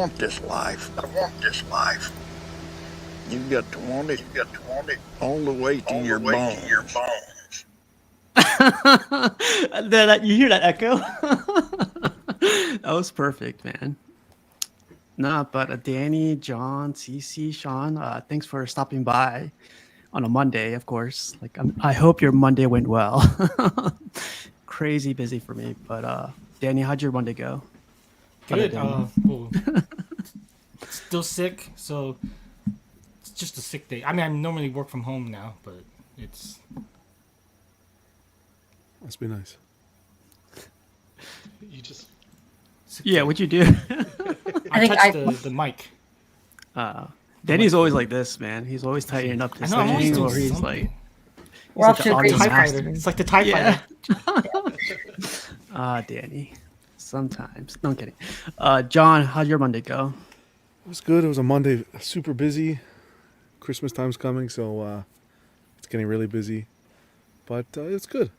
want this life. I want this life. You got to want it. You got to want it all the way to your bones. You hear that echo? That was perfect, man. Nah, but Danny, John, CC, Sean, thanks for stopping by on a Monday, of course. Like, I hope your Monday went well. Crazy busy for me, but Danny, how'd your Monday go? Good. Still sick, so it's just a sick day. I mean, I normally work from home now, but it's. Must be nice. You just. Yeah, what'd you do? I touched the mic. Danny's always like this, man. He's always tightening up this thing, or he's something. like. We're off to a great TIE start. fighter. It's like the TIE fighter. Danny. Sometimes. No, I'm kidding. John, how'd your Monday go? It was good. It was a Monday, super busy. Christmas time's coming, so it's getting really busy. But it's good.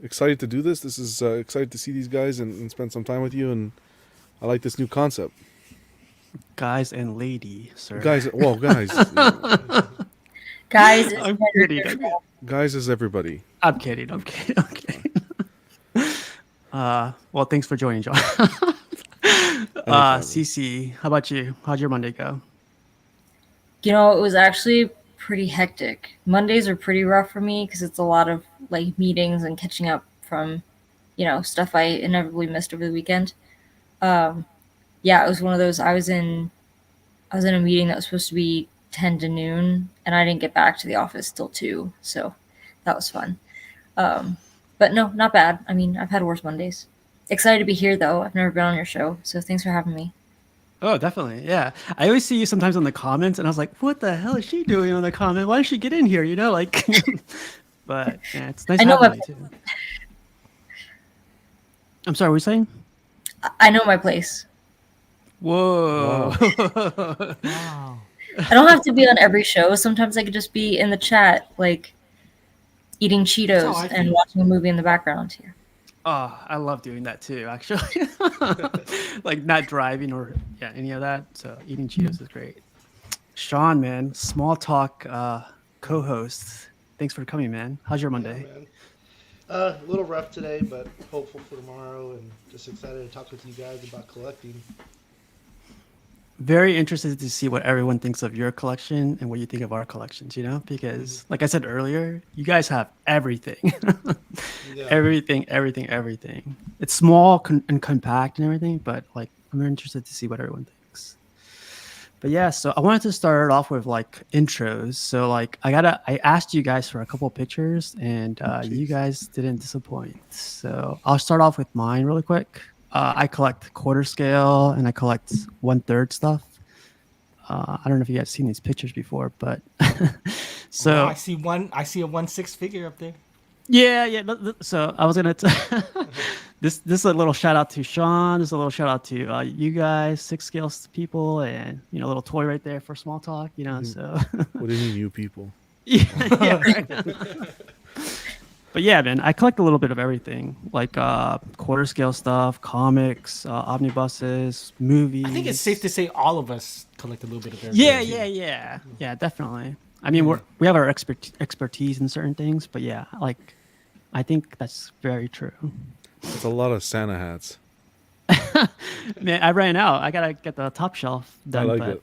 Excited to do this. This is excited to see these guys and spend some time with you. And I like this new concept. Guys and lady, sir. Guys. Guys, I'm kidding. Guys is everybody. I'm kidding. Well, thanks for joining, John. CC, how about you? How'd your Monday go? you know, it was actually pretty hectic. Mondays are pretty rough for me because it's a lot of like meetings and catching up from, you know, stuff I inevitably missed over the weekend. Yeah, it was one of those. I was in a meeting that was supposed to be 10 to noon, and I didn't get back to the office till 2, so that was fun. But no, not bad. I mean, I've had worse Mondays. Excited to be here, though. I've never been on your show, so thanks for having me. Oh, definitely. Yeah. I always see you sometimes on the comments, and I was like, what the hell is she doing on the comment? Why did she get in here? You know, like, but yeah, it's nice I know having you too. I'm sorry, what were you saying? I know my place. Whoa. Wow. I don't have to be on every show. Sometimes I could just be in the chat, like, eating how I Cheetos and feel. watching a movie in the background here. Oh, I love doing that too, actually. Like not driving or any of that. So eating Cheetos is great. Sean, man, small talk co-host. Thanks for coming, man. How's your Monday? Yeah, man. A little rough today, but hopeful for tomorrow, and just excited to talk with you guys about collecting. Very interested to see what everyone thinks of your collection and what you think of our collections, you know, because like I said earlier, you guys have everything. Yeah. everything. It's small and compact and everything, but like I'm very interested to see what everyone thinks. But yeah, so I wanted to start off with like intros. So like I asked you guys for a couple pictures, and you guys didn't disappoint. So I'll start off with mine really quick. I collect quarter scale and I collect 1/3 stuff. I don't know if you guys seen these pictures before, but so Wow, I see a 1/6 figure up there. yeah. So I was gonna this is a little shout out to Sean. This is a little shout out to you guys, 6 scale people, and you know, a little toy right there for small talk. You know, so What do you mean, you people? yeah, right. But yeah, man, I collect a little bit of everything, like quarter scale stuff, comics, omnibuses, movies. I think it's safe to say all of us collect a little bit of everything. Yeah, definitely. I mean, we have our expertise in certain things, but yeah, like I think that's very true. It's a lot of Santa hats. Man, I ran out. I gotta get the top shelf done. I like but it.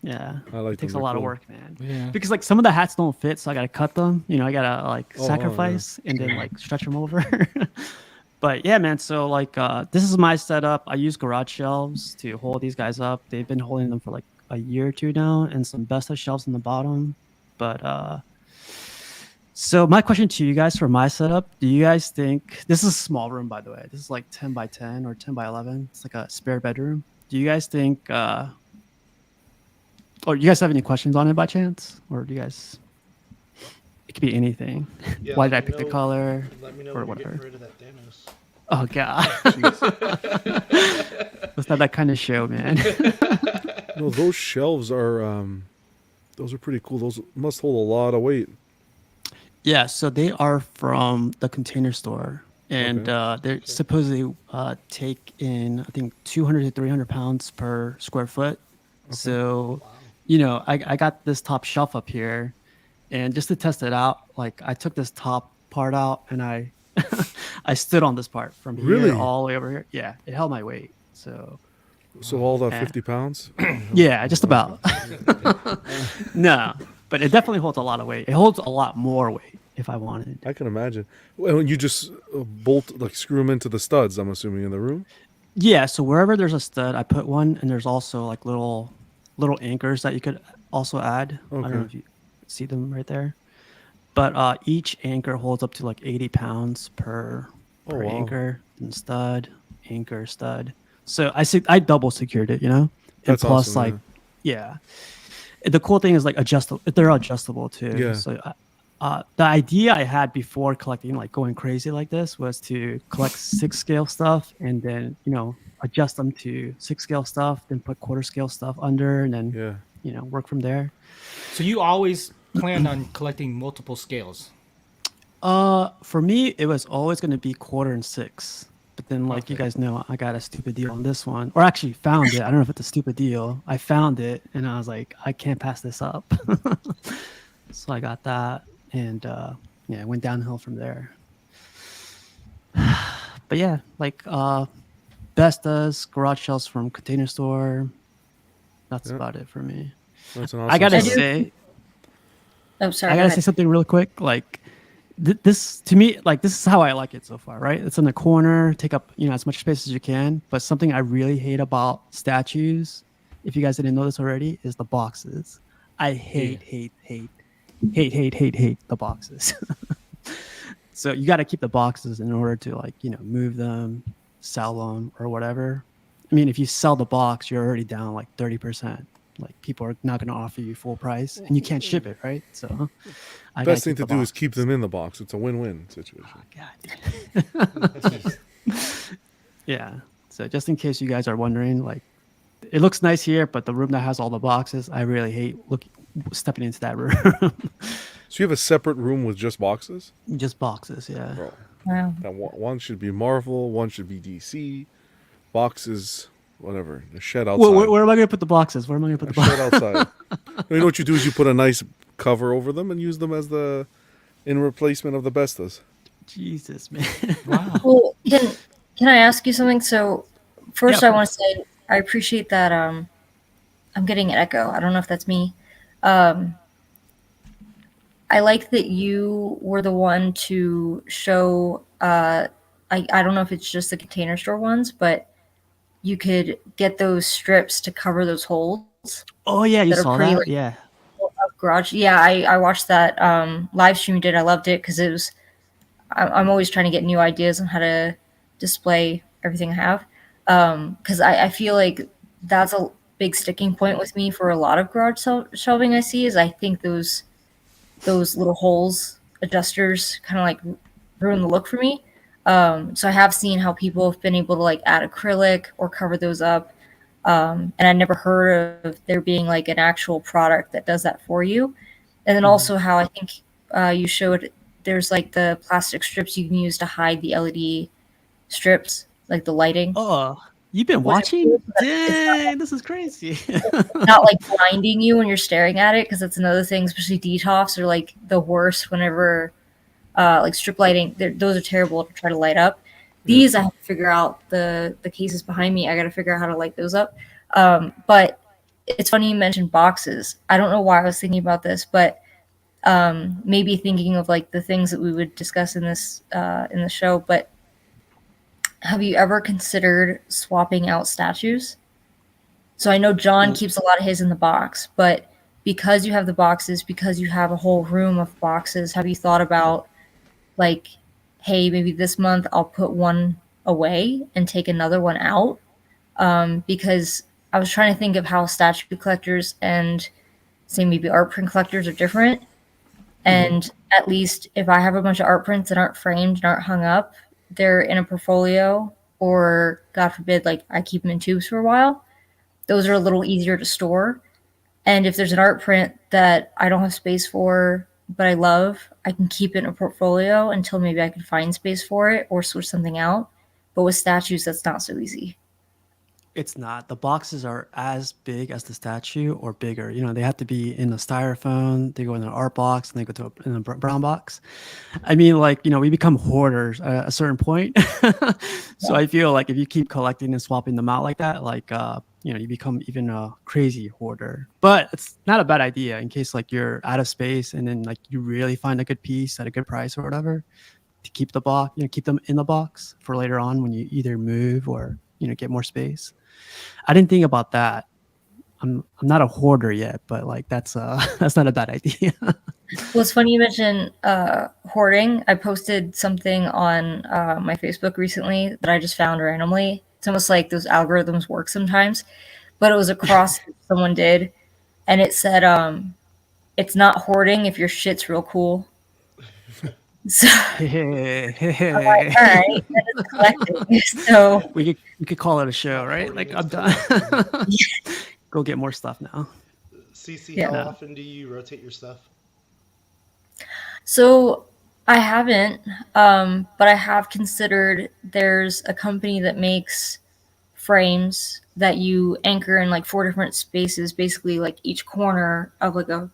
yeah, I like it takes them. a lot They're of cool. work, man. Yeah. Because like some of the hats don't fit, so I gotta cut them. You know, I gotta like Oh, sacrifice and then like stretch them over. But yeah, man. So like, this is my setup. I use garage shelves to hold these guys up. They've been holding them for like a year or two now, and some Besta shelves on the bottom. But so my question to you guys for my setup: do you guys think this is a small room? By the way, this is like 10 by 10 or 10 by 11. It's like a spare bedroom. Do you guys think? Or do you guys have any questions on it by chance, or do you guys? It could be anything. Yeah, Why did I let me pick the know- color? Let me know or when you're whatever. getting rid of that Thanos. Oh god, it's not that kind of show, man. No, those shelves are those are pretty cool. Those must hold a lot of weight. Yeah, so they are from the Container Store. and Okay. they're supposedly take in, I think, 200 to 300 pounds per square foot. Okay. So, Wow. I got this top shelf up here, and just to test it out, like I took this top part out and I I stood on this part from here Really? all the way over here. Yeah, it held my weight. So So all the eh, 50 pounds? yeah, just Okay. about. No, but it definitely holds a lot of weight. It holds a lot more weight if I wanted. I can imagine. Well, you just bolt, like screw them into the studs, I'm assuming, in the room? Yeah, so wherever there's a stud, I put one, and there's also like little anchors that you could also add. I don't know Okay. if you see them right there, but each anchor holds up to like 80 pounds Oh, per wow. anchor and stud, anchor, stud. So I double secured it, and That's plus awesome, like yeah. yeah, the cool thing is like adjustable. They're adjustable too. Yeah. So the idea I had before collecting, like going crazy like this, was to collect 6 scale stuff and then adjust them to 6 scale stuff, then put quarter scale stuff under, and then Yeah. work from there. So you always planned on collecting multiple scales. For me, it was always going to be quarter and 6. But then, like you Okay. guys know, I got a stupid deal on this one, or actually found it. I don't know if it's a stupid deal. I found it, and I was like, I can't pass this up. So I got that, and yeah, it went downhill from there. But yeah, like Bestas, garage shells from Container Store. That's Yeah. about it for me. That's an I awesome gotta I do- start. say, Oh, sorry. I go gotta ahead. say something real quick. Like this to me, like this is how I like it so far, right? It's in the corner, take up as much space as you can. But something I really hate about statues, if you guys didn't know this already, is the boxes. I hate the boxes. So you got to keep the boxes in order to like move them, sell them, or whatever. I mean, if you sell the box, you're already down like 30%. Like people are not going to offer you full price, and you can't ship it, right? So I got Best thing keep to the do is keep boxes. them in the box. It's a win-win situation. God. Yeah. So just in case you guys are wondering, like it looks nice here, but the room that has all the boxes, I really hate stepping into that room. So you have a separate room with just boxes? Just boxes, yeah. Bro, Wow. that one should be Marvel, one should be DC. Boxes, whatever. A shed outside. Well, where am I going to put the boxes? Where am I going to put A the boxes? shed outside. You know what you do is you put a nice cover over them and use them as in replacement of the Bestas. Jesus, man. Wow. Well, can I ask you something? So, first, Yeah, I of want to course. say I appreciate that. I'm getting an echo. I don't know if that's me. Um, I like that you were the one to show. I don't know if it's just the Container Store ones, but you could get those strips to cover those holes Oh yeah, you that are saw pretty that? like Yeah. garage. Yeah, I watched that live stream you did. I loved it because it was. I'm always trying to get new ideas on how to display everything I have. Because I feel like that's a big sticking point with me for a lot of garage shelving I see is I think those little holes adjusters kind of like ruin the look for me. So I have seen how people have been able to like add acrylic or cover those up. And I never heard of there being like an actual product that does that for you. And then Mhm. also how I think you showed there's like the plastic strips you can use to hide the LED strips, like the lighting. Oh, you've been Which is cool, watching? but it's Dang, this is crazy. not like blinding you when you're staring at it because that's another thing, especially detox are like the worst whenever like strip lighting. Those are terrible to try to light up. These I have to figure out the cases behind me. I got to figure out how to light those up. But it's funny you mentioned boxes. I don't know why I was thinking about this, but maybe thinking of like the things that we would discuss in the show. But have you ever considered swapping out statues? So I know John Ooh. keeps a lot of his in the box, but because you have the boxes, because you have a whole room of boxes, have you thought about like, hey, maybe this month I'll put one away and take another one out? Because I was trying to think of how statue collectors and say maybe art print collectors are different. And at least if I have a bunch of art prints that aren't framed and aren't hung up, they're in a portfolio, or God forbid, like I keep them in tubes for a while. Those are a little easier to store. And if there's an art print that I don't have space for, but I love, I can keep it in a portfolio until maybe I can find space for it or switch something out. But with statues, that's not so easy. It's not. The boxes are as big as the statue or bigger. You know, they have to be in a styrofoam. They go in an art box and they go to in a brown box. I mean, like, you know, we become hoarders at a certain point. So Yeah. I feel like if you keep collecting and swapping them out like that, like, you know, you become even a crazy hoarder. But it's not a bad idea in case like you're out of space and then like you really find a good piece at a good price or whatever to keep the box, you know, keep them in the box for later on when you either move or, you know, get more space. I didn't think about that. I'm not a hoarder yet, but like that's that's not a bad idea. Well, it's funny you mentioned hoarding. I posted something on my Facebook recently that I just found randomly. It's almost like those algorithms work sometimes, but it was a cross someone did, and it said, "It's not hoarding if your shit's real cool." So I'm like, all right, that is collecting. So We could call it a show, Not right? hoarding, Like it's I'm done. collecting. Go get more stuff now. CC, yeah. how No. often do you rotate your stuff? So I haven't, but I have considered. There's a company that makes frames that you anchor in like 4 different spaces, basically like each corner of like a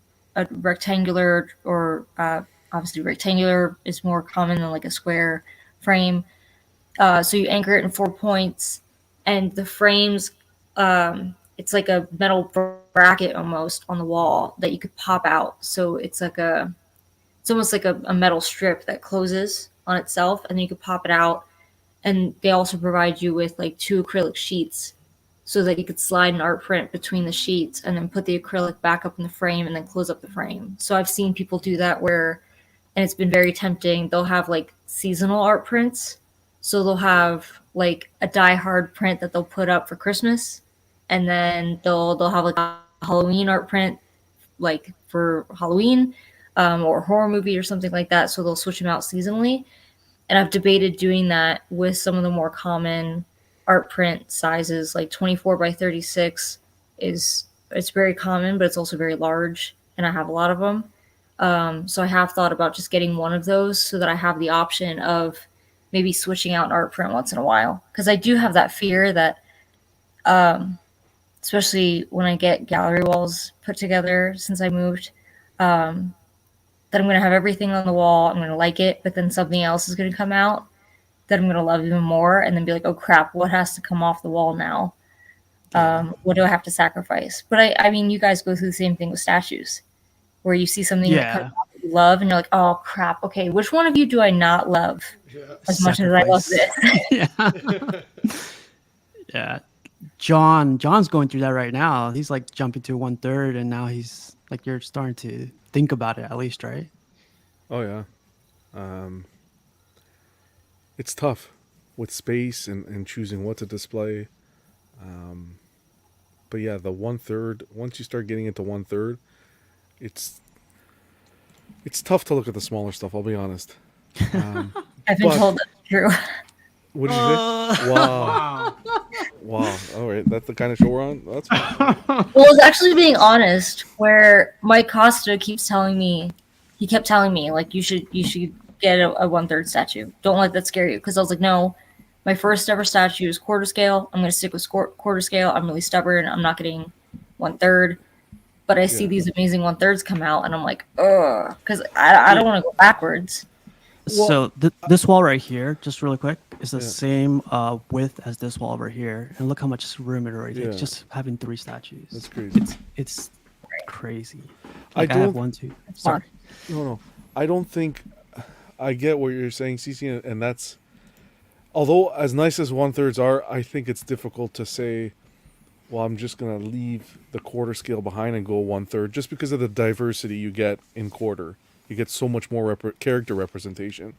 rectangular or obviously rectangular is more common than like a square frame. So you anchor it in 4 points, and the frames, it's like a metal bracket almost on the wall that you could pop out. So it's almost like a metal strip that closes on itself, and then you could pop it out. And they also provide you with like 2 acrylic sheets so that you could slide an art print between the sheets and then put the acrylic back up in the frame and then close up the frame. So I've seen people do that where, and it's been very tempting. They'll have like seasonal art prints. So they'll have like a Die Hard print that they'll put up for Christmas, and then they'll have like a Halloween art print like for Halloween, or a horror movie or something like that. So they'll switch them out seasonally. And I've debated doing that with some of the more common art print sizes, like 24 by 36 is it's very common, but it's also very large, and I have a lot of them. So I have thought about just getting one of those so that I have the option of maybe switching out an art print once in a while, because I do have that fear that, especially when I get gallery walls put together since I moved, that I'm going to have everything on the wall. I'm going to like it, but then something else is going to come out that I'm going to love even more, and then be like, oh crap, what has to come off the wall now? What do I have to sacrifice? But I mean, you guys go through the same thing with statues, where you see something that comes Yeah. off that you love, and you're like, oh crap, okay, which one of you do I not love Yeah. as much as I love Sacrifice. this? Yeah. Yeah. John's going through that right now. He's like jumping to 1/3, and now he's like you're starting to think about it at least, right? Oh yeah. Um, it's tough with space and choosing what to display. But yeah, the 1/3. Once you start getting into 1/3, it's it's tough to look at the smaller stuff. I'll be honest. Um, I've been but told that's true. what did you say? Wow, Wow. wow. All right, that's the kind of show we're on. That's fine. Well, it's actually being honest, where Mike Costa keeps telling me, he kept telling me, like, you should get a 1/3 statue. Don't let that scare you. Because I was like, no, my first ever statue is quarter scale. I'm going to stick with quarter scale. I'm really stubborn. I'm not getting 1/3. But I see Yeah. these amazing 1/3s come out, and I'm like, ugh, because I don't want to go backwards. So this wall right here, just really quick, is the Yeah. same width as this wall over here, and look how much room it already takes Yeah. just having 3 statues. That's crazy. It's crazy. I Like I have don't- 1, 2. fun. Sorry. No. I don't think I get what you're saying, Cece, and that's. Although as nice as 1/3s are, I think it's difficult to say, well, I'm just gonna leave the quarter scale behind and go 1/3, just because of the diversity you get in quarter. You get so much more character representation.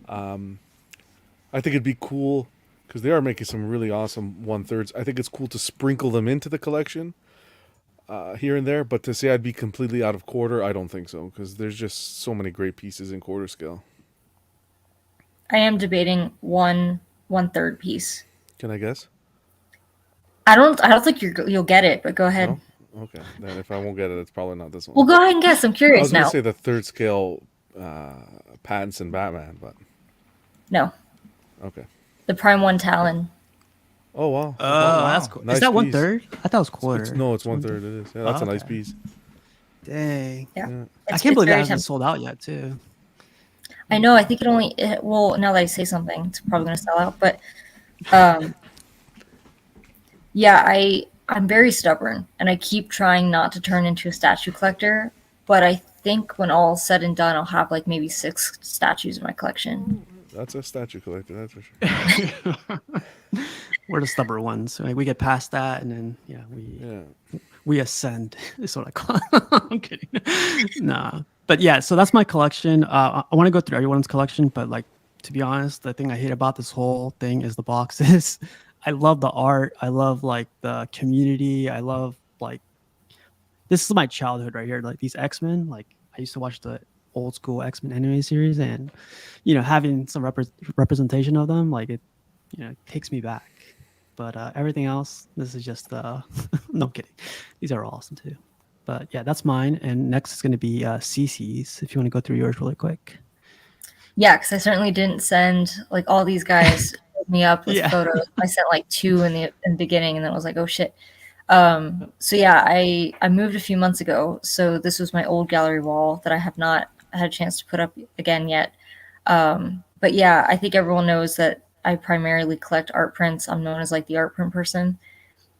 I think it'd be cool because they are making some really awesome 1/3s. I think it's cool to sprinkle them into the collection here and there, but to say I'd be completely out of quarter, I don't think so, because there's just so many great pieces in quarter scale. I am debating 1/3 piece. Can I guess? I don't think you'll get it, but go ahead. No? Okay, then if I won't get it, it's probably not this one. Well, go ahead and guess. I'm I curious was gonna now. say the third scale Pattinson Batman, but No, okay. the Prime One Talon. Oh wow. Oh, wow. that's cool. Nice Is that piece. 1/3? I thought it was quarter. No, it's 1/3. It is. Yeah, that's Oh, a nice okay. piece. Dang. Yeah, Yeah. I it's can't believe that very hasn't tempting. sold out yet, too. I know. I think well, now that I say something, it's probably going to sell out. But um, yeah, I'm very stubborn, and I keep trying not to turn into a statue collector. But I think when all is said and done, I'll have like maybe 6 statues in my collection. That's a statue collector, that's for sure. We're the stubborn ones. Like, we get past that, and then we ascend. Is what I call it. I'm kidding. Nah, but yeah. So that's my collection. I want to go through everyone's collection, but like, to be honest, the thing I hate about this whole thing is the boxes. I love the art. I love like the community. I love like, this is my childhood right here. Like these X-Men. Like I used to watch the old school X-Men anime series, and having some representation of them, like it takes me back. But everything else, this is just no, I'm kidding. These are awesome too. But yeah, that's mine. And next is going to be CC's. If you want to go through yours really quick. Yeah, because I certainly didn't send like all these guys me up with photos. I sent like 2 in the beginning, and then I was like, oh shit. So yeah, I moved a few months ago. So this was my old gallery wall that I have not had a chance to put up again yet. But yeah, I think everyone knows that I primarily collect art prints. I'm known as like the art print person.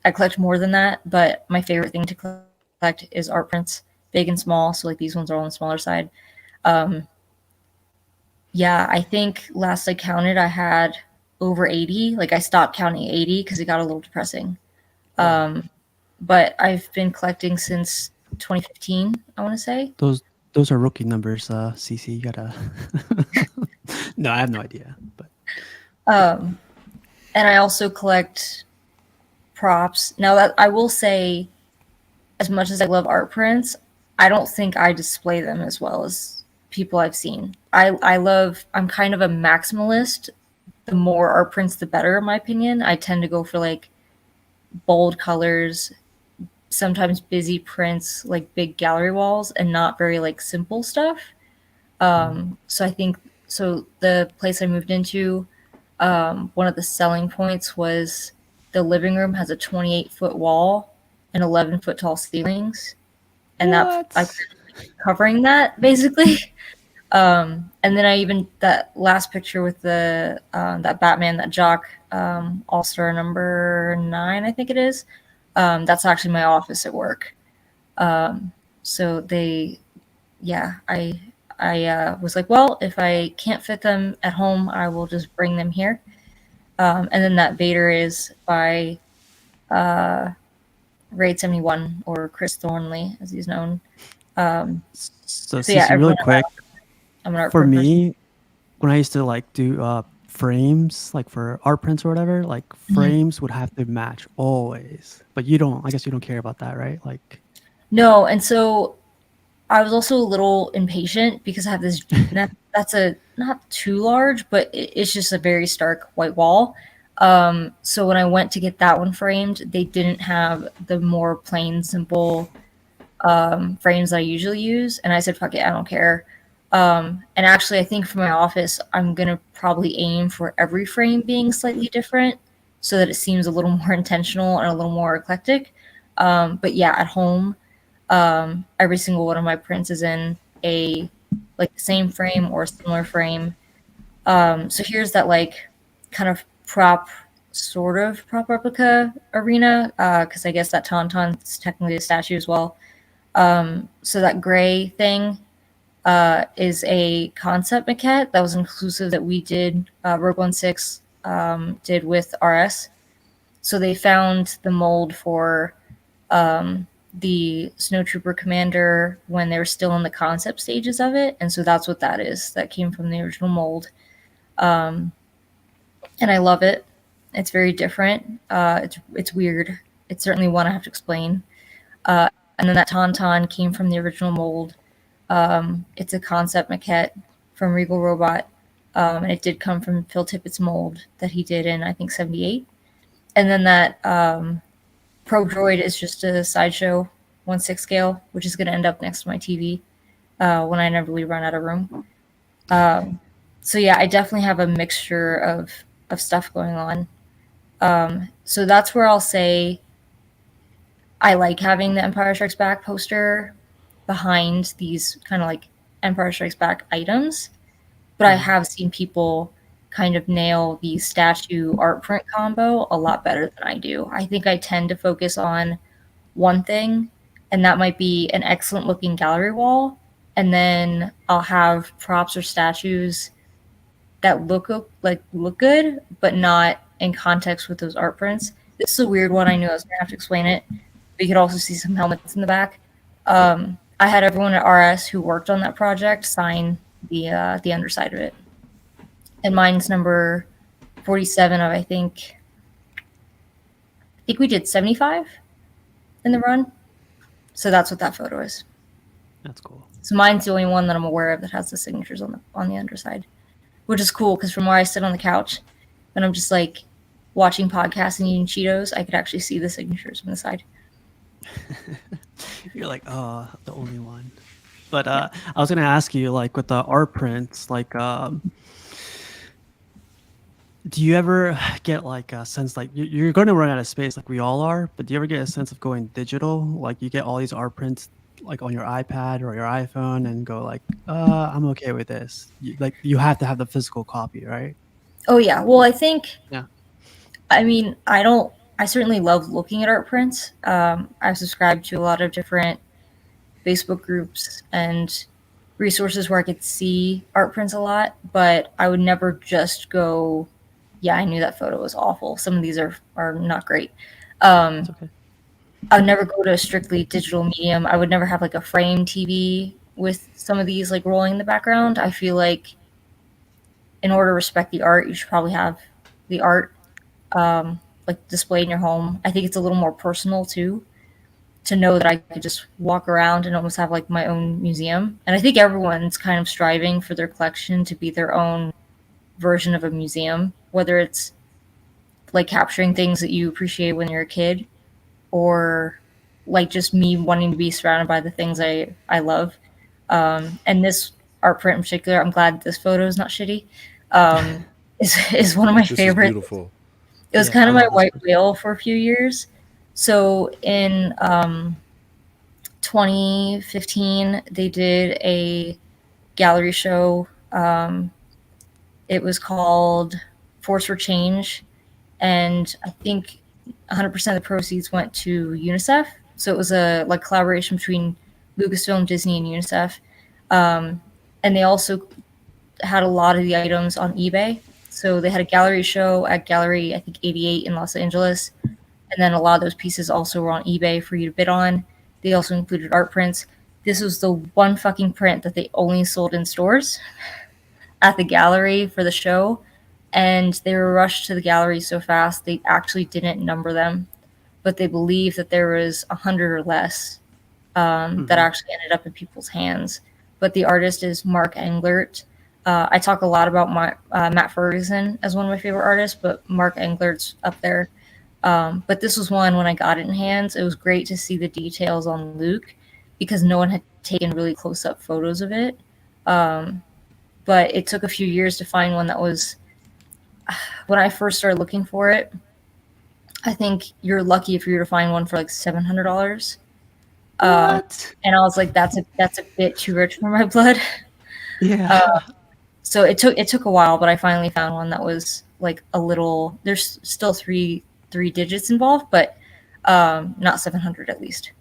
I collect more than that, but my favorite thing to collect is art prints, big and small. So like these ones are on the smaller side. Yeah, I think last I counted, I had over 80. Like I stopped counting 80 because it got a little depressing. But I've been collecting since 2015, I want to say. Those are rookie numbers, CC. You gotta. No, I have no idea. But And I also collect props. Now that I will say, as much as I love art prints, I don't think I display them as well as people I've seen. I'm kind of a maximalist. The more art prints, the better, in my opinion. I tend to go for like bold colors, sometimes busy prints, like big gallery walls, and not very like simple stuff. So I think the place I moved into, one of the selling points was the living room has a 28-foot wall and 11-foot tall ceilings, and that's covering that basically. And then that last picture with the that Batman, that Jock, All-Star number 9, I think it is. That's actually my office at work. So I was like, well, if I can't fit them at home, I will just bring them here. And then that Vader is by Raid 71, or Chris Thornley, as he's known. so CC, yeah, really quick. I'm an art For print me, when I used to like do frames, like for art prints or whatever, like frames would have to match always. But I guess you don't care about that, right? Like, no, and so I was also a little impatient because I have this that's a not too large, but it's just a very stark white wall. So when I went to get that one framed, they didn't have the more plain, simple frames I usually use, and I said, "Fuck it, I don't care." And actually, I think for my office, I'm gonna probably aim for every frame being slightly different, so that it seems a little more intentional and a little more eclectic. But yeah, at home, every single one of my prints is in the same frame or a similar frame. So here's that like kind of sort of prop replica arena, because I guess that Tauntaun is technically a statue as well. So that gray thing is a concept maquette that was inclusive that we did, Rogue 16 did with RS. So they found the mold for the Snowtrooper Commander when they were still in the concept stages of it, and so that's what that is. That came from the original mold, and I love it. It's very different. It's weird. It's certainly one I have to explain. And then that Tauntaun came from the original mold. It's a concept maquette from Regal Robot, and it did come from Phil Tippett's mold that he did in, I think, '78. And then that Pro Droid is just a sideshow 1/6 scale, which is going to end up next to my TV when I inevitably run out of room. So yeah, I definitely have a mixture of stuff going on. So that's where I'll say I like having the Empire Strikes Back poster behind these kind of like Empire Strikes Back items. But I have seen people kind of nail the statue art print combo a lot better than I do. I think I tend to focus on one thing, and that might be an excellent looking gallery wall. And then I'll have props or statues that look good, but not in context with those art prints. This is a weird one. I knew I was gonna have to explain it. But you could also see some helmets in the back. I had everyone at RS who worked on that project sign the underside of it, and mine's number 47 of I think we did 75 in the run. So that's what that photo is. That's cool. So mine's the only one that I'm aware of that has the signatures on the underside, which is cool because from where I sit on the couch, when I'm just like watching podcasts and eating Cheetos, I could actually see the signatures from the side. You're like, oh, the only one. But I was gonna ask you, like, with the art prints, like, do you ever get like a sense like you're going to run out of space, like we all are? But do you ever get a sense of going digital? Like, you get all these art prints like on your iPad or your iPhone, and go like, I'm okay with this. Like, you have to have the physical copy, right? Oh yeah. Well, I think. Yeah. I mean, I certainly love looking at art prints. I've subscribed to a lot of different Facebook groups and resources where I could see art prints a lot, but I would never just go, yeah, I knew that photo was awful. Some of these are not great. It's okay. I would never go to a strictly digital medium. I would never have like a frame TV with some of these like rolling in the background. I feel like in order to respect the art, you should probably have the art like displayed in your home. I think it's a little more personal too, to know that I could just walk around and almost have like my own museum. And I think everyone's kind of striving for their collection to be their own version of a museum, whether it's like capturing things that you appreciate when you're a kid, or like just me wanting to be surrounded by the things I love. And this art print in particular, I'm glad this photo is not shitty. Is one of my This is favorites. beautiful. It was Yeah, kind I of my love this white one. whale for a few years. So in 2015, they did a gallery show. It was called Force for Change, and I think 100% of the proceeds went to UNICEF. So it was a like collaboration between Lucasfilm, Disney, and UNICEF. And they also had a lot of the items on eBay. So they had a gallery show at Gallery, I think 88 in Los Angeles, and then a lot of those pieces also were on eBay for you to bid on. They also included art prints. This was the one fucking print that they only sold in stores at the gallery for the show, and they were rushed to the gallery so fast they actually didn't number them, but they believe that there was 100 or less that actually ended up in people's hands. But the artist is Mark Englert. I talk a lot about Matt Ferguson as one of my favorite artists, but Mark Englert's up there. But this was one, when I got it in hands, it was great to see the details on Luke because no one had taken really close-up photos of it. But it took a few years to find one that was, when I first started looking for it, I think you're lucky if you were to find one for like $700. What? And I was like, that's a bit too rich for my blood. Yeah. So it took a while, but I finally found one that was like a little. There's still three digits involved, but not 700 at least.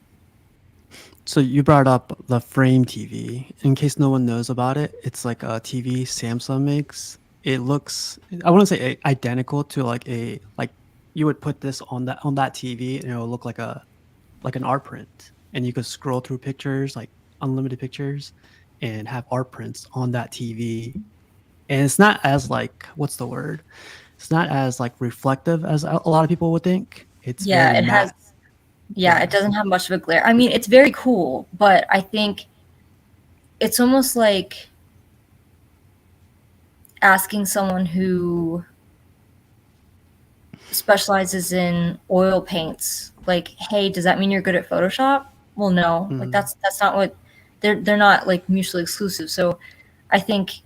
So you brought up the frame TV. In case no one knows about it, it's like a TV Samsung makes. It looks, I wouldn't say identical to like you would put this on that TV and it will look like an art print, and you could scroll through pictures, like unlimited pictures, and have art prints on that TV. And it's not as like, what's the word? It's not as like reflective as a lot of people would think. It's Yeah, very it has. matte. Yeah, it doesn't have much of a glare. I mean, it's very cool, but I think it's almost like asking someone who specializes in oil paints, like, hey, does that mean you're good at Photoshop? well, no, like that's not what they're not like mutually exclusive. So I think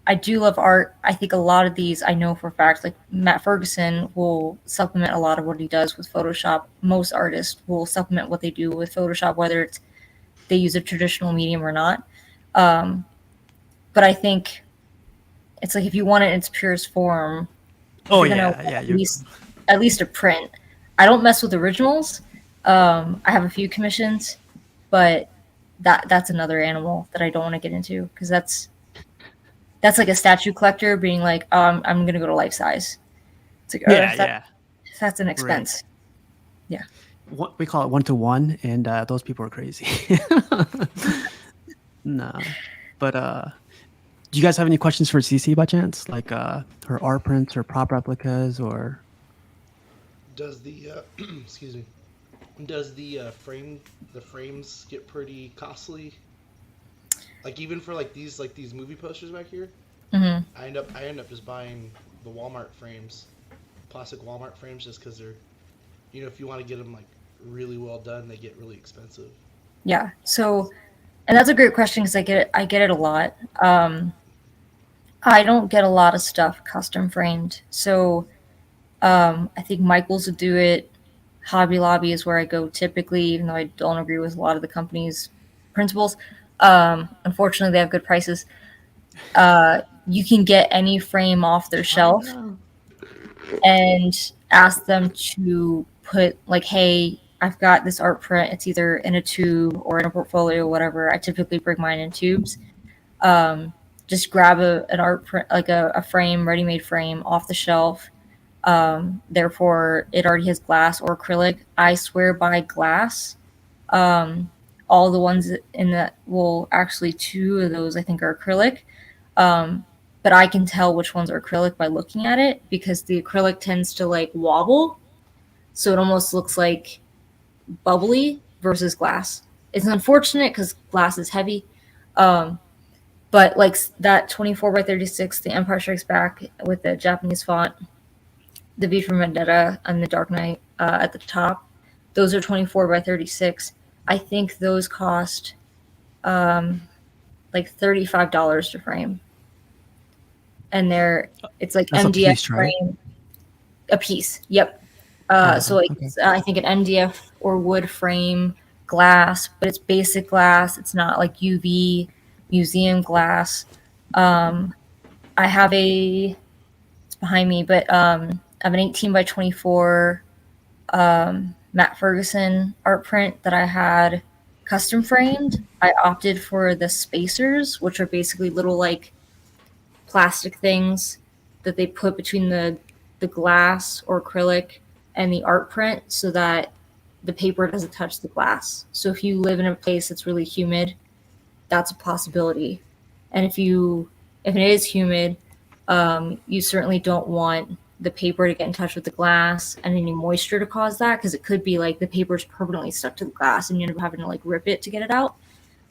I do love art. I think a lot of these I know for a fact, like Matt Ferguson will supplement a lot of what he does with Photoshop. Most artists will supplement what they do with Photoshop, whether it's they use a traditional medium or not. But I think it's like if you want it in its purest form, Oh you're gonna yeah, want yeah. at least a print. I don't mess with originals. I have a few commissions, but that's another animal that I don't want to get into because that's like a statue collector being like, oh, I'm gonna go to life size. It's like, Yeah. that's an Right. expense. Yeah. What we call it 1-to-1, and those people are crazy. Nah, but do you guys have any questions for CC by chance? Like her art prints or prop replicas or? Does the excuse me? Does the frames get pretty costly? Like even for like these movie posters back here, Mm-hmm. I end up just buying the Walmart frames, plastic Walmart frames, just because they're, if you want to get them like really well done, they get really expensive. Yeah. So, and that's a great question because I get it a lot. I don't get a lot of stuff custom framed. So, I think Michaels would do it. Hobby Lobby is where I go typically, even though I don't agree with a lot of the company's principles. Unfortunately, they have good prices. You can get any frame off their shelf and ask them to put like, hey, I've got this art print. It's either in a tube or in a portfolio, whatever. I typically bring mine in tubes. Just grab an art print, like a frame, ready-made frame off the shelf. Therefore, it already has glass or acrylic. I swear by glass. All the ones in that, well, actually, 2 of those I think are acrylic. But I can tell which ones are acrylic by looking at it because the acrylic tends to like wobble, so it almost looks like bubbly versus glass. It's unfortunate because glass is heavy. But like that 24 by 36, the Empire Strikes Back with the Japanese font, the V for Vendetta, and the Dark Knight at the top, those are 24 by 36. I think those cost like $35 to frame, and it's like That's a MDF piece, right? frame, a piece. Yep. So like Okay. I think an MDF or wood frame glass, but it's basic glass. It's not like UV museum glass. I have it's behind me, but I have an 18 by 24 Matt Ferguson art print that I had custom framed. I opted for the spacers, which are basically little like plastic things that they put between the glass or acrylic and the art print so that the paper doesn't touch the glass. So if you live in a place that's really humid, that's a possibility. And if it is humid, you certainly don't want the paper to get in touch with the glass and any moisture to cause that because it could be like the paper's permanently stuck to the glass and you end up having to like rip it to get it out.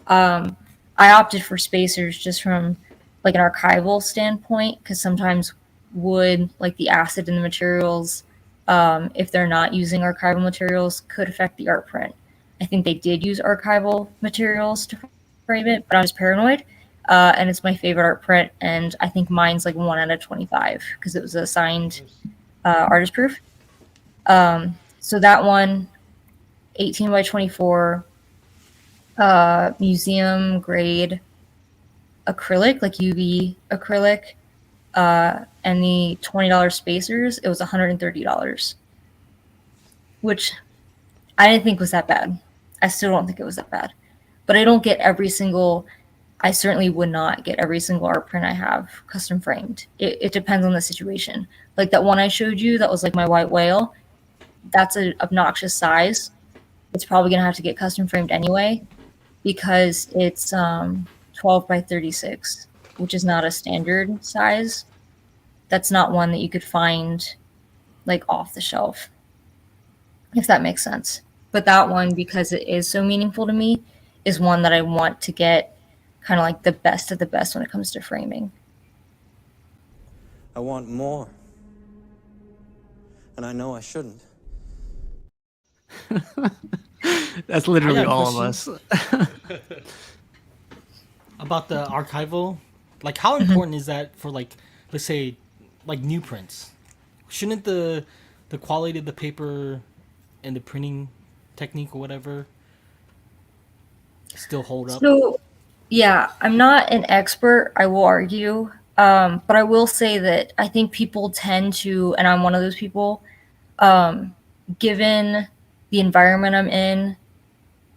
I opted for spacers just from like an archival standpoint because sometimes wood, like the acid in the materials, if they're not using archival materials, could affect the art print. I think they did use archival materials to frame it, but I was paranoid. And it's my favorite art print, and I think mine's like 1 out of 25 because it was a signed artist proof. So that one, 18 by 24, museum grade acrylic, like UV acrylic, and the $20 spacers, it was $130, which I didn't think was that bad. I still don't think it was that bad. But I don't get I certainly would not get every single art print I have custom framed. It depends on the situation. Like that one I showed you, that was like my white whale. That's an obnoxious size. It's probably going to have to get custom framed anyway because it's 12 by 36, which is not a standard size. That's not one that you could find like off the shelf, if that makes sense. But that one, because it is so meaningful to me, is one that I want to get kind of like the best of the best when it comes to framing. I want more. And I know I shouldn't. That's I literally got a all of question us. about the archival. Like, how Mhm. important is that for, like, let's say, like new prints? Shouldn't the quality of the paper and the printing technique or whatever still hold up? So, yeah, I'm not an expert, I will argue. But I will say that I think people tend to, and I'm one of those people, um, given the environment I'm in,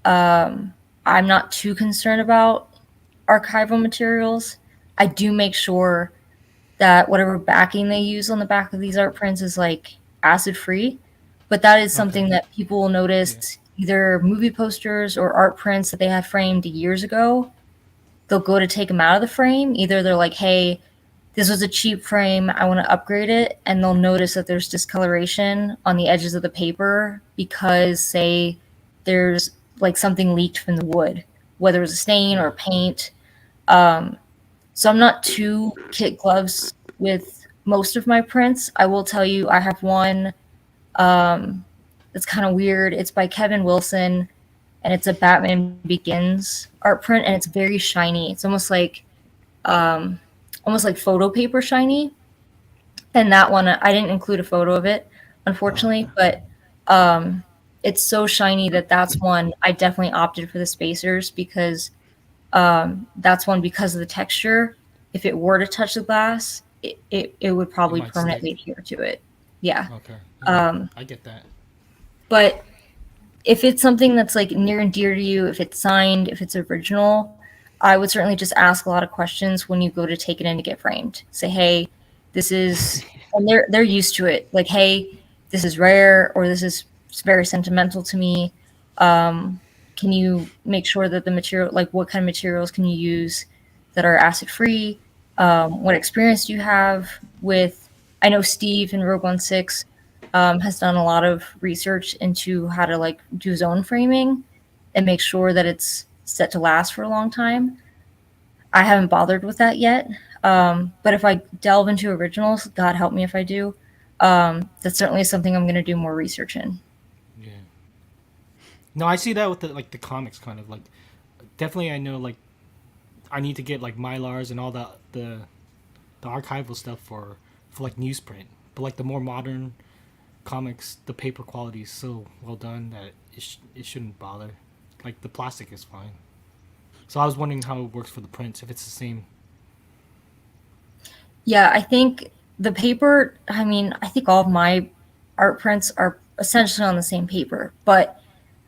um, I'm not too concerned about archival materials. I do make sure that whatever backing they use on the back of these art prints is like acid free. But that is Okay. something that people will Yeah. notice either movie posters or art prints that they had framed years ago. They'll go to take them out of the frame. Either they're like, hey, this was a cheap frame, I want to upgrade it. And they'll notice that there's discoloration on the edges of the paper because, say, there's like something leaked from the wood, whether it was a stain or Yeah. paint. Um, so I'm not too kit gloves with most of my prints. I will tell you, I have one that's kind of weird. It's by Kevin Wilson, and it's a Batman Begins art print, and it's very shiny. It's um, almost like photo paper shiny. And that one, I didn't include a photo of it, Oh, unfortunately, okay. but um, it's so shiny that that's one I definitely opted for the spacers because that's one because of the texture. If it were to touch the glass, it would It probably might stick. permanently adhere to it. Yeah. Okay. Yeah. Um, I get that. but if it's something that's like near and dear to you, if it's signed, if it's original, I would certainly just ask a lot of questions when you go to take it in to get framed. Say, hey, this is, and they're used to it. Like, hey, this is rare, or this is very sentimental to me. Um, can you make sure that the material, like, what kind of materials can you use that are acid free? What experience do you have with? I know Steve in Rogue One Six has done a lot of research into how to like do zone framing and make sure that it's set to last for a long time. I haven't bothered with that yet, but if I delve into originals, God help me if I do. That's certainly something I'm going to do more research in. Yeah. No, I see that with the comics kind of like definitely I know like I need to get like Mylars and all the archival stuff for like newsprint. But like the more modern comics, the paper quality is so well done that it shouldn't bother. Like the plastic is fine. So I was wondering how it works for the prints if it's the same. Yeah, I think the paper, I mean, I think all of my art prints are essentially on the same paper, but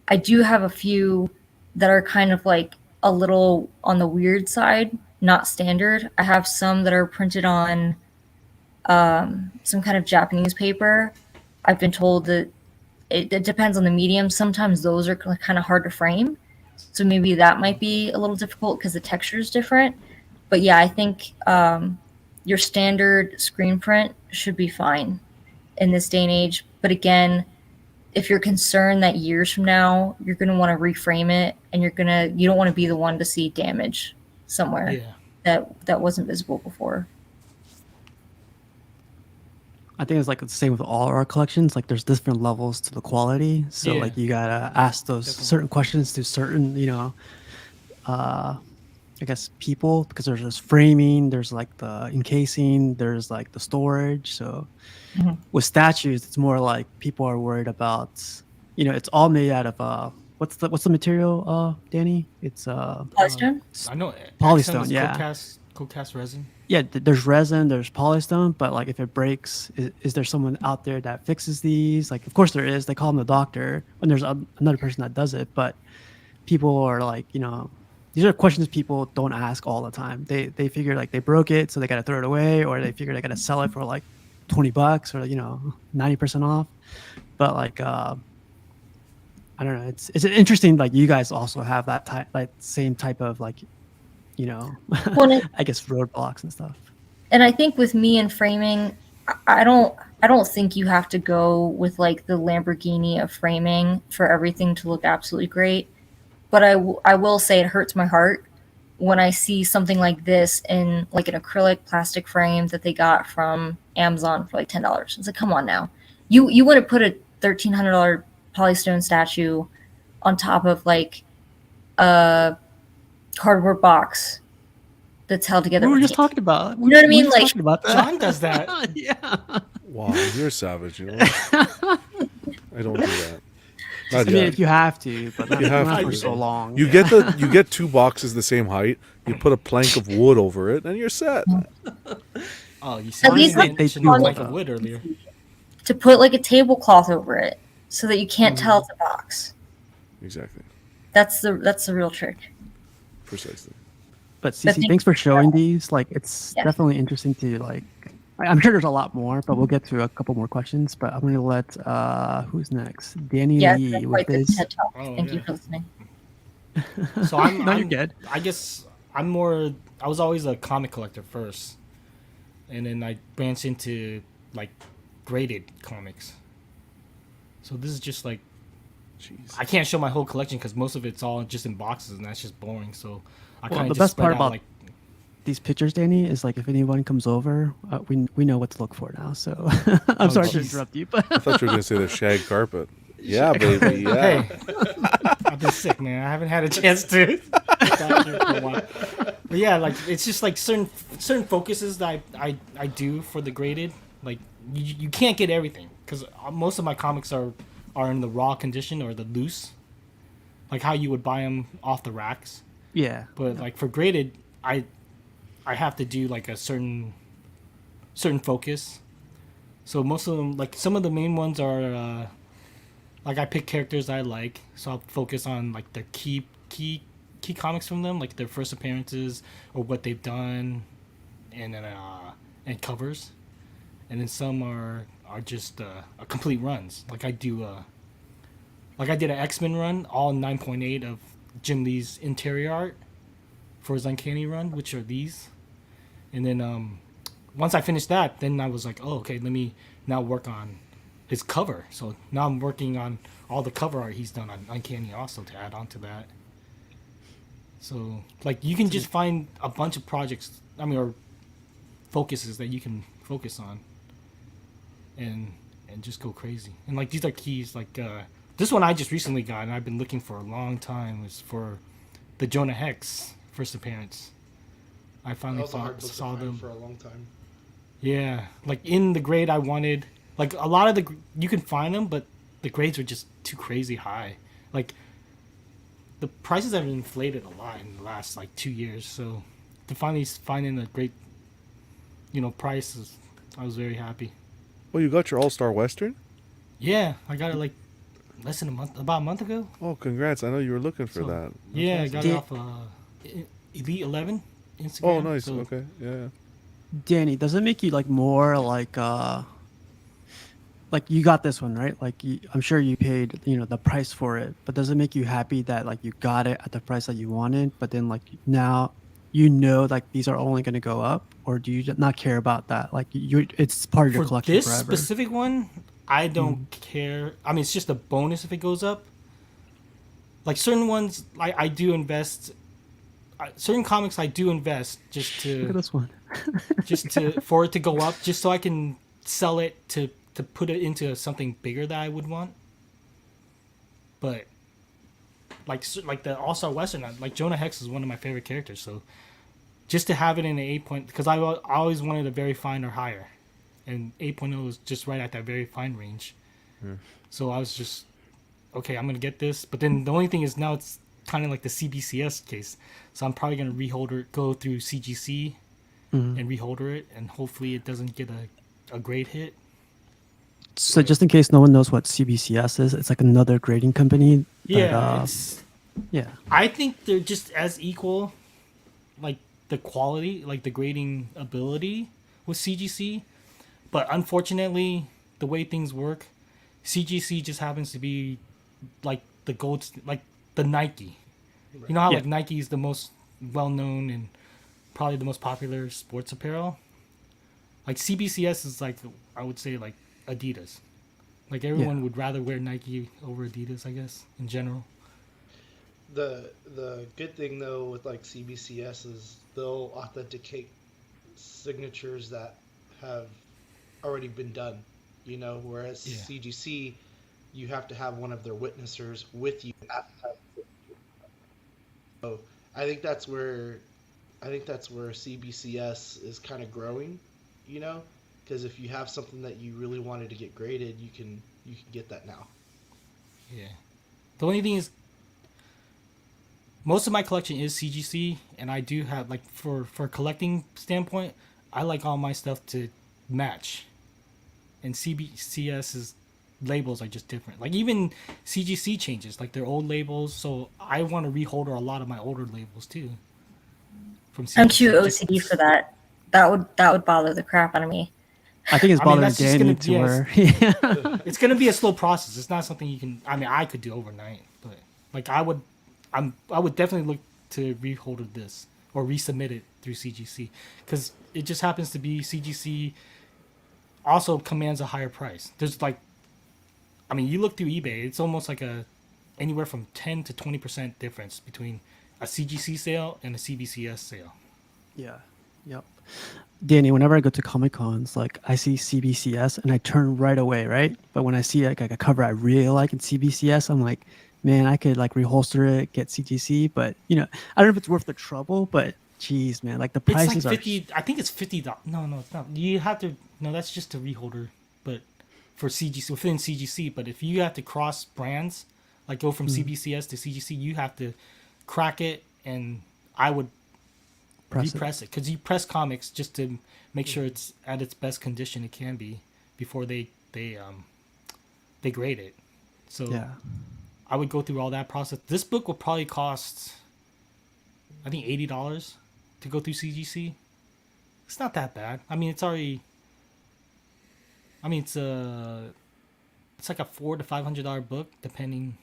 I do have a few that are kind of like a little on the weird side, not standard. I have some that are printed on some kind of Japanese paper. I've been told that it depends on the medium. Sometimes those are kind of hard to frame. So maybe that might Okay. be a little difficult because the texture is different. But yeah, I think your standard screen print should be fine in this day and age. But again, if you're concerned that years from now you're going to want to reframe it and you don't want to be the one to see damage somewhere Yeah. that wasn't visible before. I think it's like the same with all our collections. Like there's different levels to the quality. So Yeah. like you gotta ask those Definitely. certain questions to certain, I guess people because there's this framing, there's like the encasing, there's like the storage. So Mhm. with statues, it's more like people are worried about, it's all made out of what's the material, Danny? It's Polystone? I know Accent polystone. was Yeah. cold cast resin. Yeah, there's resin, there's polystone, but like if it breaks, is there someone out there that fixes these? Like, of course there is. They call them the doctor, and there's another person that does it. But people are like, these are questions people don't ask all the time. They figure like they broke it, so they gotta throw it away, or they figure they gotta sell it for like $20 or 90% off. But like, I don't know. It's interesting. Like you guys also have that type, like same type of like, you know, Well, I guess roadblocks and stuff. and I think with me and framing, I don't think you have to go with like the Lamborghini of framing for everything to look absolutely great. But I will say it hurts my heart when I see something like this in like an acrylic plastic frame that they got from Amazon for like $10. It's like, come on now, you wouldn't put a $1,300 polystone statue on top of like a cardboard box that's held together We were with just tape. talking about. You know what I We were mean? just Like, talking about that. John does that. Yeah. Wow, you're savage. You know, I don't do that. Not I mean, yet. if you have to, but not, You have not to, for you so know. long. You yeah. get 2 boxes the same height. You put a plank of wood over it, and you're set. Oh, you see, at you least Honestly, have they mentioned do the hold plank of up. wood earlier. to put like a tablecloth over it so that you can't tell it's a box. Exactly. That's the real trick. Precisely. But But Cece, thanks for showing these. Like, it's Yeah. definitely interesting to like. I'm sure there's a lot more, but we'll get to a couple more questions. But I'm gonna let who's next? Danny Yeah, Lee it's with quite the his. TED Talk. Oh, Thank you yeah. for listening. So I'm, No, you're I'm good. I guess I'm more. I was always a comic collector first, and then I branched into like graded comics. So this is just like Jeez. I can't show my whole collection because most of it's all just in boxes, and that's just boring. So I Well, kind the of just best spread part out about like these pictures, Danny, is like if anyone comes over, we know what to look for now. So I'm Oh, sorry to jeez. interrupt you, but I thought you were gonna say the shag carpet. Yeah, baby. Yeah. Hey, I've been sick, man. I haven't had a chance to get back here for a while. But yeah, like it's just like certain focuses that I do for the graded. Like you can't get everything because most of my comics are in the raw condition or the loose, like how you would buy them off the racks. yeah. But like for graded, I have to do like a certain focus. So most of them, like some of the main ones are. Like I pick characters I like, so I'll focus on like their key comics from them, like their first appearances or what they've done, and covers, and then some are just a complete runs. Like I do like I did an X-Men run, all 9.8 of Jim Lee's interior art for his Uncanny run, which are these, and then once I finished that, then I was like, oh okay, let me now work on his cover. So now I'm working on all the cover art he's done on Uncanny also to add on to that. So like you can just find a bunch of projects, I mean, or focuses that you can focus on, and just go crazy. And like these are keys. Like this one I just recently got, and I've been looking for a long time. Was for the Jonah Hex first appearance. I That finally was a hard book to saw find them. for a long time. Yeah, like in the grade I wanted, like a lot of you can find them, but the grades are just too crazy high. Like the prices have inflated a lot in the last like 2 years. So to finally finding a great, price I was very happy. Oh, you got your All-Star Western? Yeah, I got it like about a month ago. Oh, congrats! I know you were looking for So, that. Yeah, I got it Did- off Elite 11 Instagram. Oh, nice. So, Okay. Yeah. Danny, does it make you like more like you got this one, right? Like I'm sure you paid, the price for it, but does it make you happy that like you got it at the price that you wanted, but then like now like these are only going to go up, or do you not care about that? Like it's part of your for collection this forever. specific one, I don't care. I mean, it's just a bonus if it goes up. Like certain ones, I do invest. Certain comics I do invest just Look at to this one. for it to go up, just so I can sell it to put it into something bigger that I would want. But like the All-Star Western, like Jonah Hex is one of my favorite characters, so just to have it in an 8 point, because I always wanted a very fine or higher, and 8.0 is just right at that very fine range. So I was just okay, I'm gonna get this. But then the only thing is now it's kind of like the CBCS case, so I'm probably gonna go through CGC and reholder it, and hopefully it doesn't get a great hit. So just in case no one knows what CBCS is, it's like another grading company. Yeah, Yeah. I think they're just as equal, like the quality, like the grading ability with CGC. But unfortunately, the way things work, CGC just happens to be like the like the Nike. You know how Yeah. like Nike is the most well-known and probably the most popular sports apparel? Like CBCS is like, I would say like Adidas. Like everyone would rather wear Nike over Adidas, I guess, in general. The good thing though with like CBCS is they'll authenticate signatures that have already been done, whereas Yeah. CGC you have to have one of their witnessers with you at the time. So I think that's where CBCS is kind of growing, you know, because if you have something that you really wanted to get graded, you can get that now. Yeah. The only thing is, most of my collection is CGC, and I do have like for collecting standpoint, I like all my stuff to match, and CBCS's labels are just different. Like even CGC changes, like their old labels. So I want to reholder a lot of my older labels too. From CGC. I'm too OCD for that. That would bother the crap out of me. I think it's I mean, bothering that's just gonna Danny to be where. It's gonna be a slow process. It's not something you can. I mean, I could do overnight, but like I would definitely look to reholder this or resubmit it through CGC, because it just happens to be CGC also commands a higher price. There's like, I mean, you look through eBay, it's almost like anywhere from 10 to 20% difference between a CGC sale and a CBCS sale. Yeah. Yep. Danny, whenever I go to Comic Cons, like I see CBCS and I turn right away, right? But when I see like a cover I really like in CBCS, I'm like, man, I could like reholster it, get CGC, but I don't know if it's worth the trouble, but geez, man, like the It's like prices are 50. I think it's $50. No, it's not. You have to. No, that's just a reholder. But for CGC within CGC, but if you have to cross brands, like go from CBCS to CGC, you have to crack it, and I would repress it, because you press comics just to make sure it's at its best condition it can be before they grade it. So yeah. I would go through all that process. This book will probably cost, I think, $80 to go through CGC. It's not that bad. I mean, it's already. I mean, it's like a $400 to $500 book depending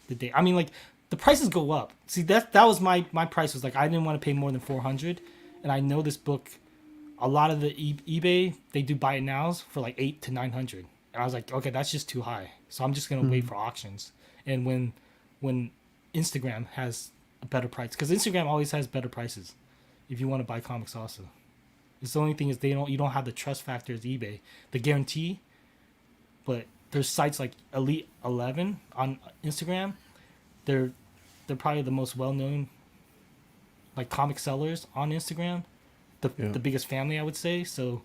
the day. I mean, like the prices go up. See, that was my price was like I didn't want to pay more than $400, and I know this book. A lot of the eBay they do buy it nows for like $800 to $900, and I was like, okay, that's just too high. So I'm just gonna wait for auctions, and when Instagram has a better price, because Instagram always has better prices if you want to buy comics also. It's the only thing is you don't have the trust factor as eBay, the guarantee. But there's sites like Elite 11 on Instagram. They're probably the most well known like comic sellers on Instagram. The biggest family, I would say. So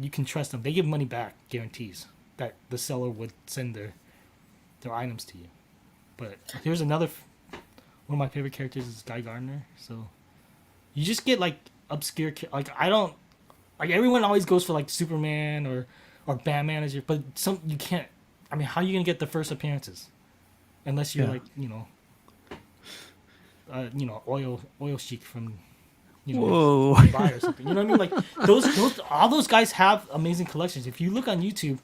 you can trust them. They give money back guarantees that the seller would send their items to you. But here's another one of my favorite characters is Guy Gardner. So you just get like obscure, like I don't like everyone always goes for like Superman or Batman as your, but you can't. I mean, how are you gonna get the first appearances unless you're like oil chic from Whoa. Dubai or something. You know what I mean? Like all those guys have amazing collections. If you look on YouTube,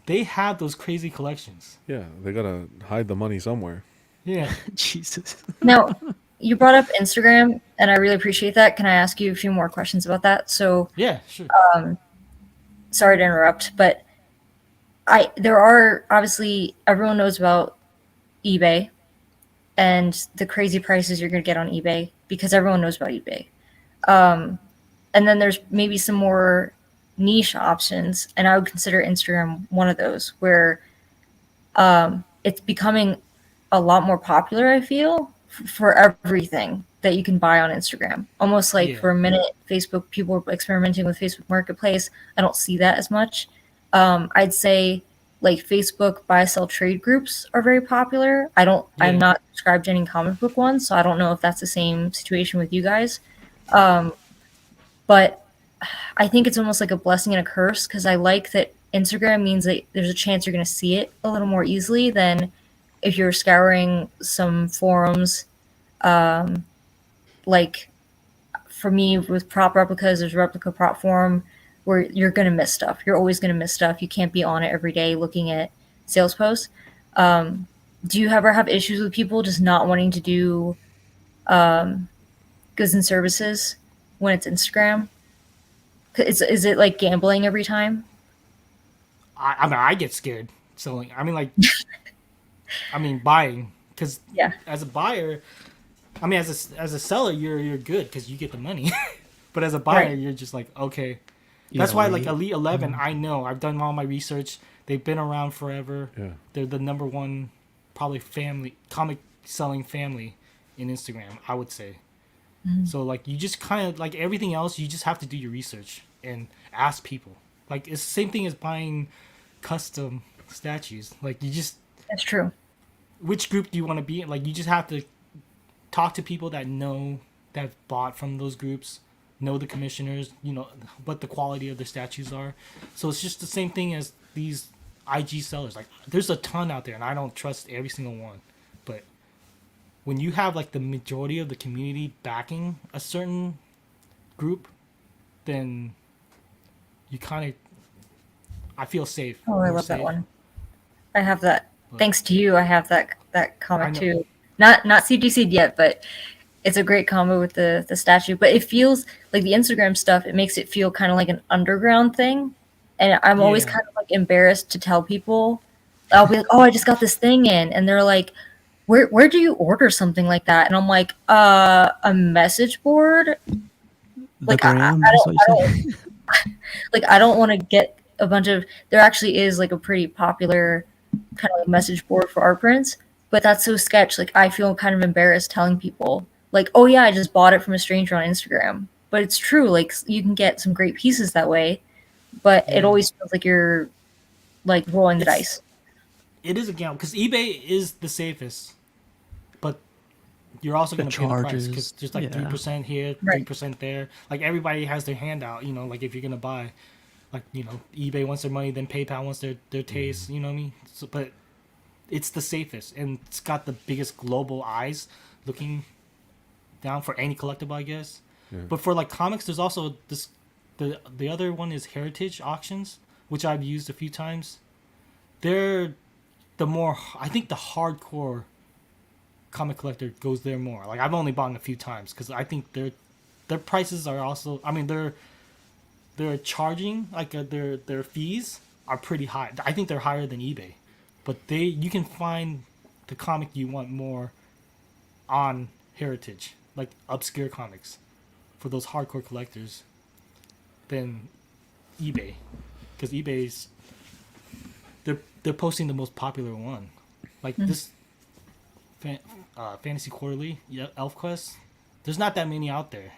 they have those crazy collections. Yeah, they gotta hide the money somewhere. Yeah. Jesus. Now, you brought up Instagram, and I really appreciate that. Can I ask you a few more questions about that? So, Yeah, sure. sorry to interrupt, but there are obviously everyone knows about eBay and the crazy prices you're going to get on eBay because everyone knows about eBay. And then there's maybe some more niche options, and I would consider Instagram one of those where it's becoming a lot more popular, I feel, for everything that you can buy on Instagram. Almost like for a minute, Facebook, people were experimenting with Facebook Marketplace. I don't see that as much. I'd say like Facebook buy sell trade groups are very popular. I'm not subscribed to any comic book ones, so I don't know if that's the same situation with you guys. But I think it's almost like a blessing and a curse, because I like that Instagram means that there's a chance you're going to see it a little more easily than if you're scouring some forums. Like for me with prop replicas, there's replica prop forum where you're going to miss stuff. You're always going to miss stuff. You can't be on it every day looking at sales posts. Do you ever have issues with people just not wanting to do goods and services when it's Instagram? Is it like gambling every time? I mean, I get scared selling. I mean, like, buying, because as a buyer, I mean, as a seller, you're good because you get the money, but as a buyer, you're just like, okay. That's why, like Elite 11, I know I've done all my research. They've been around forever. Yeah. They're the number one, probably comic selling family in Instagram, I would say. So like you just kind of like everything else, you just have to do your research and ask people. Like it's the same thing as buying custom statues. Like you just That's true. which group do you want to be in? Like you just have to talk to people that know that have bought from those groups, know the commissioners, you know what the quality of their statues are. So it's just the same thing as these IG sellers. Like there's a ton out there, and I don't trust every single one, but when you have like the majority of the community backing a certain group, then you kind of I feel safe. Oh, I more love that safe. one. I have that. But- Thanks to you, I have that comic know. too. Not CGC'd yet, but it's a great combo with the statue. But it feels like the Instagram stuff. It makes it feel kind of like an underground thing, and I'm always Yeah. kind of like embarrassed to tell people. I'll be like, "Oh, I just got this thing in," and they're like, "Where do you order something like that?" And I'm like, a message board. The Like, gram, I that's what don't- you say? Like, I don't want to get a bunch of. There actually is like a pretty popular kind of like message board for art prints, but that's so sketch. Like, I feel kind of embarrassed telling people, like, "Oh yeah, I just bought it from a stranger on Instagram." But it's true. Like, you can get some great pieces that way, but it Yeah. always feels like you're like rolling the It's- dice. It is a gamble because eBay is the safest, but you're also The going to pay the price charges, because there's like yeah. 3% here, Right. 3% there. Like everybody has their hand out, you know. Like if you're gonna buy, like eBay wants their money, then PayPal wants their taste. You know what I mean? So, but it's the safest and it's got the biggest global eyes looking down for any collectible, I guess. Yeah. But for like comics, there's also this. The other one is heritage auctions, which I've used a few times. They're the more I think the hardcore comic collector goes there more. Like I've only bought them a few times because I think their prices are also. I mean they're charging like their fees are pretty high. I think they're higher than eBay, but you can find the comic you want more on heritage, like obscure comics, for those hardcore collectors, than eBay, because eBay's they're posting the most popular one, like this Fantasy Quarterly, ElfQuest. There's not that many out there.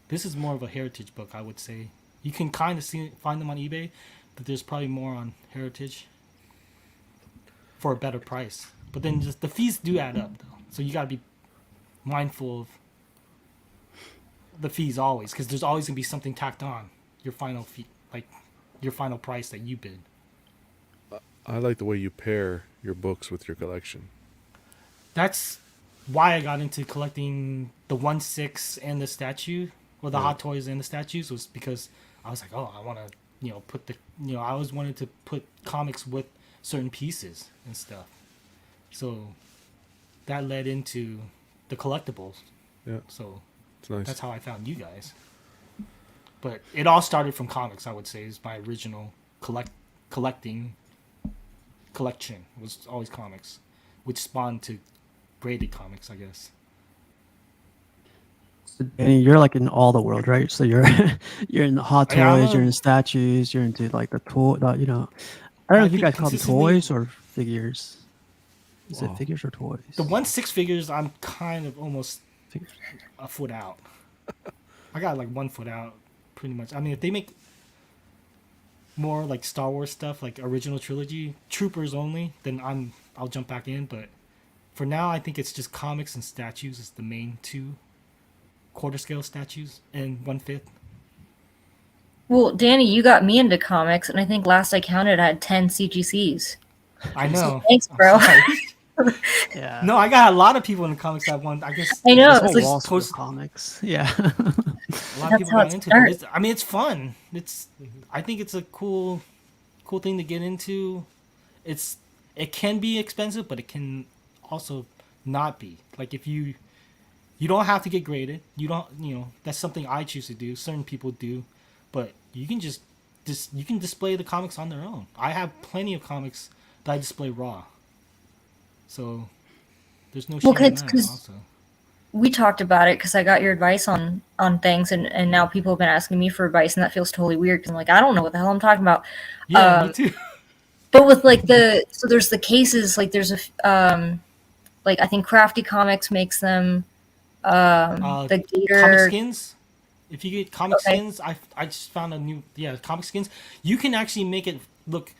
This is more of a heritage book, I would say. You can kind of find them on eBay, but there's probably more on heritage for a better price. But then just the fees do add up, though. So you gotta be mindful of the fees always, because there's always gonna be something tacked on your final fee, like your final price that you bid. I like the way you pair your books with your collection. That's why I got into collecting the 1/6 and the statue, or the Yeah. Hot Toys and the statues, was because I was like, oh, I want to, put the, I always wanted to put comics with certain pieces and stuff. So that led into the collectibles. Yeah, So it's nice. that's how I found you guys. But it all started from comics, I would say, is my original collection was always comics, which spawned to graded comics, I guess. Danny, you're like in all the world, right? So you're you're in the hot toys, Yeah, I'm you're a- in statues, you're into like the toy, I don't know I if you think guys call them consistently- toys or figures. Is Wow. it figures or toys? The 1/6 figures, I'm kind of almost Figures. a foot out. I got like 1 foot out, pretty much. I mean, if they make more like Star Wars stuff, like original trilogy, Troopers only, then I'll jump back in. But for now, I think it's just comics and statues is the main two quarter scale statues and 1/5. Well, Danny, you got me into comics, and I think last I counted, I had 10 CGCs. I know. Thanks, bro. Yeah. No, I got a lot of people in the comics that want. I guess I know, This it's whole like- wall full of post- comics. Yeah. a lot of That's people how got it into starts. it. I mean, it's fun. I think it's a cool thing to get into. It can be expensive, but it can also not be. Like if you don't have to get graded. You don't, that's something I choose to do. Certain people do, but you can just you can display the comics on their own. I have plenty of comics that I display raw. So there's no shame Well, in it's that 'cause- also. We talked about it because I got your advice on things, and now people have been asking me for advice, and that feels totally weird because I'm like, I don't know what the hell I'm talking about. Yeah, me too. But with like so there's the cases, like there's like I think Crafty Comics makes them. The Comic Gator. skins. If you get comic Okay. skins, I just found a new comic skins. You can actually make it look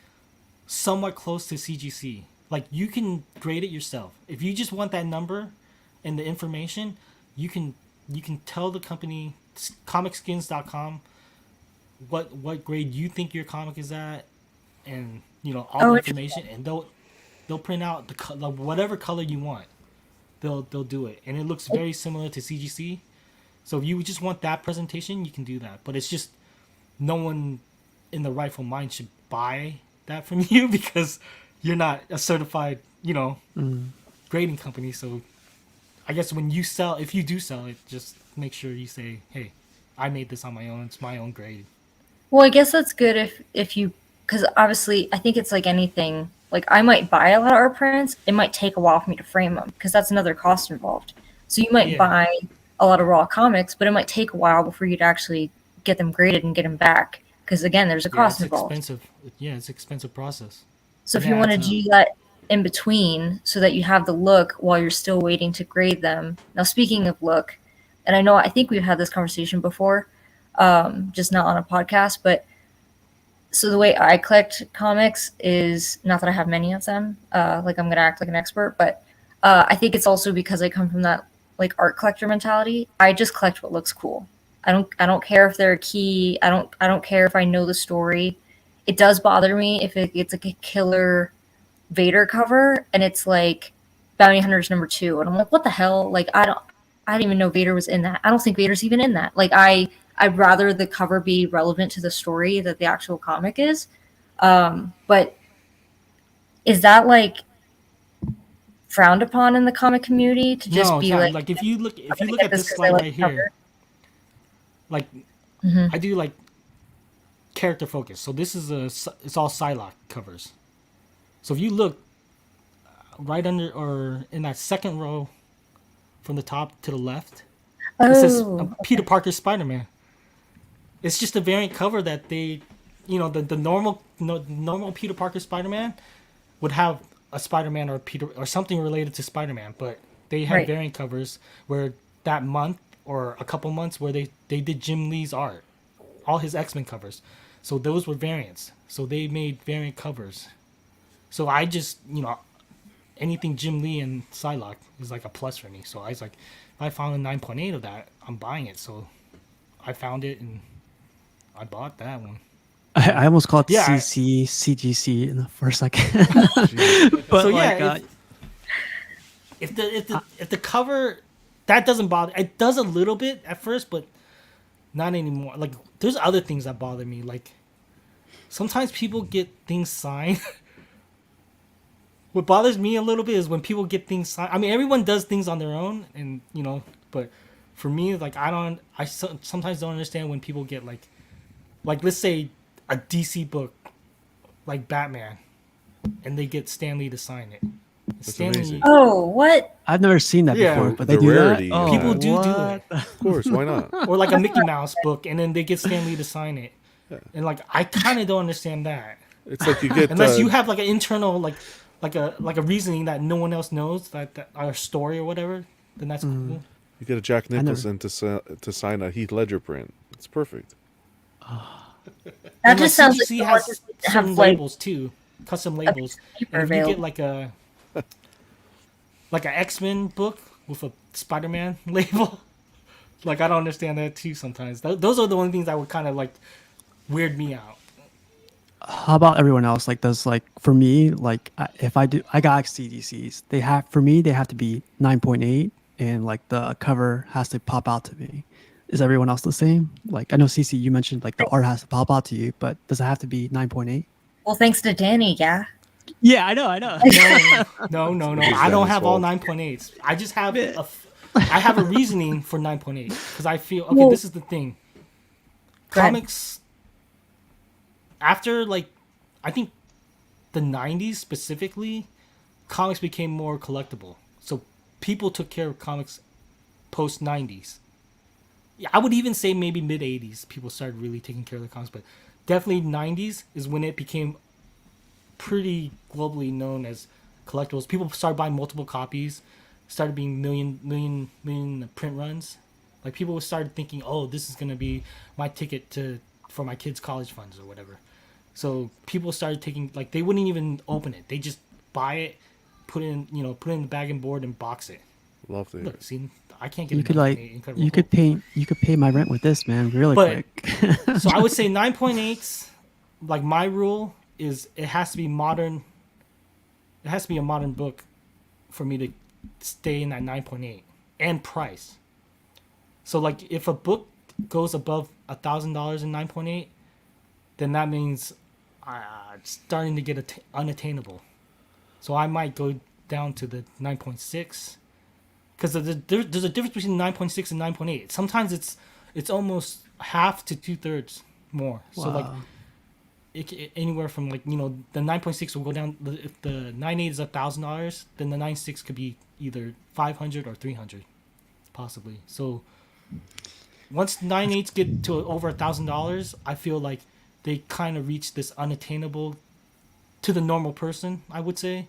somewhat close to CGC. Like you can grade it yourself. If you just want that number and the information, you can tell the company comicskins.com what grade you think your comic is at, and all Oh, the interesting. information, and they'll print out the whatever color you want. They'll do it, and it looks very similar to CGC. So if you just want that presentation, you can do that. But it's just no one in the rightful mind should buy that from you because you're not a certified, grading company. So I guess when you sell, if you do sell it, just make sure you say, "Hey, I made this on my own. It's my own grade." Well, I guess that's good if you, because obviously I think it's like anything. Like I might buy a lot of art prints. It might take a while for me to frame them because that's another cost involved. So you might Yeah. buy a lot of raw comics, but it might take a while before you'd actually get them graded and get them back. Because again, there's a Yeah, cost it's involved. expensive. Yeah, it's an expensive process. So if It you want to adds up. do that in between so that you have the look while you're still waiting to grade them. Now, speaking of look, and I think we've had this conversation before, just not on a podcast, but so the way I collect comics is not that I have many of them, like I'm going to act like an expert, but I think it's also because I come from that like art collector mentality. I just collect what looks cool. I don't care if they're a key. I don't care if I know the story. It does bother me if it's like a killer Vader cover and it's like Bounty Hunters #2 and I'm like, what the hell? Like I didn't even know Vader was in that. I don't think Vader's even in that. Like I'd rather the cover be relevant to the story that the actual comic is. But is that like frowned upon in the comic community to just No, it's be not. like, Like if you look I'm gonna look get at this this because I slide like right the cover? here, like Mhm. I do like character focus. So this is it's all Psylocke covers. So if you look right under or in that second row from the top to the left, it says Oh, Peter Parker Spider-Man. It's just a variant cover that they, the normal normal Peter Parker Spider-Man would have a Spider-Man or Peter or something related to Spider-Man, but they had right. variant covers where that month or a couple months where they did Jim Lee's art, all his X-Men covers. So those were variants. So they made variant covers. So I just, anything Jim Lee and Psylocke is like a plus for me. So I was like, if I found a 9.8 of that, I'm buying it. So I found it and I bought that one. I almost called Yeah, I- CGC in the first second. Jeez. But So, yeah, like, if the cover that doesn't bother, it does a little bit at first, but not anymore. Like there's other things that bother me. Like sometimes people get things signed. What bothers me a little bit is when people get things signed. I mean, everyone does things on their own, and but for me, like sometimes don't understand when people get like let's say a DC book, like Batman, and they get Stan Lee to sign it. amazing. Oh, what? I've never seen that Yeah. before, but The they do rarity that. of Oh, People that. do what? it. Of course, why not? Or like a Mickey Mouse book, and then they get Stan Lee to sign it. And like I kind of don't understand that It's like you get unless you have like an internal like a reasoning that no one else knows that our story or whatever. Then that's cool. you get a Jack never- Nicholson to sign a Heath Ledger print. It's perfect. That And, just sounds like CGC someone has just certain have like labels too, custom labels. paper And if you get available. like a X-Men book with a Spider-Man label, like I don't understand that too sometimes. Those are the only things that would kind of like weird me out. How about everyone else? Like, does like for me, like if I got CDCs, they have to be 9.8, and like the cover has to pop out to me. Is everyone else the same? Like, I know CC, you mentioned like the art has to pop out to you, but does it have to be 9.8? Well, thanks to Danny, yeah. Yeah, I know. No. It's I don't Danny's have all fault. 9.8s. I just have I have a reasoning for 9.8 because I feel okay. Well- This is the thing. Go ahead. Comics after like I think the 90s specifically, comics became more collectible. So people took care of comics post 90s. Yeah, I would even say maybe mid 80s people started really taking care of the comics, but definitely 90s is when it became pretty globally known as collectibles. People started buying multiple copies, started being million print runs. Like people started thinking, oh, this is gonna be my ticket for my kids' college funds or whatever. So people started taking, like, they wouldn't even open it. They just buy it, put it in the bag and board and box it. Love to. Look, see, I can't get You a could 9.8 Incredible you could Hulk. pay my rent with this, man, really But- quick. So I would say 9.8s, like my rule is it has to be modern. It has to be a modern book for me to stay in that 9.8 and price. So like if a book goes above $1,000 in 9.8, then that means it's starting to get unattainable. So I might go down to the 9.6 because there's a difference between 9.6 and 9.8. Sometimes it's almost half to 2/3 more. So like Wow. anywhere from like the 9.6 will go down. If the 9.8 is $1,000, then the 9.6 could be either 500 or 300, possibly. So once 9.8s get to over $1,000, I feel like they kind of reach this unattainable to the normal person, I would say.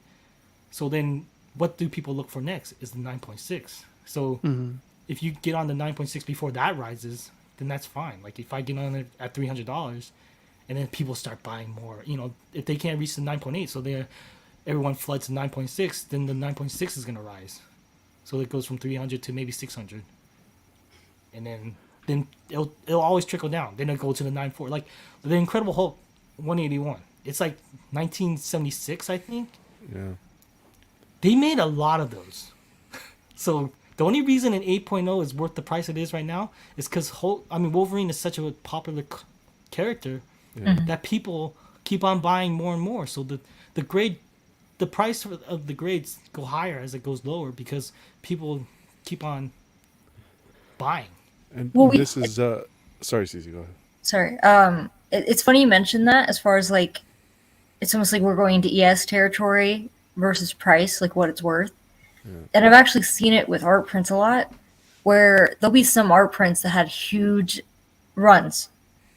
So then what do people look for next is the 9.6. So if you get on the 9.6 before that rises, then that's fine. Like if I get on it at $300 and then people start buying more, if they can't reach the 9.8, so everyone floods to 9.6, then the 9.6 is going to rise. So it goes from 300 to maybe 600. And then it'll always trickle down. Then it'll go to the 9.4. Like the Incredible Hulk 181. It's like 1976, I think. Yeah. They made a lot of those. So the only reason an 8.0 is worth the price it is right now is because Wolverine is such a popular character that people keep on buying more and more. So the price of the grades go higher as it goes lower because people keep on buying. And Well, this is sorry, Cece, go ahead. Sorry. It's funny you mentioned that as far as like, it's almost like we're going into ES territory versus price, like what it's worth. And I've actually seen it with art prints a lot, where there'll be some art prints that had huge runs,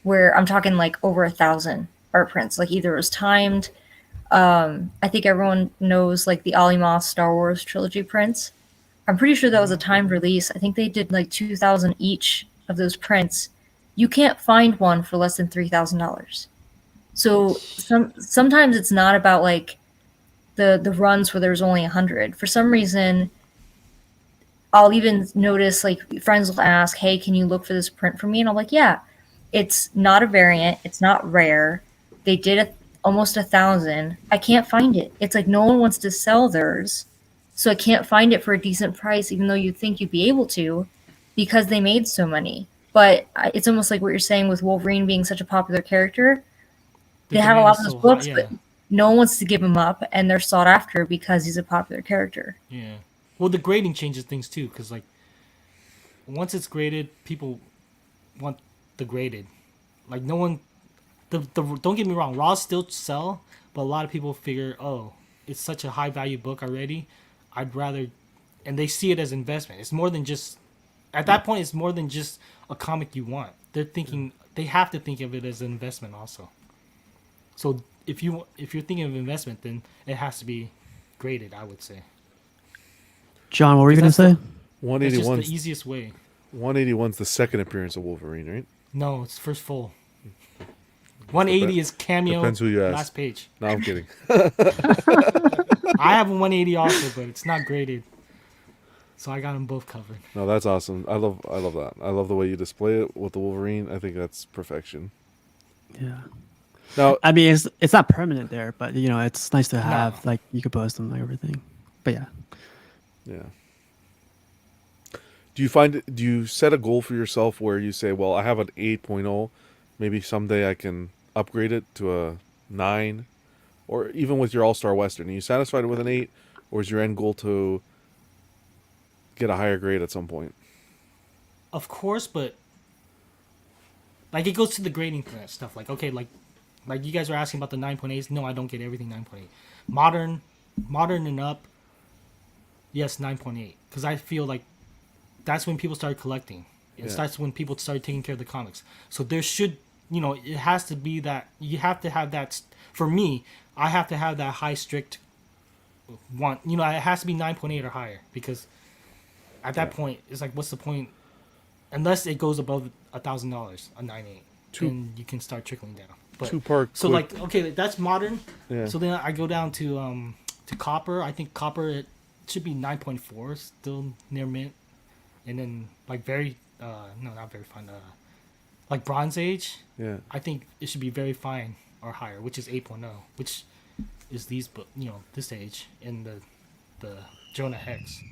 where I'm talking like over 1,000 art prints. Like either it was timed. I think everyone knows like the Ali Moss Star Wars trilogy prints. I'm pretty sure that was a timed release. I think they did like 2,000 each of those prints. You can't find one for less than $3,000. So sometimes it's not about like the runs where there's only 100. For some reason, I'll even notice like friends will ask, "Hey, can you look for this print for me?" And I'm like, "Yeah, it's not a variant. It's not rare. They did almost 1,000. I can't find it. It's like no one wants to sell theirs, so I can't find it for a decent price, even though you'd think you'd be able to, because they made so many." But it's almost like what you're saying with Wolverine being such a popular character. The They have a demand lot is of those so high, books, yeah. but no one wants to give him up, and they're sought after because he's a popular character. Yeah. Well, the grading changes things too, because like once it's graded, people want the graded. Like no one, don't get me wrong, raws still sell, but a lot of people figure, oh, it's such a high value book already. I'd rather, and they see it as investment. It's more than just, at that point, it's more than just a comic you want. They're thinking, they have to think of it as an investment also. So if you're thinking of investment, then it has to be graded, I would say. John, what were you gonna That's say? It's just 181's the easiest way. 181's the second appearance of Wolverine, right? No, it's first full. 180 is cameo. Depends who you ask. Last page. No, I'm kidding. I have a 180 also, but it's not graded. So I got them both covered. No, that's awesome. I love that. I love the way you display it with the Wolverine. I think that's perfection. Yeah. Now, I mean, it's not permanent there, but it's nice to have. Like you could post them and everything. But yeah. yeah. Do you set a goal for yourself where you say, well, I have an 8.0, maybe someday I can upgrade it to a 9, or even with your All-Star Western, are you satisfied with an 8, or is your end goal to get a higher grade at some point? Of course, but like it goes to the grading stuff. Like okay, like you guys are asking about the 9.8s. No, I don't get everything 9.8. Modern and up. Yes, 9.8. Because I feel like that's when people started collecting. It starts when people started taking care of the comics. So there should, it has to be that you have to have that. For me, I have to have that high strict one. You know, it has to be 9.8 or higher because at that point it's like, what's the point? Unless it goes above $1,000, a 9.8, then you can start trickling down. But, Two-part so quick- like, okay, that's modern. Yeah. So then I go down to copper. I think copper it should be 9.4, still near mint. And then like very no, not very fine. Like Bronze Age. Yeah. I think it should be very fine or higher, which is 8.0, which is this age in the Jonah Hex.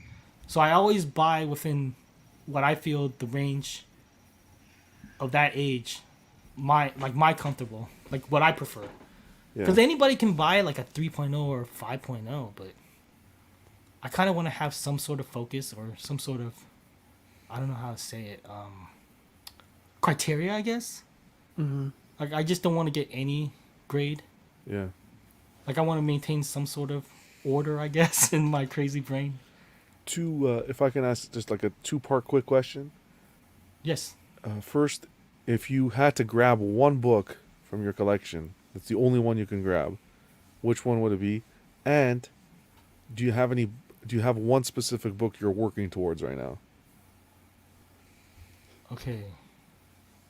So I always buy within what I feel the range of that age, my comfortable, like what I prefer. Yeah. Because anybody can buy like a 3.0 or 5.0, but I kind of want to have some sort of focus or some sort of, I don't know how to say it, criteria, I guess. Mm-hmm. Like I just don't want to get any grade. Yeah. Like I want to maintain some sort of order, I guess, in my crazy brain. If I can ask just like a two-part quick question. Yes. First, if you had to grab one book from your collection, that's the only one you can grab, which one would it be? And do you have one specific book you're working towards right now? Okay.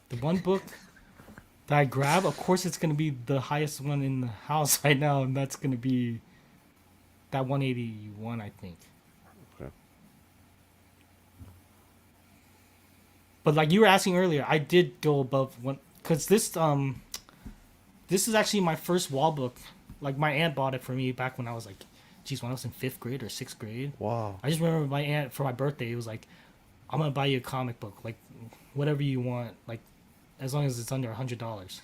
The one book that I grab, of course, it's going to be the highest one in the house right now, and that's going to be that 181, I think. Okay. But like you were asking earlier, I did go above one because this is actually my first wall book. Like my aunt bought it for me back when I was like, when I was in 5th grade or 6th grade. Wow. I just remember my aunt for my birthday. It was like, I'm gonna buy you a comic book, like whatever you want, like as long as it's under $100.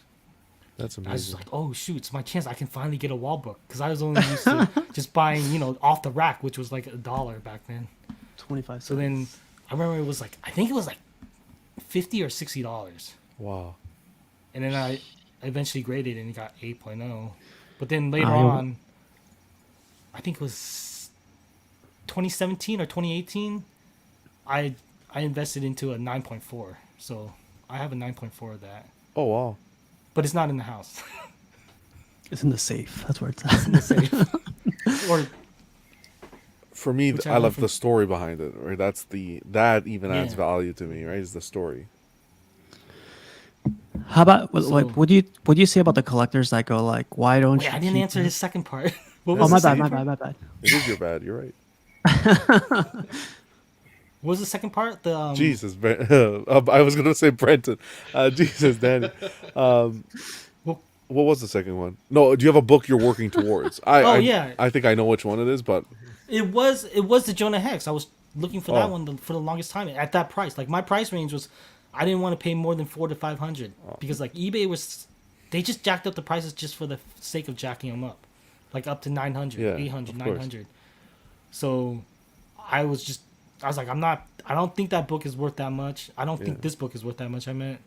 That's amazing. I was just like, oh shoot, it's my chance. I can finally get a wall book because I was only used to just buying, off the rack, which was like $1 back then. 25 cents. So then I remember it was like, I think it was like $50 or $60. Wow. And then I eventually graded and it got 8.0. But then later I- on, I think it was 2017 or 2018, I invested into a 9.4. So I have a 9.4 of that. Oh wow. But it's not in the house. It's in the safe. That's where it's at. In the safe. Or For me, Which I I love love from- the story behind it. Right. That even adds Yeah. value to me. Right. Is the story. How about So- like what do you say about the collectors that go like, why don't wait, you? I didn't keep answer it? his second part. What Oh was my the bad, second my part? bad, my bad. It is your bad. You're right. What was the second part? The Jesus, I was gonna say Brenton. Jesus, Danny. Well- What was the second one? No, do you have a book you're working towards? Yeah. I think I know which one it is, but It was the Jonah Hex. I was looking for that Oh. one for the longest time at that price. Like my price range was, I didn't want to pay more than $400 to $500 because like eBay was, they just jacked up the prices just for the sake of jacking them up, like up to 900, Yeah, 800, of course. 900. So I was like, I don't think that book is worth that much. I don't think Yeah. this book is worth that much. I meant,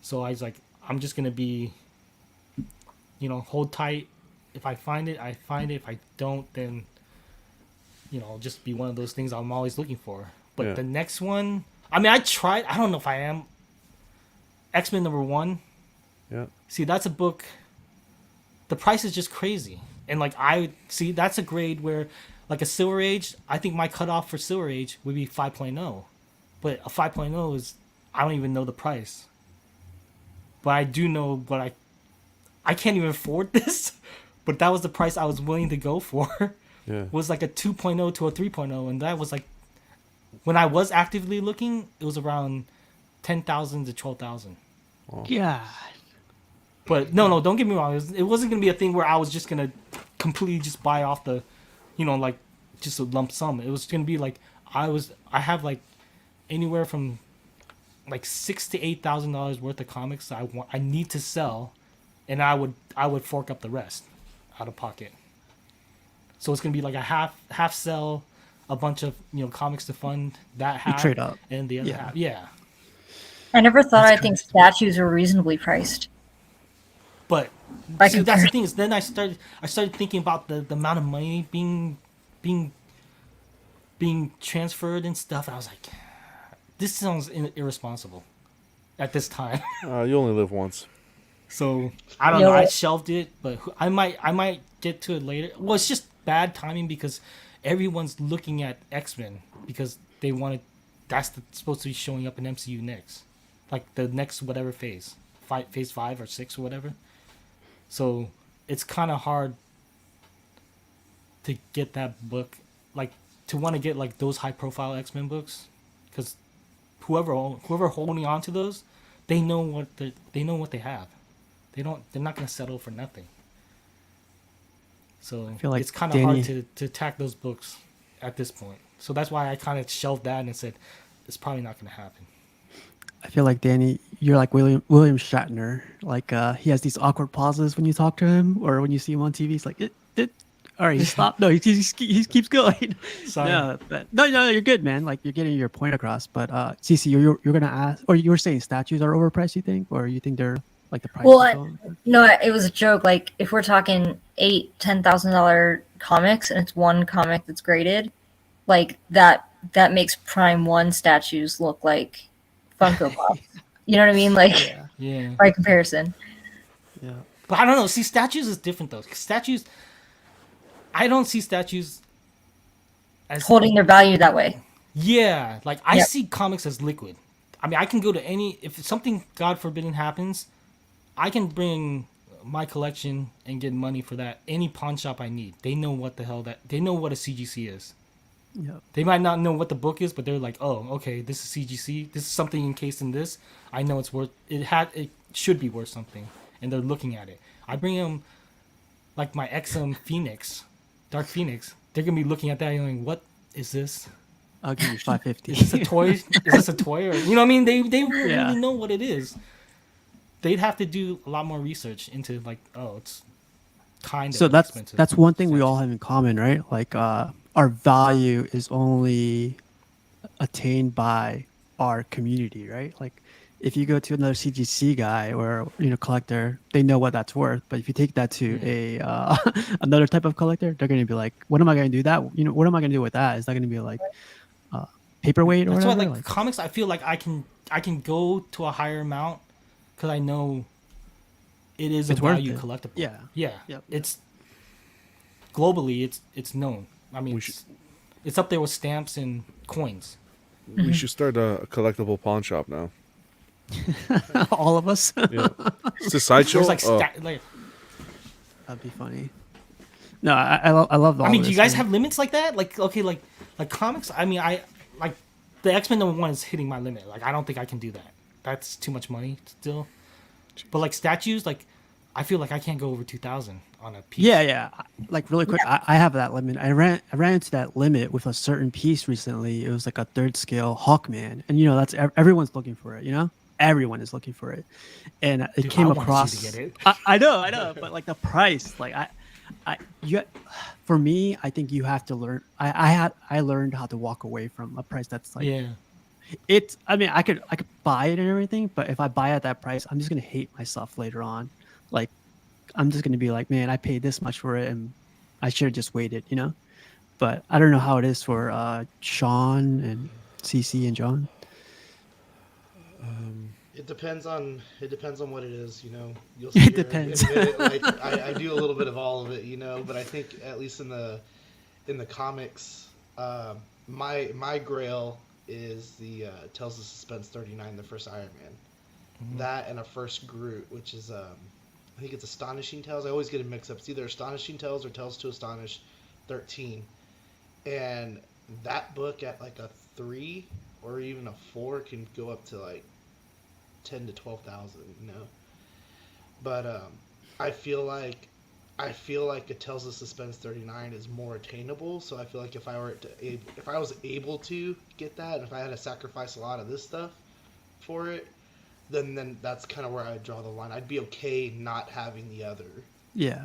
so I was like, I'm just gonna be, hold tight. If I find it, I find it. If I don't, then just be one of those things I'm always looking for. But Yeah. the next one, I mean, I tried. I don't know if I am. X-Men #1. yeah, See, that's a book. The price is just crazy, and like that's a grade where, like a Silver Age. I think my cutoff for Silver Age would be 5.0, but a 5.0 is, I don't even know the price. But I do know what I can't even afford this, but that was the price I was willing to go for. yeah. Was like a 2.0 to a 3.0, and that was like, when I was actively looking, it was around 10,000 to 12,000. Yeah. But no, don't get me wrong. It wasn't gonna be a thing where I was just gonna completely just buy off the, like just a lump sum. It was gonna be like I have like anywhere from like $6,000 to $8,000 worth of comics that I need to sell, and I would fork up the rest out of pocket. So it's gonna be like a half sell, a bunch of comics to fund that half, trade up. and the other Yeah. half. Yeah. I never thought I think statues were reasonably priced. But By see, that's the comparison. thing is, then I started thinking about the amount of money being transferred and stuff, and I was like, this sounds irresponsible at this time. You only live once. So I don't You know. know I what? shelved it, but I might get to it later. Well, it's just bad timing because everyone's looking at X-Men because they wanted supposed to be showing up in MCU next, like the next whatever phase 5 or 6 or whatever. So it's kind of hard to get that book, like to want to get like those high profile X-Men books, because whoever holding on to those, they know what they have. They're not gonna settle for nothing. So I feel like it's kind of hard Danny. to attack those books at this point. So that's why I kind of shelved that and said it's probably not gonna happen. I feel like Danny, you're like William Shatner. Like he has these awkward pauses when you talk to him, or when you see him on TV. He's like, all right, he stopped. No, he keeps going. Sorry. No, but no, you're good, man. Like you're getting your point across. But Cece, you're gonna ask, or you were saying statues are overpriced. You think, or you think they're like the price Well, is going? no, it was a joke. Like if we're talking $8,000-$10,000 comics and it's one comic that's graded, like that makes Prime One statues look like Funko Pops. You know what I mean? Like Yeah, Yeah, by comparison. yeah. but I don't know. See, statues is different though. 'Cause statues, I don't see statues as Holding their value that way. yeah. Like I Yep. see comics as liquid. I mean, I can go to any if something God forbidden happens, I can bring my collection and get money for that. Any pawn shop I need, they know what the hell they know what a CGC is. Yep. They might not know what the book is, but they're like, oh, okay, this is CGC. This is something encased in this. I know it's worth it should be worth something, and they're looking at it. I bring them like my XM Phoenix, Dark Phoenix. They're gonna be looking at that and going, what is this? I'll give you 550. Is this a toy? Is this a toy? Or you know what I mean? They won't Yeah. really know what it is. They'd have to do a lot more research into like, oh, it's kind of So expensive. that's one thing we all statue. have in common, right? Like our value is only attained by our community, right? Like if you go to another CGC guy or collector, they know what that's worth. But if you take that to a another type of collector, they're going to be like, "What am I going to do that? What am I going to do with that? Is that going to be like paperweight or That's why, whatever?" like comics, I feel like I can go to a higher amount because I know it is a It's worth value it. collectible. Yeah. yeah. Yep. It's globally, it's known. I mean, it's up there with stamps and coins. We should start a collectible pawn shop now. all of us. Yeah. It's a sideshow. There's like That'd be funny. No, I love all I mean, do this, you guys man. have limits like that? Like okay, like comics. I mean, I like the X-Men #1 is hitting my limit. Like I don't think I can do that. That's too much money still. But like statues, like I feel like I can't go over 2,000 on a piece. Yeah. Like really quick, I have that limit. I ran into that limit with a certain piece recently. It was like a third scale Hawkman, and that's everyone's looking for it. Everyone is looking for it, and it Dude, came I wanted you across. to get it. I know, but like the price, like for me, I think you have to learn. I learned how to walk away from a price that's like Yeah. it's. I mean, I could buy it and everything, but if I buy at that price, I'm just gonna hate myself later on. Like I'm just gonna be like, man, I paid this much for it, and I should have just waited. But I don't know how it is for Sean and CC and John. It depends on what it is, You'll It sit here depends. and admit it, like I do a little bit of all of it, But I think at least in the comics, my grail is the Tales of Suspense 39, the first Iron Man. That and a first Groot, which is I think it's Astonishing Tales. I always get it mixed up. It's either Astonishing Tales or Tales to Astonish 13. And that book at like a 3 or even a 4 can go up to like 10 to 12,000, But I feel like a Tales of Suspense 39 is more attainable. So I feel like if I was able to get that, and if I had to sacrifice a lot of this stuff for it, then that's kind of where I'd draw the line. I'd be okay not having the other. Yeah.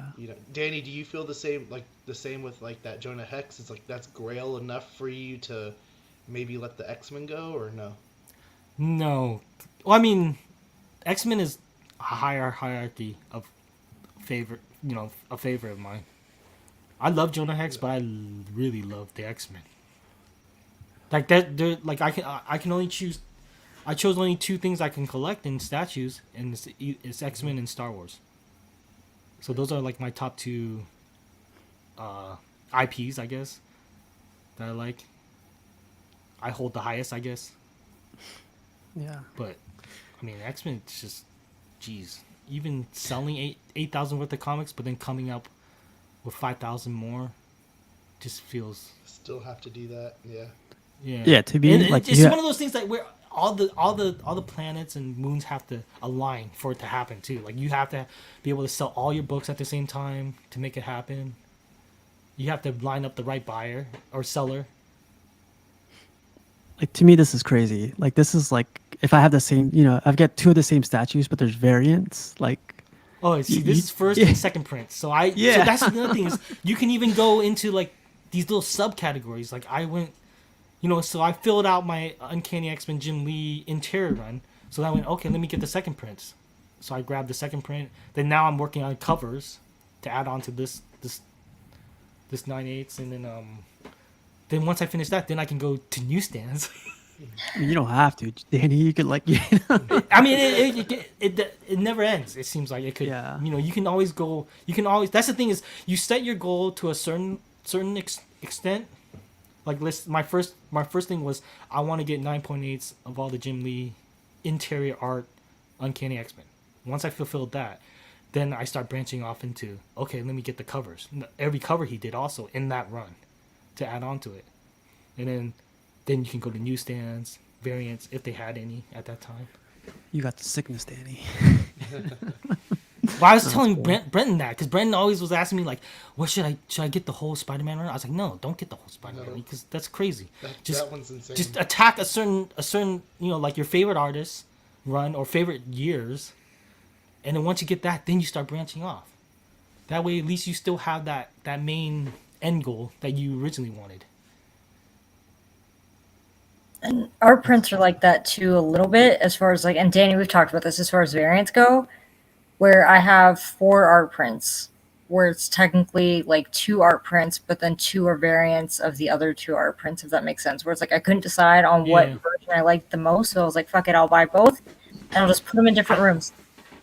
Danny, do you feel the same with like that Jonah Hex? It's like that's grail enough for you to maybe let the X-Men go, or no? No. Well, I mean, X-Men is a higher hierarchy of favorite, a favorite of mine. I love Jonah Hex, but I really love the X-Men. Like that, like I can only choose I chose only two things I can collect in statues, and it's X-Men and Star Wars. So those are like my top two IPs, I guess, that I like. I hold the highest, I guess. Yeah. But I mean, X-Men, it's just, geez, even selling 8,000 worth of comics, but then coming up with 5,000 more, just feels. Still have to do that. Yeah. Yeah. Yeah, to be And like, it's yeah, one of those things that where all the planets and moons have to align for it to happen too. Like you have to be able to sell all your books at the same time to make it happen. You have to line up the right buyer or seller. like to me this is crazy. Like this is like if I have the same, I've got two of the same statues, but there's variants. Like, Oh, see, You- this you- is first yeah. and second print. So Yeah. that's the other thing is you can even go into like these little subcategories. Like I went, so I filled out my Uncanny X-Men Jim Lee interior run. So I went, okay, let me get the second prints. So I grabbed the second print. Then now I'm working on covers to add on to this 9/8, and then once I finish that, then I can go to newsstands. I mean, you don't have to, Danny. You could like, I mean, it never ends. It seems like it could. Yeah. You can always go. You can always. That's the thing is, you set your goal to a certain extent. Like my first thing was I want to get 9.8s of all the Jim Lee interior art Uncanny X-Men. Once I fulfilled that, then I start branching off into, okay, let me get the covers. Every cover he did also in that run to add on to it, and then you can go to newsstands variants if they had any at that time. you got the sickness, Danny. Well, I was telling Brenton that because Brenton always was asking me like, "What should I get the whole Spider-Man run?" I was like, "No, don't get the whole Spider-Man No. because that's crazy. That one's insane. Just attack a certain like your favorite artist run or favorite years, and then once you get that, then you start branching off. That way, at least you still have that main end goal that you originally wanted." And our prints are like that too a little bit as far as like, and Danny, we've talked about this as far as variants go, where I have 4 art prints where it's technically like 2 art prints, but then 2 are variants of the other 2 art prints, if that makes sense. Where it's like I couldn't decide on what Yeah. version I liked the most, so I was like, fuck it, I'll buy both and I'll just put them in different rooms.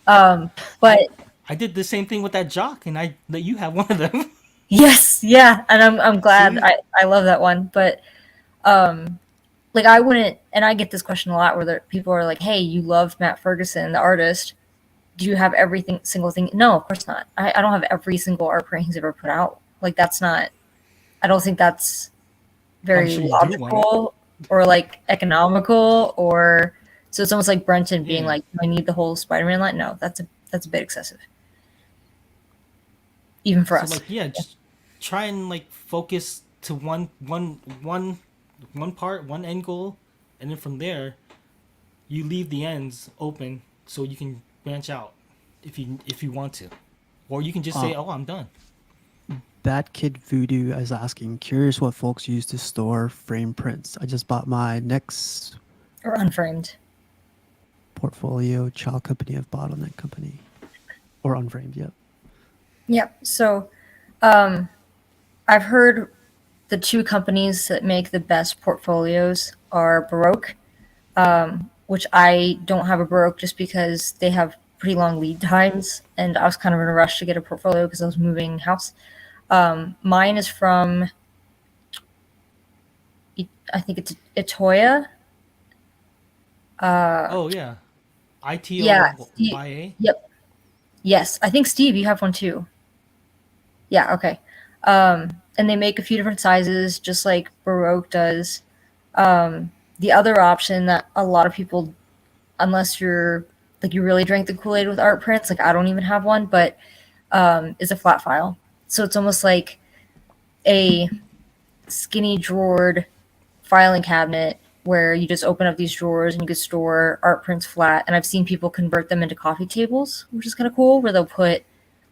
But I did the same thing with that jock, and I let you have one of them. yes, yeah, and I'm glad. See? I love that one, but like I wouldn't, and I get this question a lot where people are like, hey, you love Matt Ferguson, the artist. Do you have single thing? No, of course not. I don't have every single art print he's ever put out. Like that's not, I don't think that's very sure you do want it. logical or like economical or, so it's almost like Brenton being Yeah. like, do I need the whole Spider-Man line? No, that's a bit excessive. Even for us. So like, yeah, just try and like focus to one part, one end goal, and then from there, you leave the ends open so you can branch out if you want to, or you can just say, "Oh, I'm done." That kid Voodoo is asking, curious what folks use to store frame prints. I just bought my next Or unframed. portfolio child company of Bottleneck Company, or unframed. Yep. Yep. So I've heard the 2 companies that make the best portfolios are Baroque, which I don't have a Baroque just because they have pretty long lead times, and I was kind of in a rush to get a portfolio because I was moving house. Mine is from, I think it's Itoya. Oh yeah, Yeah. ITOYA. Yep. Yes, I think Steve, you have one too. Yeah. Okay. And they make a few different sizes, just like Baroque does. The other option that a lot of people, unless you're like you really drank the Kool-Aid with art prints, like I don't even have one, but is a flat file. So it's almost like a skinny drawered filing cabinet where you just open up these drawers and you can store art prints flat. And I've seen people convert them into coffee tables, which is kind of cool, where they'll put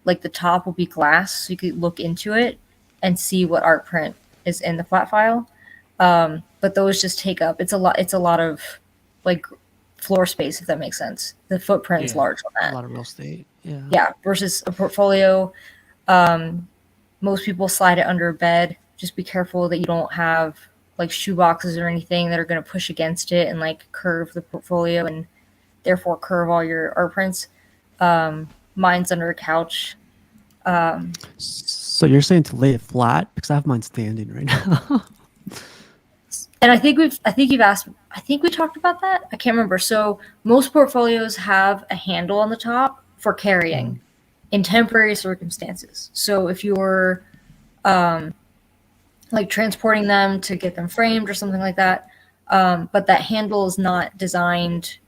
like the top will be glass so you could look into it and see what art print is in the flat file. But those just take up, it's a lot of like floor space, if that makes sense. The footprint's Yeah. large on A that. lot of real estate. Yeah. Yeah, versus a portfolio. Most people slide it under a bed. Just be careful that you don't have like shoe boxes or anything that are going to push against it and like curve the portfolio and therefore curve all your art prints. Mine's under a couch. So you're saying to lay it flat because I have mine standing right now. And I think you've asked, I think we talked about that. I can't remember. So most portfolios have a handle on the top for carrying in temporary circumstances. So if you're like transporting them to get them framed or something like that, but that handle is not designed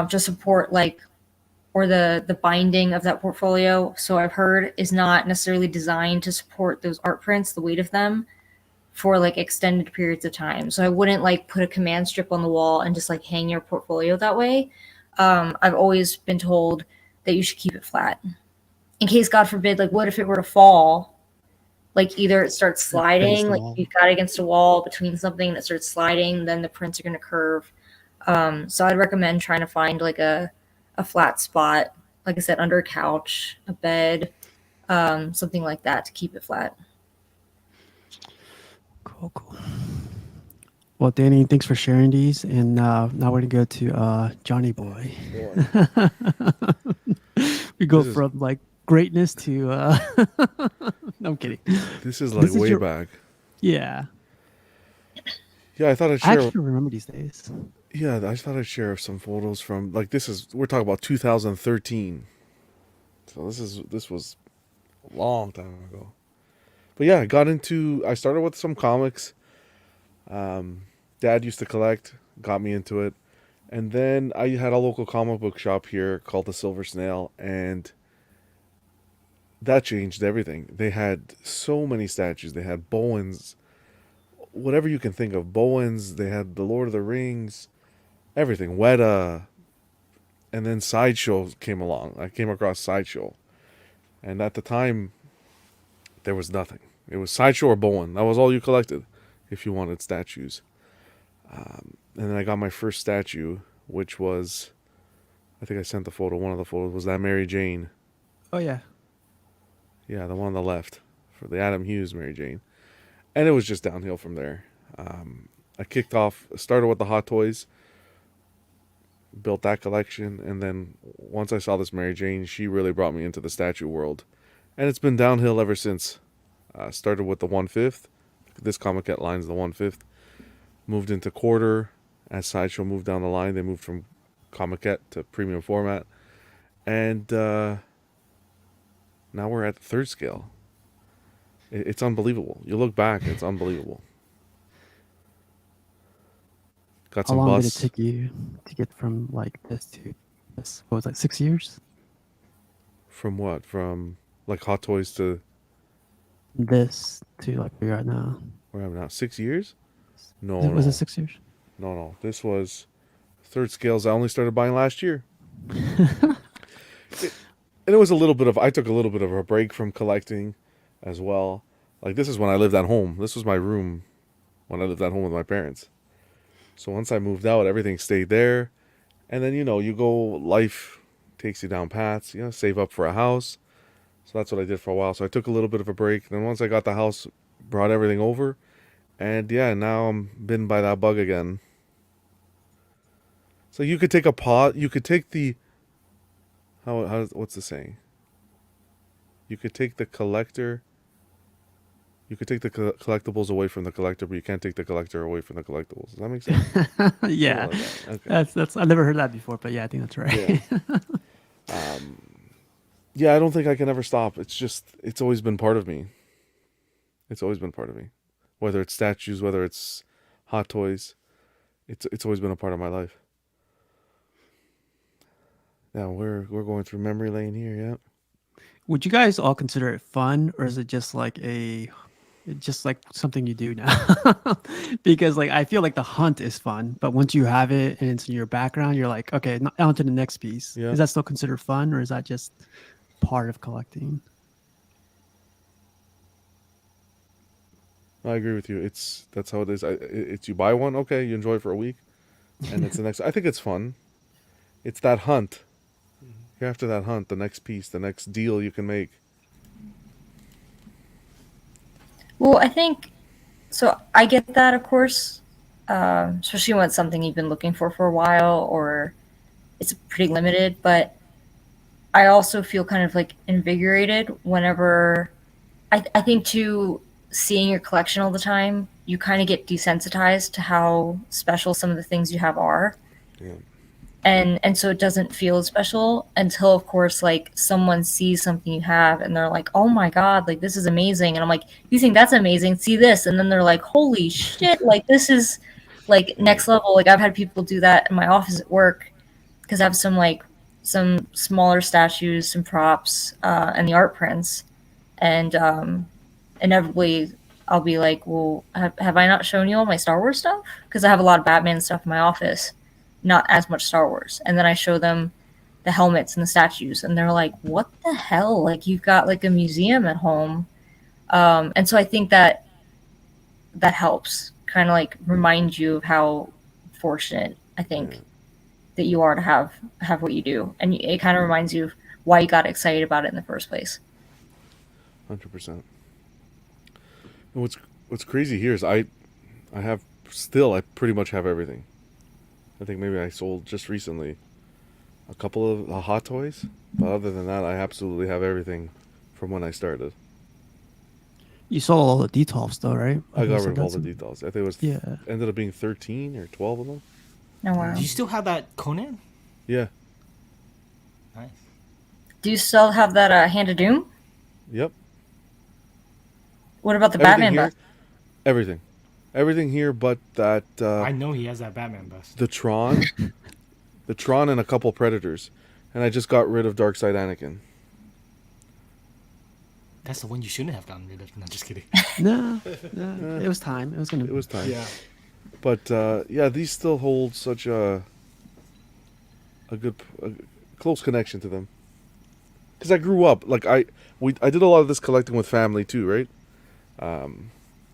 to support like, or the binding of that portfolio. So I've heard is not necessarily designed to support those art prints, the weight of them, for like extended periods of time. So I wouldn't like put a command strip on the wall and just like hang your portfolio that way. I've always been told that you should keep it flat in case, God forbid, like what if it were to fall? Like either it starts sliding, like you got against a wall between something that starts sliding, then the prints are going to curve. So I'd recommend trying to find like a flat spot, like I said, under a couch, a bed, something like that to keep it flat. Cool. Well, Danny, thanks for sharing these. And now we're gonna go to Johnny Boy. We go from like greatness to no, I'm kidding. This is like way back. Yeah. Yeah, I thought I'd I share. actually remember these days. Yeah, I thought I'd share some photos from like we're talking about 2013. So this was a long time ago. But yeah, I started with some comics. Dad used to collect, got me into it. And then I had a local comic book shop here called the Silver Snail, and that changed everything. They had so many statues. They had Bowens, whatever you can think of. Bowens, they had the Lord of the Rings, everything. Weta. And then Sideshow came along. I came across Sideshow. And at the time, there was nothing. It was Sideshow or Bowen. That was all you collected if you wanted statues. And then I got my first statue, which was, I think I sent the photo. One of the photos was that Mary Jane. Oh, yeah. Yeah, the one on the left for the Adam Hughes Mary Jane. And it was just downhill from there. I started with the Hot Toys, built that collection, and then once I saw this Mary Jane, she really brought me into the statue world. And it's been downhill ever since. Started with the 1/5. This comic at line's the 1/5. Moved into quarter. As Sideshow moved down the line, they moved from Comiquette to premium format. And now we're at the third scale. It's unbelievable. You look back, it's unbelievable. Got some How long busts. did it take you to get from like this to this? What was it, 6 years? From what? From like Hot Toys to This to like where you're at now. where I'm now? 6 years? No, Was no. it 6 years? No. This was third scales I only started buying last year. And it was I took a little bit of a break from collecting as well. Like this is when I lived at home. This was my room when I lived at home with my parents. So once I moved out, everything stayed there. And then, life takes you down paths, save up for a house. So that's what I did for a while. So I took a little bit of a break. Then once I got the house, brought everything over. And yeah, now I'm bitten by that bug again. So you could take you could take the, what's the saying? You could take the collectibles away from the collector, but you can't take the collector away from the collectibles. Does that make sense? Yeah. Like that. Okay. That's I've never heard that before, but yeah, I think that's right. Yeah. Yeah, I don't think I can ever stop. It's always been part of me. It's always been part of me. Whether it's statues, whether it's Hot Toys, it's always been a part of my life. Now we're going through memory lane here, yeah. Would you guys all consider it fun, or is it just like something you do now? Because like I feel like the hunt is fun, but once you have it and it's in your background, you're like, okay, on to the next piece. Yeah. Is that still considered fun, or is that just part of collecting? I agree with you. That's how it is. It's you buy one, okay, you enjoy it for a week, and it's the next. I think it's fun. It's that hunt. You're after that hunt, the next piece, the next deal you can make. Well, I think So I get that, of course, especially when it's something you've been looking for a while or it's pretty limited. But I also feel kind of like invigorated whenever I think too, seeing your collection all the time, you kind of get desensitized to how special some of the things you have are. Yeah. And so it doesn't feel as special until of course like someone sees something you have and they're like, oh my god, like this is amazing. And I'm like, you think that's amazing, see this. And then they're like, holy shit, like this is like next level. Like I've had people do that in my office at work because I have some smaller statues, some props, and the art prints. And inevitably I'll be like, well, have I not shown you all my Star Wars stuff? Because I have a lot of Batman stuff in my office, not as much Star Wars. And then I show them the helmets and the statues, and they're like, what the hell? Like, you've got like a museum at home. And so I think that that helps kind of like remind you of how fortunate I think that you are to have what you do. And it kind of reminds you of why you got excited about it in the first place. 100%. And what's crazy here is I have still I pretty much have everything. I think maybe I sold just recently a couple of hot toys, but other than that, I absolutely have everything from when I started. You sold all the details though, right? I got think rid of all that's- the details. I think it was Yeah. ended up being 13 or 12 of them. Oh wow. Do you still have that Conan? Yeah. Nice. Do you still have that Hand of Doom? Yep. What about the Everything Batman here. bust? Everything here, but that I know he has that Batman bust. the Tron, the Tron, and a couple Predators, and I just got rid of Darkseid Anakin. That's the one you shouldn't have gotten rid of. No, just kidding. No, it was time. It was gonna. It was time. Yeah. But yeah, these still hold such a close connection to them. Because I grew up like I did a lot of this collecting with family too, right?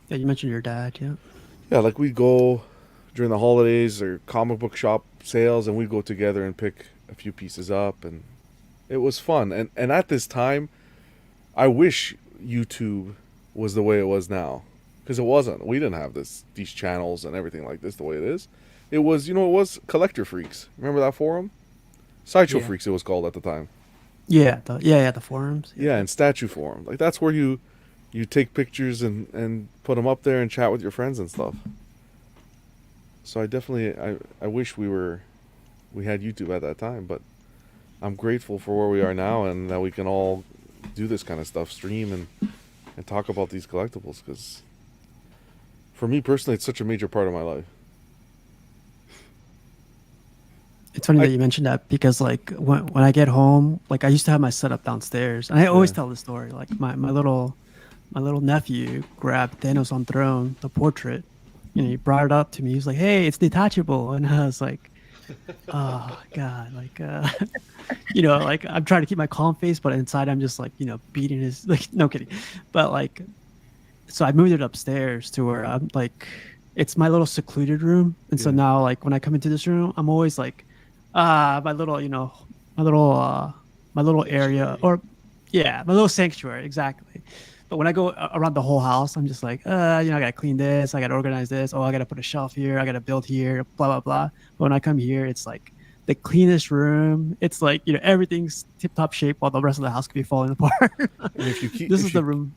Yeah, you mentioned your dad. Yeah. Yeah, like we'd go during the holidays or comic book shop sales, and we'd go together and pick a few pieces up, and it was fun. And at this time, I wish YouTube was the way it was now, because it wasn't. We didn't have these channels and everything like this the way it is. It was, it was Collector Freaks. Remember that forum? Sideshow Yeah. Freaks it was called at the time. Yeah. The forums. Yeah, and Statue Forum. Like that's where you take pictures and put them up there and chat with your friends and stuff. So I definitely I wish we had YouTube at that time, but I'm grateful for where we are now and that we can all do this kind of stuff, stream and talk about these collectibles, because for me personally it's such a major part of my life. It's funny that you mentioned that because like when I get home, like I used to have my setup downstairs, and I always Yeah. tell the story. Like my little nephew grabbed Thanos on throne, the portrait. He brought it up to me. He was like, "Hey, it's detachable," and I was like, "Oh God!" Like, like I'm trying to keep my calm face, but inside I'm just like, beating his like. No kidding, but like, so I moved it upstairs to where I'm like, it's my little secluded room, and so Yeah. now like when I come into this room, I'm always like, my little, my little area, or yeah, my little sanctuary, exactly. But when I go around the whole house, I'm just like, I gotta clean this, I gotta organize this. Oh, I gotta put a shelf here, I gotta build here, blah blah blah. But when I come here, it's like the cleanest room. It's like everything's tip top shape, while the rest of the house could be falling apart. And if you keep This is the room.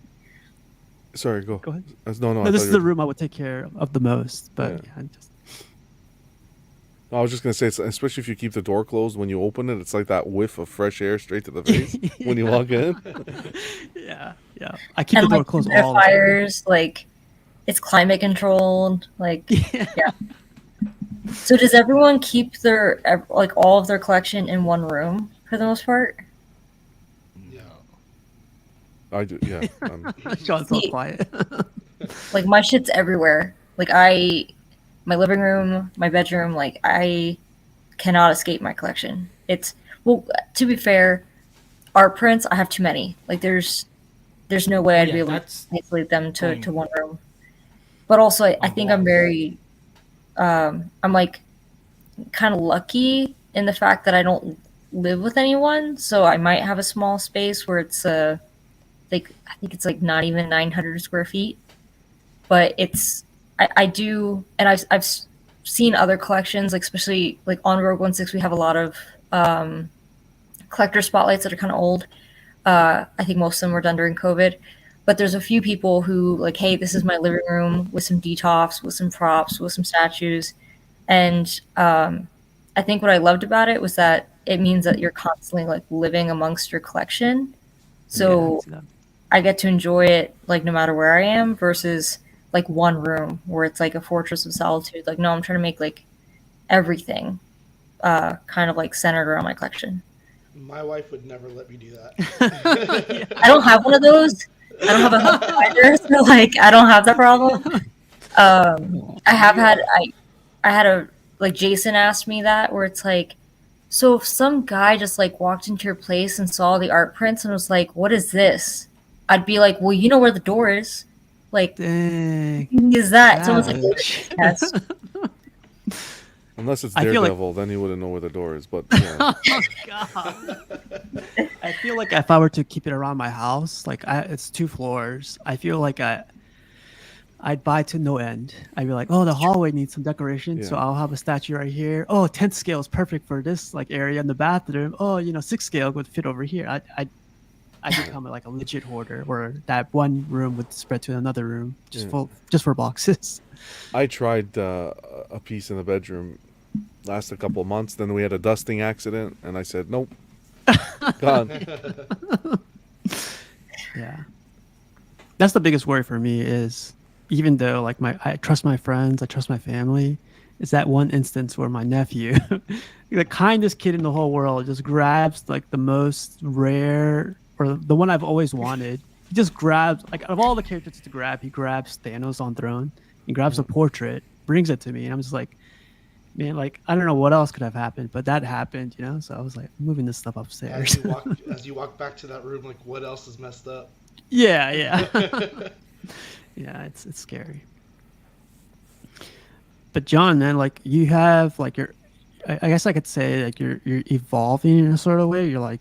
Sorry, go. Go ahead. No, No, I this thought is the room I would take care of the most. But Yeah. yeah, just I was just gonna say, especially if you keep the door closed when you open it, it's like that whiff of fresh air straight to the face when you walk in. yeah. I keep And the door like closed all the time. fires, like it's climate controlled. Like Yeah. So does everyone keep their like all of their collection in one room for the most part? No. I do, yeah. Sean's so See- quiet. Like my shit's everywhere. Like my living room, my bedroom, like I cannot escape my collection. It's to be fair, art prints, I have too many. Like there's no way I'd Yeah, be able that's to isolate them to fine. one room. But also I On think I'm walls. very I'm like kind of lucky in the fact that I don't live with anyone, so I might have a small space where it's like I think it's like not even 900 square feet. but I do, and I've seen other collections, like especially like on Rogue 16, we have a lot of collector spotlights that are kind of old. I think most of them were done during COVID, but there's a few people who like, hey, this is my living room with some detox, with some props, with some statues, and I think what I loved about it was that it means that you're constantly like living amongst your collection. Yeah, I So see that. I get to enjoy it like no matter where I am versus like one room where it's like a fortress of solitude. Like no, I'm trying to make like everything kind of like centered around my collection. My wife would never let me do Yeah. that. I don't have one of those. I don't have a husband either, so like I don't have that problem. I have had Yeah. I had a like Jason asked me that where it's like, so if some guy just like walked into your place and saw the art prints and was like, "What is this?" I'd be like, "Well, you know where the door is. Like, Dang. is that?" Someone's like, Savage. "Yes." Unless it's I feel like- Daredevil, then you wouldn't know where the door is. But yeah. Oh God. I feel like if I were to keep it around my house, like it's 2 floors. I feel like I'd buy to no end. I'd be like, oh, the hallway needs some decoration, so Yeah. I'll have a statue right here. Oh, 10th scale is perfect for this like area in the bathroom. Oh, 6th scale would fit over here. I become like a legit hoarder, where that one room would spread to another room just for boxes. I tried a piece in the bedroom, last a couple of months. Then we had a dusting accident, and I said, nope, gone. Yeah, that's the biggest worry for me. Is even though like I trust my friends, I trust my family, is that one instance where my nephew, the kindest kid in the whole world, just grabs like the most rare or the one I've always wanted. He just grabs like out of all the characters to grab, he grabs Thanos on throne. He grabs a portrait, brings it to me, and I'm just like, man, like I don't know what else could have happened, but that happened, So I was like, moving this stuff upstairs. As you walk back to that room, like what else is messed up? Yeah. Yeah, it's scary. But John, man, like you have like I guess I could say like you're evolving in a sort of way. You're like,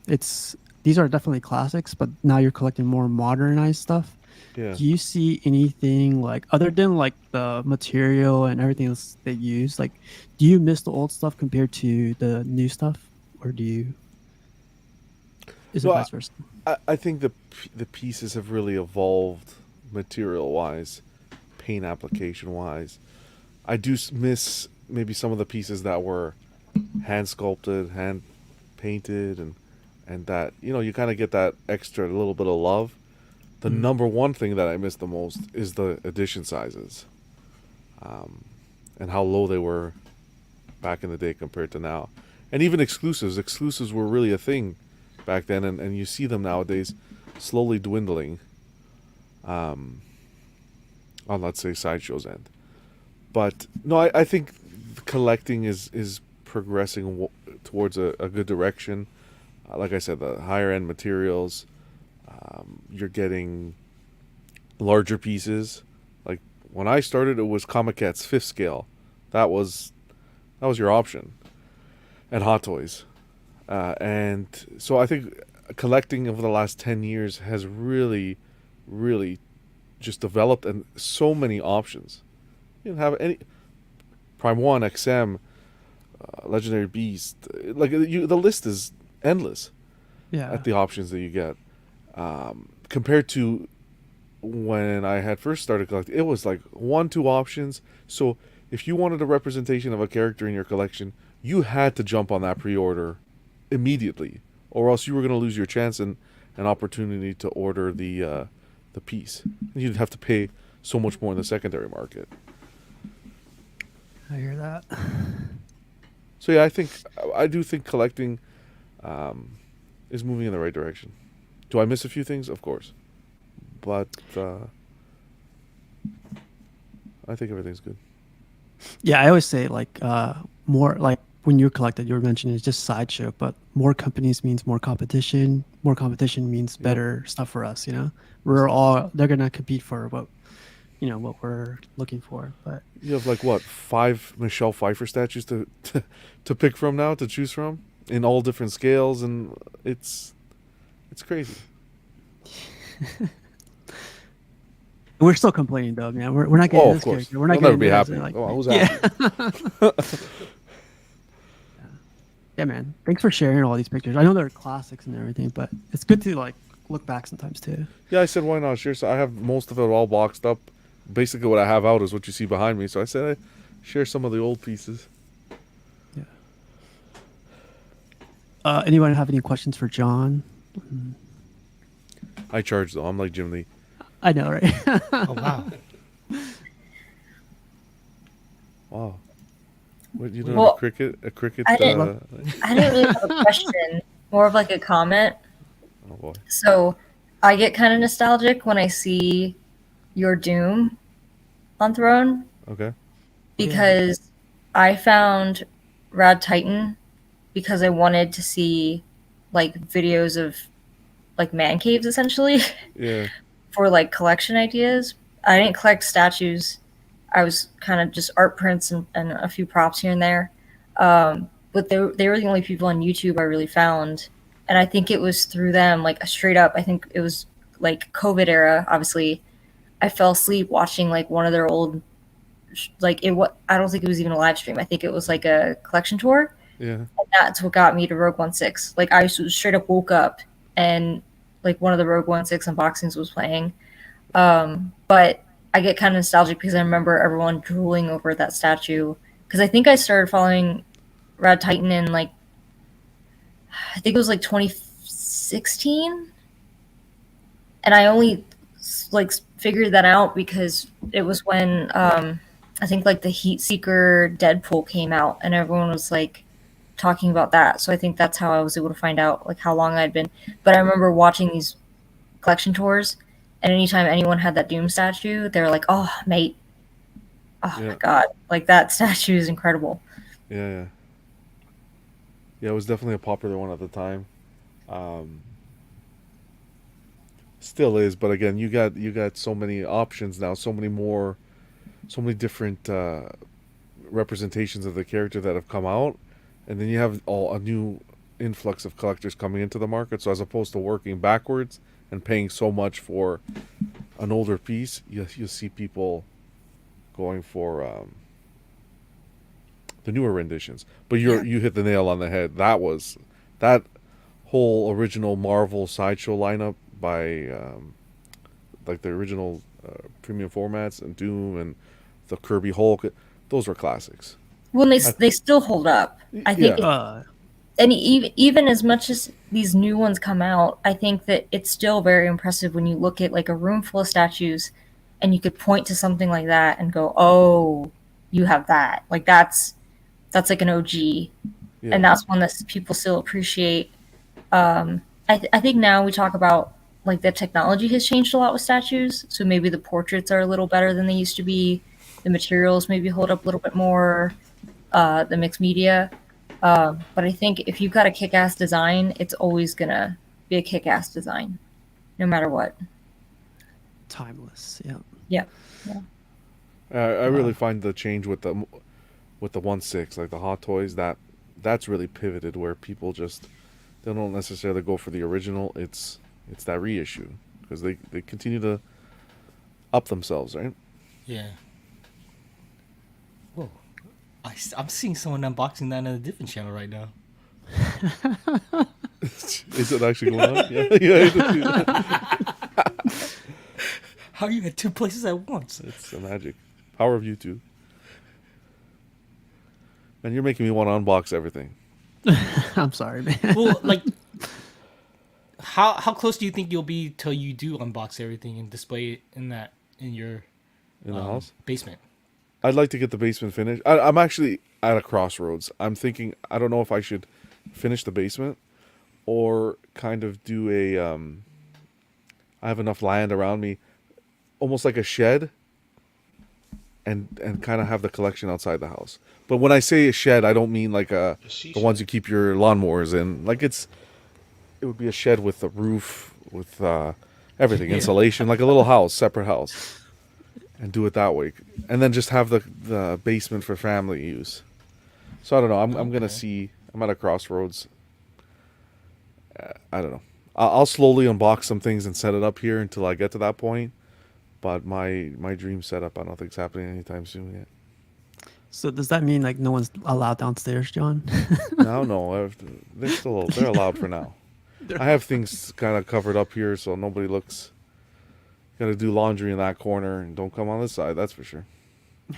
it's these are definitely classics, but now you're collecting more modernized stuff. Yeah. Do you see anything like other than like the material and everything else they use? Like, do you miss the old stuff compared to the new stuff, or is it Well, vice versa? I think the pieces have really evolved material wise, paint application wise. I do miss maybe some of the pieces that were hand sculpted, hand painted, and that you kind of get that extra little bit of love. The number one thing that I miss the most is the edition sizes, and how low they were back in the day compared to now. And even exclusives. Exclusives were really a thing back then, and you see them nowadays slowly dwindling on, let's say, Sideshow's end. But no, I think collecting is progressing towards a good direction. Like I said, the higher end materials, you're getting larger pieces. Like when I started, it was Comic Cat's 5th scale. That was your option. And Hot Toys. And so I think collecting over the last 10 years has really, really just developed, and so many options. You can have any Prime 1, XM, Legendary Beast. Like the list is endless Yeah. at the options that you get. Compared to when I had first started collecting, it was like 1-2 options. So if you wanted a representation of a character in your collection, you had to jump on that pre-order immediately, or else you were going to lose your chance and an opportunity to order the piece. And you'd have to pay so much more in the secondary market. I hear that. So yeah, I do think collecting is moving in the right direction. Do I miss a few things? Of course, but I think everything's good. Yeah, I always say like more like when you collected, you were mentioning it's just Sideshow, but more companies means more competition. More competition means better stuff for us. They're gonna compete for what we're looking for. But You have like what 5 Michelle Pfeiffer statues to pick from now, to choose from, in all different scales, and it's crazy. We're still complaining though, man. We're not getting Oh, of this course. character. We're not We'll never getting be this. happy. Like, Oh, who's yeah. happy? Yeah, man. Thanks for sharing all these pictures. I know they're classics and everything, but it's good to like look back sometimes too. Yeah, I said, why not share? So I have most of it all boxed up. Basically, what I have out is what you see behind me. So I said, I share some of the old pieces. Yeah. Anyone have any questions for John? I charge though. I'm like Jim Lee. I know, right? Oh wow. Wow. What, you don't Well, have a cricket? A cricket? I didn't really have a question, more of like a comment. Oh boy. So I get kind of nostalgic when I see your Doom on Throne Okay. because I found Rad Titan because I wanted to see like videos of like man caves essentially Yeah. for like collection ideas. I didn't collect statues. I was kind of just art prints and a few props here and there. But they were the only people on YouTube I really found. And I think it was through them, like straight up, I think it was like COVID era, obviously. I fell asleep watching like one of their old, like I don't think it was even a live stream. I think it was like a collection tour. Yeah. And that's what got me to Rogue 1/6. Like I straight up woke up and like one of the Rogue 1/6 unboxings was playing. But I get kind of nostalgic because I remember everyone drooling over that statue. Because I think I started following Rad Titan in like, I think it was like 2016, and I only like figured that out because it was when I think like the Heat Seeker Deadpool came out, and everyone was like talking about that. So I think that's how I was able to find out like how long I'd been. But I remember watching these collection tours. And anytime anyone had that Doom statue, they were like, "Oh, mate, oh Yeah. my god, like that statue is incredible." Yeah. Yeah, it was definitely a popular one at the time. Still is, but again, you got so many options now, so many different representations of the character that have come out, and then you have a new influx of collectors coming into the market. So as opposed to working backwards and paying so much for an older piece, you see people going for the newer renditions. But you hit the nail on the head. That whole original Marvel Sideshow lineup by like the original premium formats and Doom and the Kirby Hulk, those were classics. Well, they still hold up. I think, and even as much as these new ones come out, I think that it's still very impressive when you look at like a room full of statues, and you could point to something like that and go, "Oh, you have that." Like that's like an OG, and that's one that people still appreciate. I think now we talk about like the technology has changed a lot with statues, so maybe the portraits are a little better than they used to be. The materials maybe hold up a little bit more. The mixed media. But I think if you've got a kick-ass design, it's always gonna be a kick-ass design, no matter what. Timeless, yeah. Yeah. I really find the change with the 1/6, like the Hot Toys, that's really pivoted where people just they don't necessarily go for the original. It's that reissue because they continue to up themselves, right? Yeah. Whoa. I'm seeing someone unboxing that on a different channel right now. Is it actually going on? Yeah. How are you at two places at once? It's the magic. Power of YouTube. Man, you're making me want to unbox everything. I'm sorry, man. Well, like, how close do you think you'll be till you do unbox everything and display it in your In the house? basement? I'd like to get the basement finished. I'm actually at a crossroads. I'm thinking, I don't know if I should finish the basement or kind of do I have enough land around me, almost like a shed, and kind of have the collection outside the house. But when I say a shed, I don't mean like the ones you keep your lawnmowers in. Like it would be a shed with a roof, with everything, insulation, like a little house, separate house. And do it that way, and then just have the basement for family use. So I don't know. I'm gonna see. I'm at a crossroads. I don't know. I'll slowly unbox some things and set it up here until I get to that point. But my dream setup, I don't think it's happening anytime soon yet. So does that mean like no one's allowed downstairs, John? No, they're allowed for now. I have things kind of covered up here so nobody looks. Got to do laundry in that corner and don't come on this side. That's for sure. You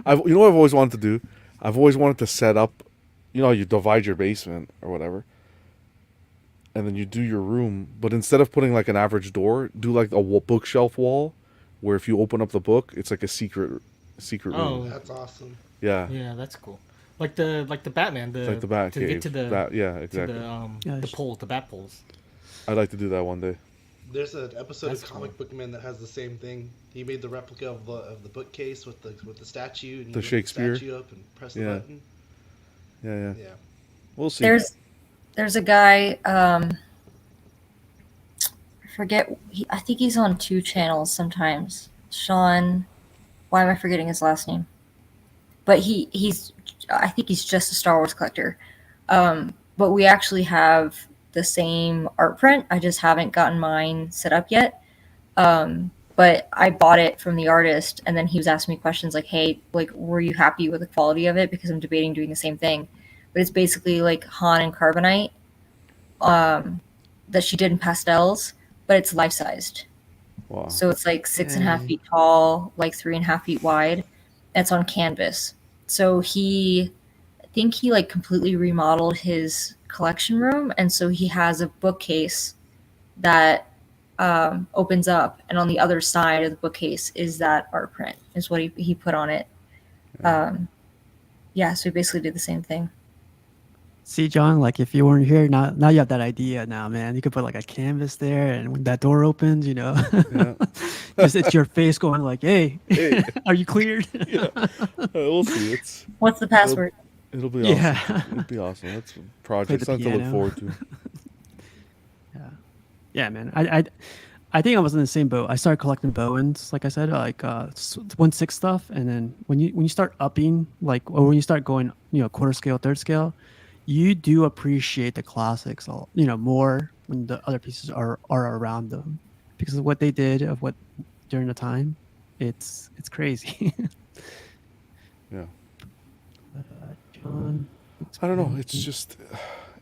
know what I've always wanted to do? I've always wanted to set up. You know, you divide your basement or whatever, and then you do your room. But instead of putting like an average door, do like a bookshelf wall, where if you open up the book, it's like a secret room. Oh, That's awesome. Yeah, yeah, that's cool. Like the Batman, it's like the bat to cave. get to the Yeah, to exactly. the Yes. pole, the bat poles. I'd like to do that one day. There's an episode That's of Comic Book Man that has the same thing. He made the replica of the bookcase with the statue, and you The lift Shakespeare? the statue up and press the Yeah. button. Yeah. Yeah. We'll see. There's a guy, I forget, I think he's on 2 channels sometimes. Sean, why am I forgetting his last name? But I think he's just a Star Wars collector. But we actually have the same art print. I just haven't gotten mine set up yet. But I bought it from the artist, and then he was asking me questions like, hey, like, were you happy with the quality of it? Because I'm debating doing the same thing. But it's basically like Han and Carbonite that she did in pastels, but it's life-sized. Wow. So it's like 6.5 Dang. feet tall, like 3.5 feet wide. And it's on canvas. So I think he like completely remodeled his collection room, and so he has a bookcase that opens up, and on the other side of the bookcase is that art print. Is what he put on it. Yeah, so he basically did the same thing. See, John, like if you weren't here, now you have that idea now, man. You could put like a canvas there, and when that door opens, Yeah. just it's your face going like, "Hey, Hey. are you cleared?" We'll see. What's the password? It'll be Yeah. awesome. It'll be awesome. That's a project. the Something to look piano. forward to. Yeah, man. I think I was in the same boat. I started collecting Bowens, like I said, like 1/6 stuff, and then when you start upping, like, or when you start going, quarter scale, third scale, you do appreciate the classics, more when the other pieces are around them, because of what they did during the time. It's crazy. Yeah. John, I don't know. It's just,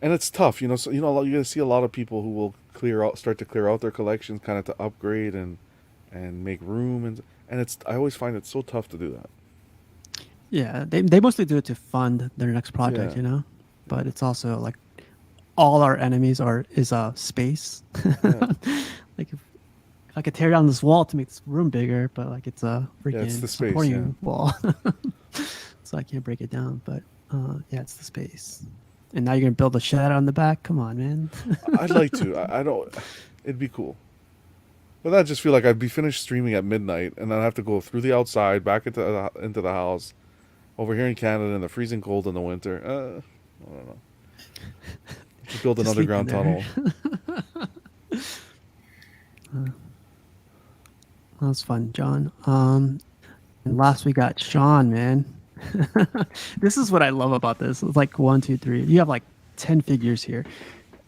and it's tough, So you're gonna see a lot of people who will start to clear out their collections, kind of to upgrade and make room, and it's. I always find it so tough to do that. yeah, they mostly do it to fund their next project, Yeah. But it's also like all our enemies is space. Yeah. Like if I could tear down this wall to make this room bigger, but like it's a freaking it's the space, supporting wall, so I can't break it down. But yeah, it's the space. And now you're gonna build a shed on the back. Come on, man. I'd like to. I don't. It'd be cool. But I just feel like I'd be finished streaming at midnight, and then I have to go through the outside, back into the house, over here in Canada in the freezing cold in the winter. I don't know. Just build an Just sleep in underground there. tunnel. That was fun, John. And last we got Sean, man. This is what I love about this. It's like 1, 2, 3. You have like 10 figures here,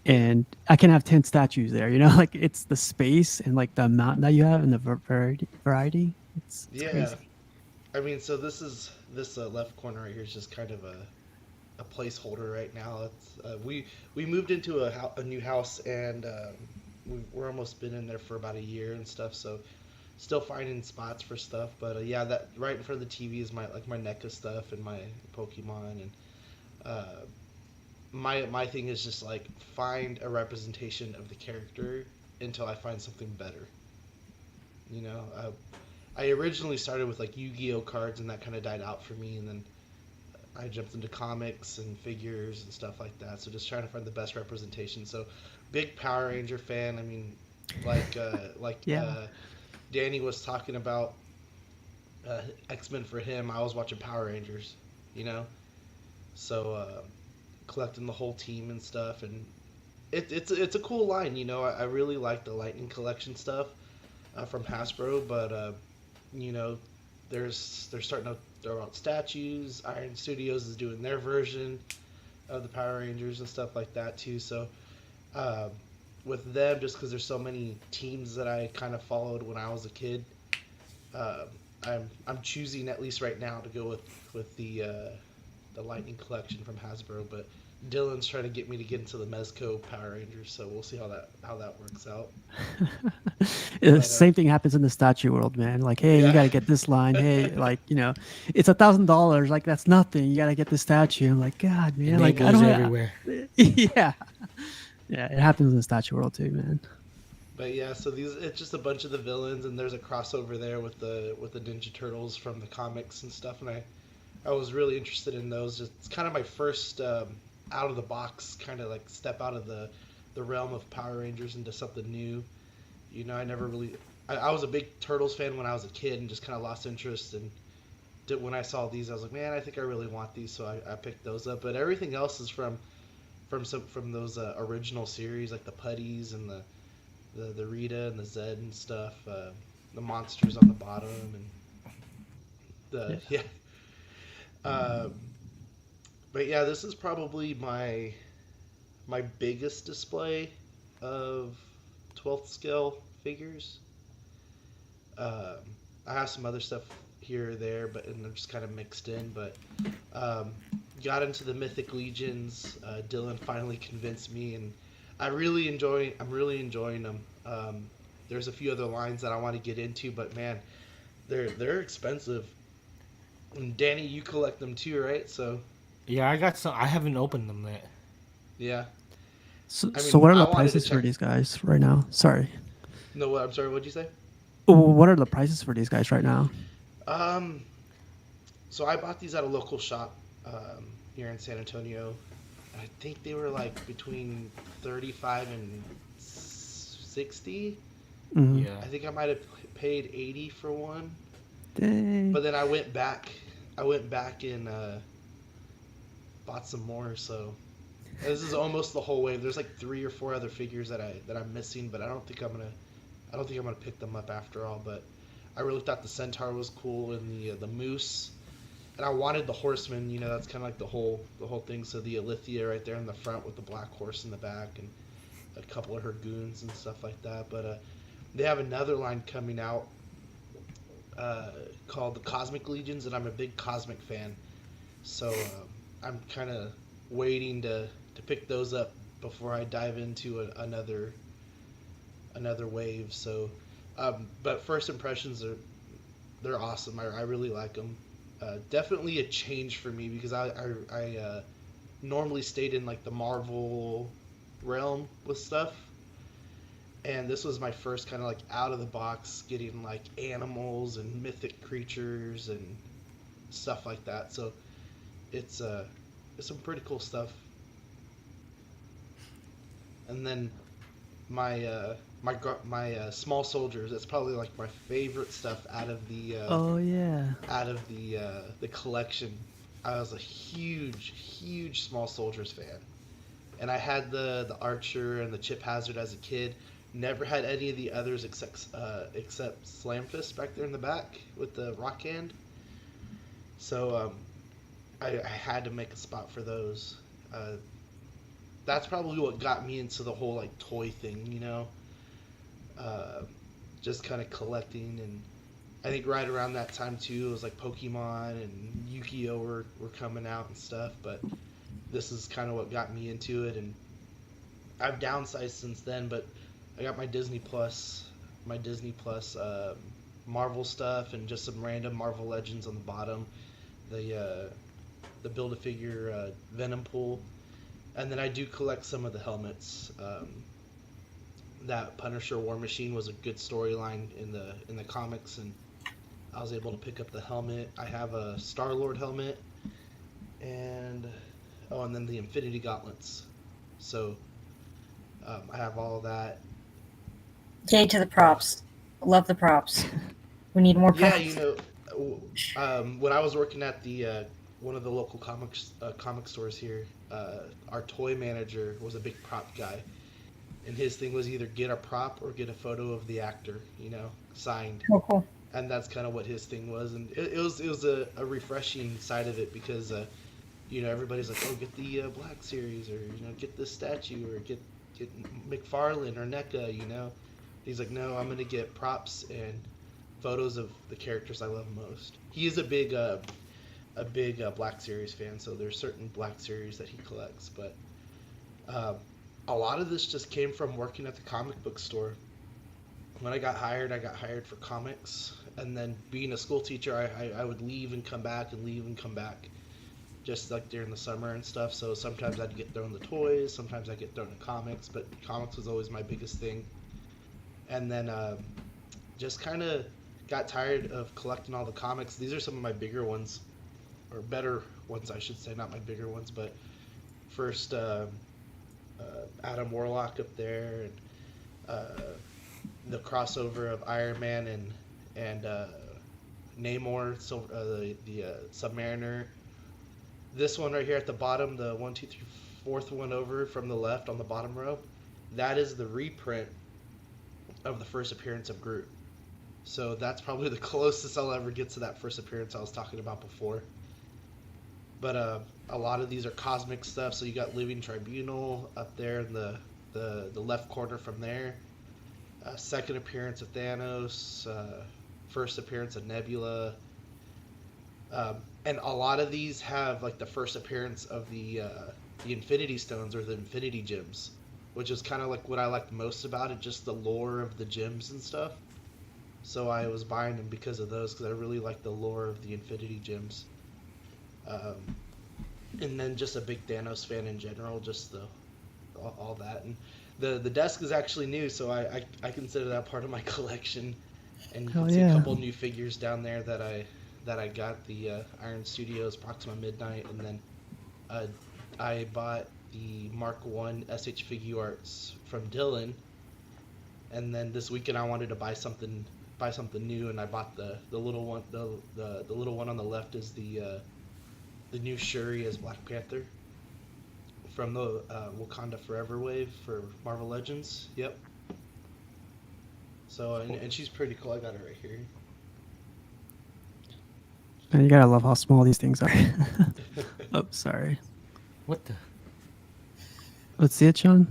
and I can have 10 statues there. Like it's the space and like the amount that you have and the variety. It's Yeah. crazy. I mean, so this left corner right here is just kind of a placeholder right now. It's we moved into a new house, and we're almost been in there for about a year and stuff. So still finding spots for stuff, but yeah, that right in front of the TV is my NECA stuff and my Pokemon, and my thing is just like find a representation of the character until I find something better. I originally started with like Yu-Gi-Oh cards, and that kind of died out for me, and then I jumped into comics and figures and stuff like that. So just trying to find the best representation. So big Power Ranger fan. I mean, Yeah. Danny was talking about X-Men for him. I was watching Power Rangers, so collecting the whole team and stuff, and it's a cool line. I really like the Lightning Collection stuff from Hasbro, but they're starting to throw out statues. Iron Studios is doing their version of the Power Rangers and stuff like that too. So with them, just because there's so many teams that I kind of followed when I was a kid, uh, I'm choosing at least right now to go with the Lightning collection from Hasbro, but Dylan's trying to get me to get into the Mezco Power Rangers, so we'll see how that works out. But Same thing happens in the statue world, man. Like, hey, you yeah, got to get this line. Hey, like, it's $1,000. Like, that's nothing. You got to get the statue. I'm like, God, man. Like, I Enablers don't. everywhere. Yeah, yeah. It happens in the statue world too, man. but yeah, so it's just a bunch of the villains, and there's a crossover there with the Ninja Turtles from the comics and stuff, and I was really interested in those. It's kind of my first out of the box kind of like step out of the realm of Power Rangers into something new. I never really. I was a big Turtles fan when I was a kid and just kind of lost interest. And when I saw these, I was like, man, I think I really want these, so I picked those up. But everything else is from those original series, like the Putties and the Rita and the Zed and stuff. The monsters on the bottom and yeah. Um, but yeah, this is probably my biggest display of 12th scale figures. Um, I have some other stuff here or there, and they're just kind of mixed in. But got into the Mythic Legions. Dylan finally convinced me, and I'm really enjoying them. There's a few other lines that I want to get into, but man, they're expensive. And Danny, you collect them too, right? So Yeah, I got some. I haven't opened them yet. yeah. So, I so mean, what are I the wanted to prices for check. these guys right now? Sorry. No, I'm sorry. What'd you say? What are the prices for these guys right now? Um, so I bought these at a local shop here in San Antonio. I think they were like between 35 and 60. Mhm. Yeah. I think I might have paid 80 for one. Dang. But then I went back. And bought some more. So this is almost the whole wave. There's like 3 or 4 other figures that I'm missing, but I don't think I'm gonna pick them up after all. But I really thought the Centaur was cool, and the Moose, and I wanted the Horseman. That's kind of like the whole thing. So the Alithia right there in the front with the black horse in the back, and a couple of her goons and stuff like that. But they have another line coming out called the Cosmic Legions, and I'm a big Cosmic fan. So I'm kind of waiting to pick those up before I dive into another wave. So, but first impressions they're awesome. I really like them. Definitely a change for me because I normally stayed in like the Marvel realm with stuff, and this was my first kind of like out of the box getting like animals and mythic creatures and stuff like that. So it's some pretty cool stuff. And then my small soldiers. That's probably like my favorite stuff out of Oh yeah. the collection. I was a huge small soldiers fan, and I had the Archer and the Chip Hazard as a kid. Never had any of the others except Slamfist back there in the back with the rock hand. So I had to make a spot for those. That's probably what got me into the whole like toy thing, just kind of collecting. And I think right around that time too, it was like Pokemon and Yu-Gi-Oh were coming out and stuff. But this is kind of what got me into it, and I've downsized since then. But I got my Disney Plus Marvel stuff, and just some random Marvel Legends on the bottom. The Build-A-Figure Venom Pool. And then I do collect some of the helmets. That Punisher War Machine was a good storyline in the comics, and I was able to pick up the helmet. I have a Star-Lord helmet, and then the Infinity Gauntlets. So I have all of that. Yay to the props. Love the props. We need more props. Yeah, when I was working at the one of the local comic stores here, our toy manager was a big prop guy, and his thing was either get a prop or get a photo of the actor, signed. Oh, cool. And that's kind of what his thing was, and it was a refreshing side of it because everybody's like, oh, get the Black Series, or get this statue, or get McFarlane or NECA. He's like, no, I'm gonna get props, and photos of the characters I love most. He is a big Black Series fan, so there's certain Black Series that he collects. But a lot of this just came from working at the comic book store. When I got hired for comics, and then being a school teacher, I would leave and come back and leave and come back, just like during the summer and stuff. So sometimes I'd get thrown the toys, sometimes I'd get thrown the comics, but comics was always my biggest thing. And then just kind of got tired of collecting all the comics. These are some of my bigger ones, or better ones, I should say, not my bigger ones, but first Adam Warlock up there, and the crossover of Iron Man and Namor, the Submariner. This one right here at the bottom, the 1, 2, 3, fourth one over from the left on the bottom row, that is the reprint of the first appearance of Groot. So that's probably the closest I'll ever get to that first appearance I was talking about before. But a lot of these are cosmic stuff. So you got Living Tribunal up there in the left corner from there. Second appearance of Thanos. First appearance of Nebula. And a lot of these have like the first appearance of the Infinity Stones or the Infinity Gems, which is kind of like what I liked most about it, just the lore of the gems and stuff. So I was buying them because of those, because I really like the lore of the Infinity Gems. And then just a big Thanos fan in general, just all that. And the desk is actually new, so I consider that part of my collection. And you can see a couple new figures down there that I got, the Iron Studios Proxima Midnight, and then I bought the Mark 1 SH Figuarts from Dylan. And then this weekend I wanted to buy something new, and I bought the little one. The little one on the left is the new Shuri as Black Panther from the Wakanda Forever wave for Marvel Legends. Yep. So and she's pretty cool. I got her right here. And you gotta love how small these things are. Oh, sorry. What the? Let's see it, Sean.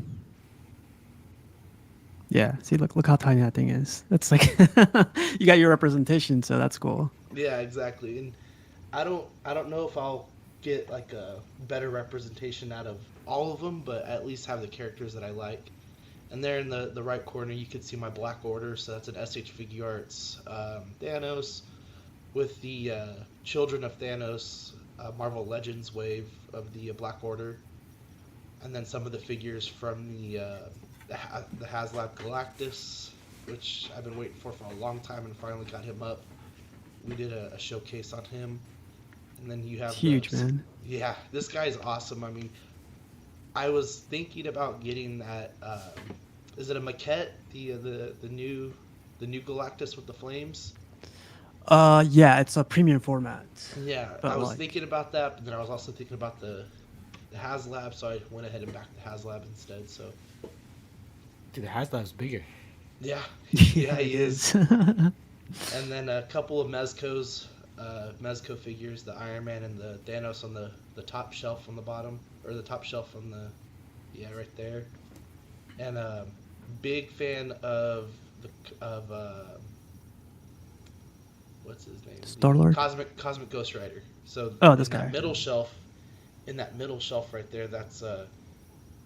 Yeah, see, look how tiny that thing is. That's like you got your representation, so that's cool. Yeah, exactly. And I don't know if I'll get like a better representation out of all of them, but at least have the characters that I like. And there in the right corner, you can see my Black Order. So that's an SH Figuarts Thanos with the Children of Thanos Marvel Legends wave of the Black Order, and then some of the figures from the HasLab Galactus, which I've been waiting for a long time and finally got him up. We did a showcase on him. And then you have it's huge, man. Yeah, this guy is awesome. I mean, I was thinking about getting that. Is it a maquette? The new Galactus with the flames? Yeah, it's a premium format. Yeah, but I was thinking about that, but then I was also thinking about the HasLab, so I went ahead and backed the HasLab instead. So. Dude, the HasLab's bigger. Yeah, yeah, he is. And then a couple of Mezco figures, the Iron Man and the Thanos on the top shelf on the bottom, or the top shelf on the, yeah, right there. And big fan of what's his name? Star-Lord? Cosmic Ghost Rider. So this guy. In that middle shelf right there, that's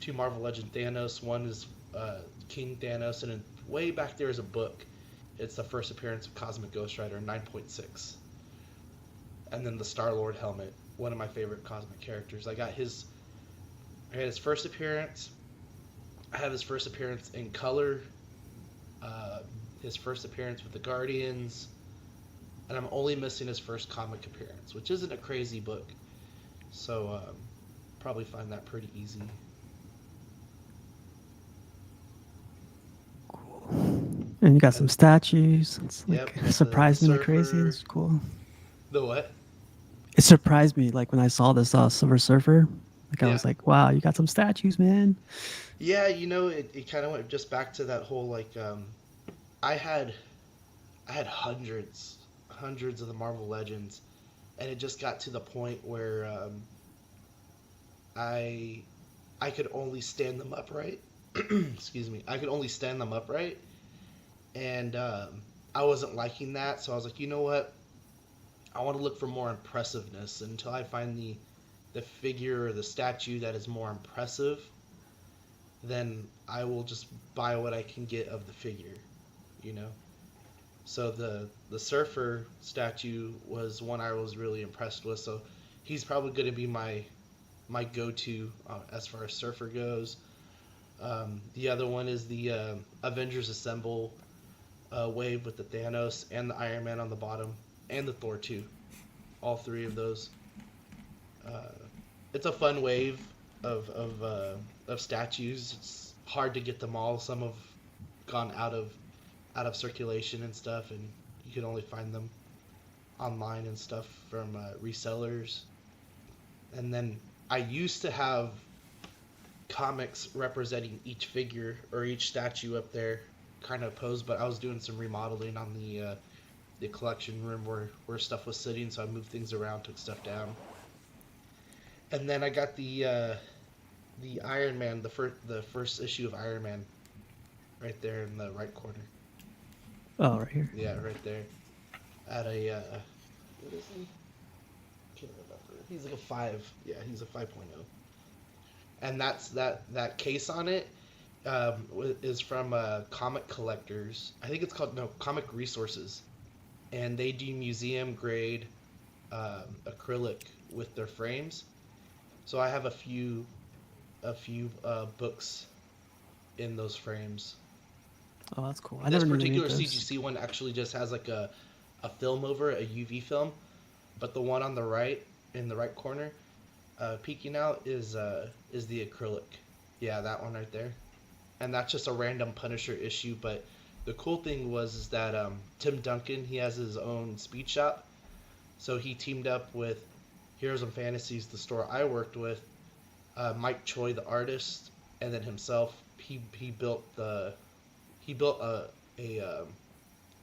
two Marvel Legend Thanos. One is King Thanos, and then way back there is a book. It's the first appearance of Cosmic Ghost Rider 9.6. And then the Star-Lord helmet, one of my favorite cosmic characters. I had his first appearance. I have his first appearance in color. His first appearance with the Guardians. And I'm only missing his first comic appearance, which isn't a crazy book. So probably find that pretty easy. And you got some statues. It's like Yep, surprised the me like crazy. Surfer. It's cool. The what? It surprised me like when I saw this Silver Surfer. Like I Yeah. was like, wow, you got some statues, man. Yeah, it kind of went just back to that whole like I had hundreds of the Marvel Legends, and it just got to the point where I could only stand them upright. Excuse me. I could only stand them upright, and I wasn't liking that, so I was like, you know what? I want to look for more impressiveness until I find the figure or the statue that is more impressive. Then I will just buy what I can get of the figure, you know. So the surfer statue was one I was really impressed with. So he's probably going to be my go-to as far as surfer goes. The other one is the Avengers Assemble wave with the Thanos and the Iron Man on the bottom, and the Thor 2. All three of those. Uh, it's a fun wave of statues. It's hard to get them all. Some have gone out of circulation and stuff, and you can only find them online and stuff from resellers. And then I used to have comics representing each figure or each statue up there, kind of posed, but I was doing some remodeling on the collection room where stuff was sitting, so I moved things around, took stuff down. And then I got the Iron Man, the first issue of Iron Man, right there in the right corner. Oh, right here. Yeah, right there. At a what is he? Can't remember. He's like a 5. Yeah, he's a 5.0. And that case on it is from Comic Collectors. I think it's called Comic Resources, and they do museum grade acrylic with their frames. So I have a few books in those frames. Oh, that's cool. This particular CGC one actually just has like a film over it, a UV film, but the one on the right, in the right corner, peeking out is the acrylic. Yeah, that one right there. And that's just a random Punisher issue, but the cool thing is that Tim Duncan, he has his own speed shop, so he teamed up with Heroes and Fantasies, the store I worked with, Mike Choi, the artist, and then himself. He built a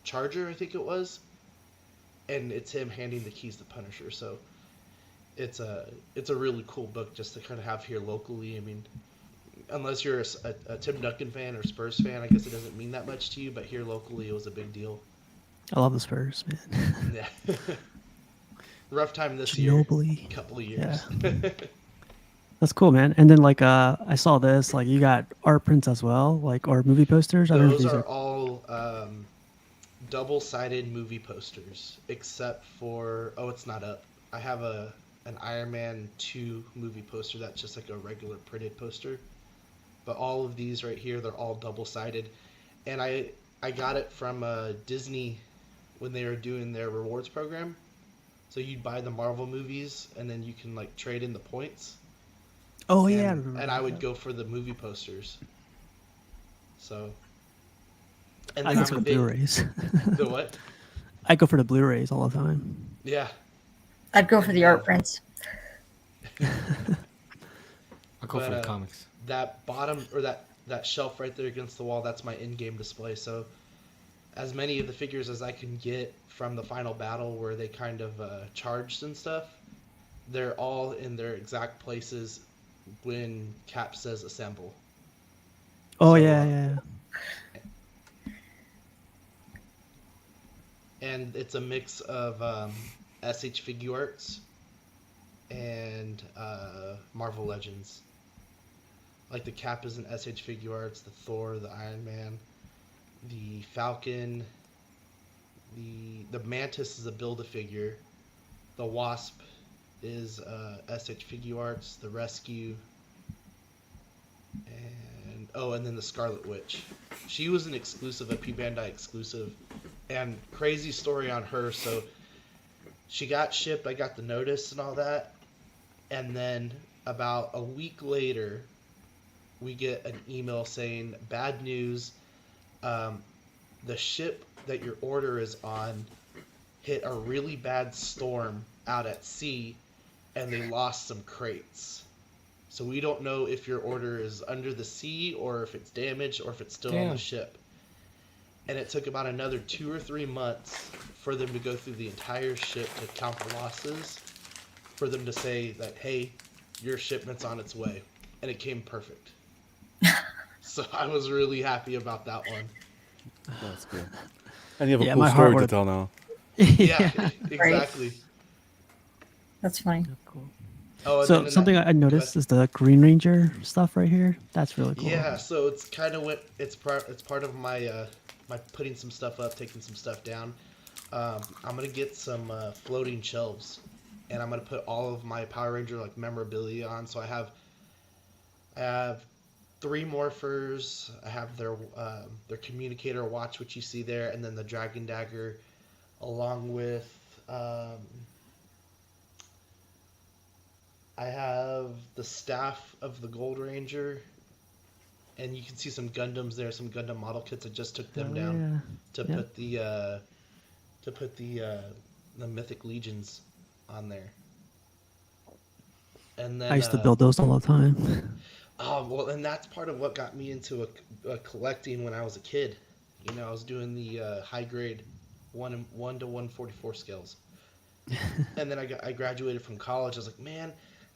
charger, I think it was, and it's him handing the keys to Punisher. So it's a really cool book just to kind of have here locally. I mean, unless you're a Tim Duncan fan or Spurs fan, I guess it doesn't mean that much to you, but here locally it was a big deal. I love the Spurs, man. Yeah. Rough time this Ginobili. year. Couple of years. Yeah. That's cool, man. And then like I saw this, like you got art prints as well, like or movie posters. I don't know if Those these are all double-sided movie posters, except for it's not up. I have an Iron Man 2 movie poster that's just like a regular printed poster. But all of these right here, they're all double-sided. And I got it from Disney when they were doing their rewards program. So you'd buy the Marvel movies, and then you can like trade in the points. Oh, and, yeah. I remember and I would that. go for the movie posters. So. And I then go for the Blu-rays. The what? I go for the Blu-rays all the time. Yeah. I'd go for the art prints. I'll go for But, the comics. That bottom or that shelf right there against the wall, that's my in-game display. So as many of the figures as I can get from the final battle where they kind of charged and stuff, they're all in their exact places when Cap says assemble. Oh, So, yeah. And it's a mix of SH Figuarts and Marvel Legends. Like the Cap is an SH Figuarts, the Thor, the Iron Man, the Falcon, the Mantis is a Build-A-Figure, the Wasp is SH Figuarts, the Rescue, and then the Scarlet Witch. She was an exclusive, a P Bandai exclusive, and crazy story on her. So she got shipped, I got the notice and all that, and then about a week later, we get an email saying, bad news, the ship that your order is on hit a really bad storm out at sea, and they lost some crates. So we don't know if your order is under the sea or if it's damaged or if it's still on the ship. And it took about another 2 or 3 months for them to go through the entire ship to count the losses, for them to say that, hey, your shipment's on its way. And it came perfect. So I was really happy about that one. That's good. And you have a Yeah, cool my heart story to would. tell now. Yeah, exactly. That's funny. Cool. Oh, and So then in that, something I go ahead. noticed is the Green Ranger stuff right here. That's really cool. Yeah, so it's kind of what it's part of my my putting some stuff up, taking some stuff down. I'm gonna get some floating shelves, and I'm gonna put all of my Power Ranger like memorabilia on. So I have three morphers. I have their communicator watch, which you see there, and then the Dragon Dagger, along with um, I have the staff of the Gold Ranger, and you can see some Gundams there, some Gundam model kits. I just took them Hell down yeah. to Yep. put to put the Mythic Legions on there. And I then used to build those all the time. well, and that's part of what got me into collecting when I was a kid. You know, I was doing the high grade 1 to 144 scales, and then I graduated from college. I was like, man,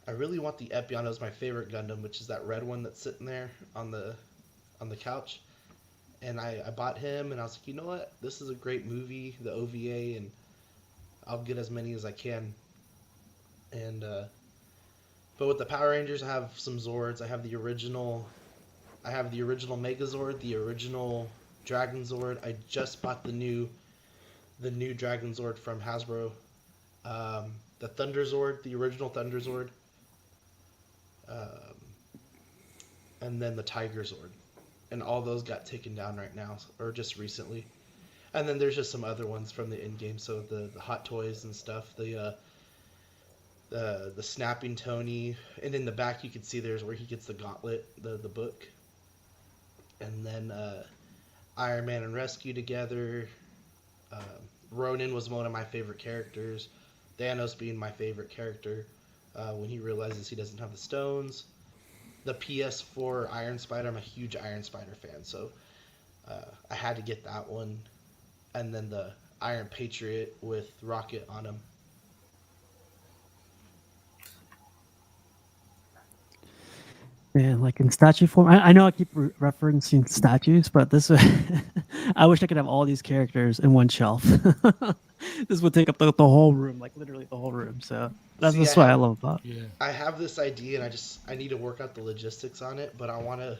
I really want the Epion. It was my favorite Gundam, which is that red one that's sitting there on the couch. And I bought him, and I was like, you know what? This is a great movie, the OVA, and I'll get as many as I can. And but with the Power Rangers, I have some Zords. I have the original Megazord, the original Dragon Zord. I just bought the new Dragon Zord from Hasbro. The Thunder Zord, the original Thunder Zord, um, and then the Tiger Zord. And all those got taken down right now, or just recently. And then there's just some other ones from the end game, so the Hot Toys and stuff, the Snapping Tony, and in the back you can see there's where he gets the gauntlet, the book, and then Iron Man and Rescue together. Uh, Ronin was one of my favorite characters. Thanos being my favorite character when he realizes he doesn't have the stones. The PS4 Iron Spider, I'm a huge Iron Spider fan, so I had to get that one. And then the Iron Patriot with Rocket on him. Man, like in statue form. I know I keep referencing statues, but this I wish I could have all these characters in one shelf. This would take up the whole room, like literally the whole room. So See, that's what I love about. Yeah. I have this idea, and I need to work out the logistics on it. But I wanna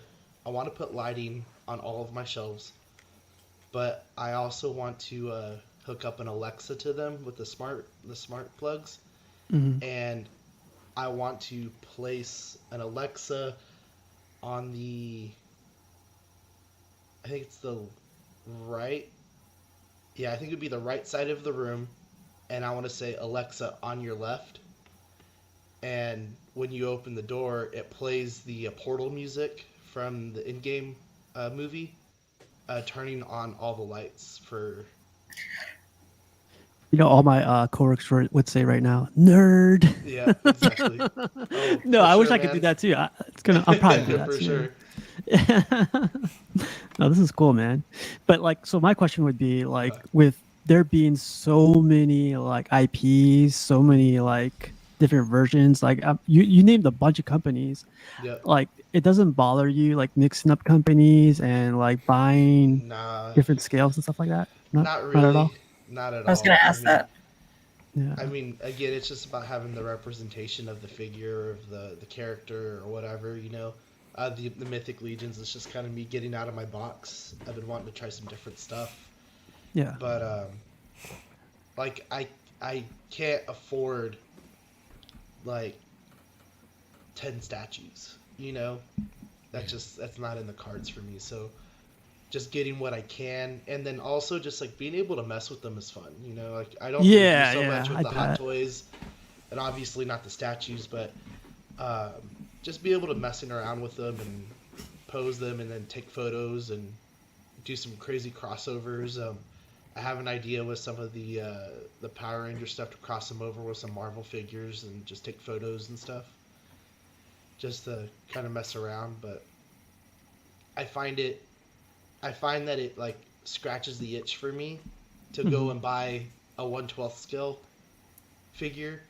put lighting on all of my shelves. But I also want to hook up an Alexa to them with the smart plugs, Mhm. and I want to place an Alexa on I think it's the right. Yeah, I think it would be the right side of the room, and I want to say Alexa on your left. And when you open the door, it plays the Portal music from the in-game movie, turning on all the lights for. You know, all my coworkers would say right now, "Nerd." Yeah, exactly. Oh, No, for I wish sure, I could do man. that too. I'll probably do that For too. sure. No, this is cool, man. But like, so my question would be like, with there being so many like IPs, so many like different versions, like you named a bunch of companies. Yep. Like, it doesn't bother you like mixing up companies and like buying Nah, different scales and stuff like that? not Not at all. really. Not at I was all. gonna ask that. Yeah. I mean, again, it's just about having the representation of the figure, of the character, or whatever, you know. The Mythic Legions, it's just kind of me getting out of my box. I've been wanting to try some different stuff. Yeah. But, like, I can't afford, like, 10 statues, you know? That's not in the cards for me, so just getting what I can, and then also just like being able to mess with them is fun. You know, like I don't really do so much with I the Hot bet. Toys, and obviously not the statues, but just be able to messing around with them and pose them, and then take photos and do some crazy crossovers. I have an idea with some of the Power Ranger stuff to cross them over with some Marvel figures and just take photos and stuff, just to kind of mess around. But I find that it like scratches the itch for me to go and buy a 1/12 scale figure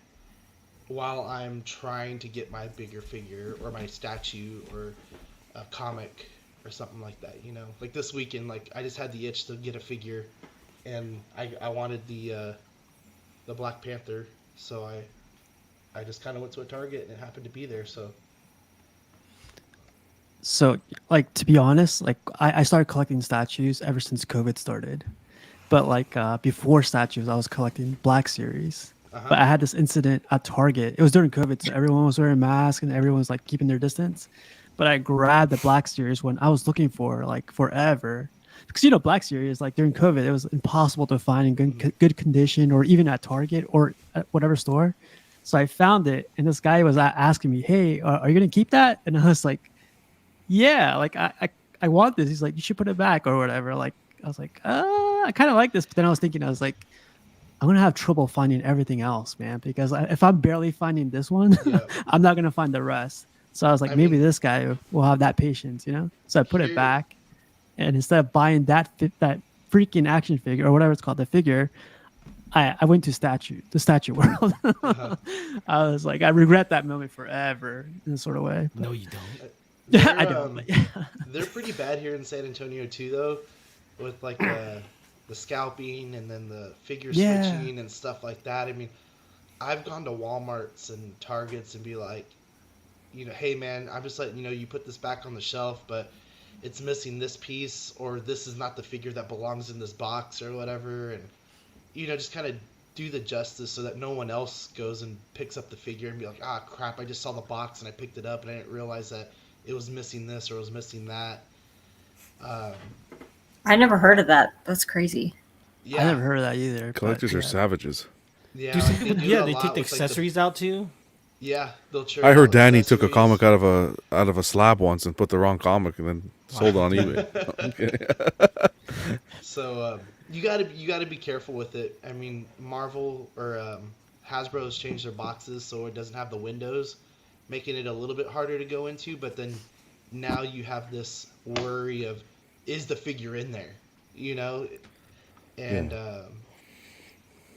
while I'm trying to get my bigger figure or my statue or a comic or something like that, you know. Like this weekend, like I just had the itch to get a figure and I wanted the Black Panther, so I just kind of went to a Target and it happened to be there. So So, like, to be honest, like I started collecting statues ever since COVID started. But like before statues, I was collecting Black Series. uh huh. But I had this incident at Target. It was during COVID, so everyone was wearing masks and everyone was like keeping their distance. But I grabbed the Black Series when I was looking for like forever, because Black Series like during COVID, it was impossible to find in good condition or even at Target or at whatever store. So I found it, and this guy was asking me, "Hey, are you gonna keep that?" And I was like, "Yeah, like I want this." He's like, "You should put it back or whatever." Like I was like, I kind of like this," but then I was thinking, I was like, I'm gonna have trouble finding everything else, man, because if I'm barely finding this one, Yeah. I'm not gonna find the rest. So I was like, I maybe mean, this guy will have that patience. So I put it here. back, and instead of buying that freaking action figure or whatever it's called, the figure, I went to the statue world. Uh-huh. I was like, I regret that moment forever in a sort of way. But No, you don't. yeah, I They're don't. But yeah. they're pretty bad here in San Antonio too, though, with like the scalping and then the figure Yeah. switching and stuff like that. I mean, I've gone to WalMarts and Targets and be like, hey man, I'm just letting you know you put this back on the shelf, but it's missing this piece, or this is not the figure that belongs in this box or whatever, and just kind of do the justice so that no one else goes and picks up the figure and be like, ah, crap, I just saw the box and I picked it up and I didn't realize that it was missing this or it was missing that. Um, I never heard of that. That's crazy. I yeah, never heard of that either. But Collectors are yeah. savages. yeah, Do like some they people? do it Yeah, a they lot take the with, like, the accessories out too. yeah, they'll trade I heard out Danny took a accessories. comic out of a slab once and put the wrong comic and then sold it on eBay. Okay. So you gotta be careful with it. I mean, Marvel or Hasbro has changed their boxes so it doesn't have the windows, making it a little bit harder to go into. But then now you have this worry of, is the figure in there? You know, and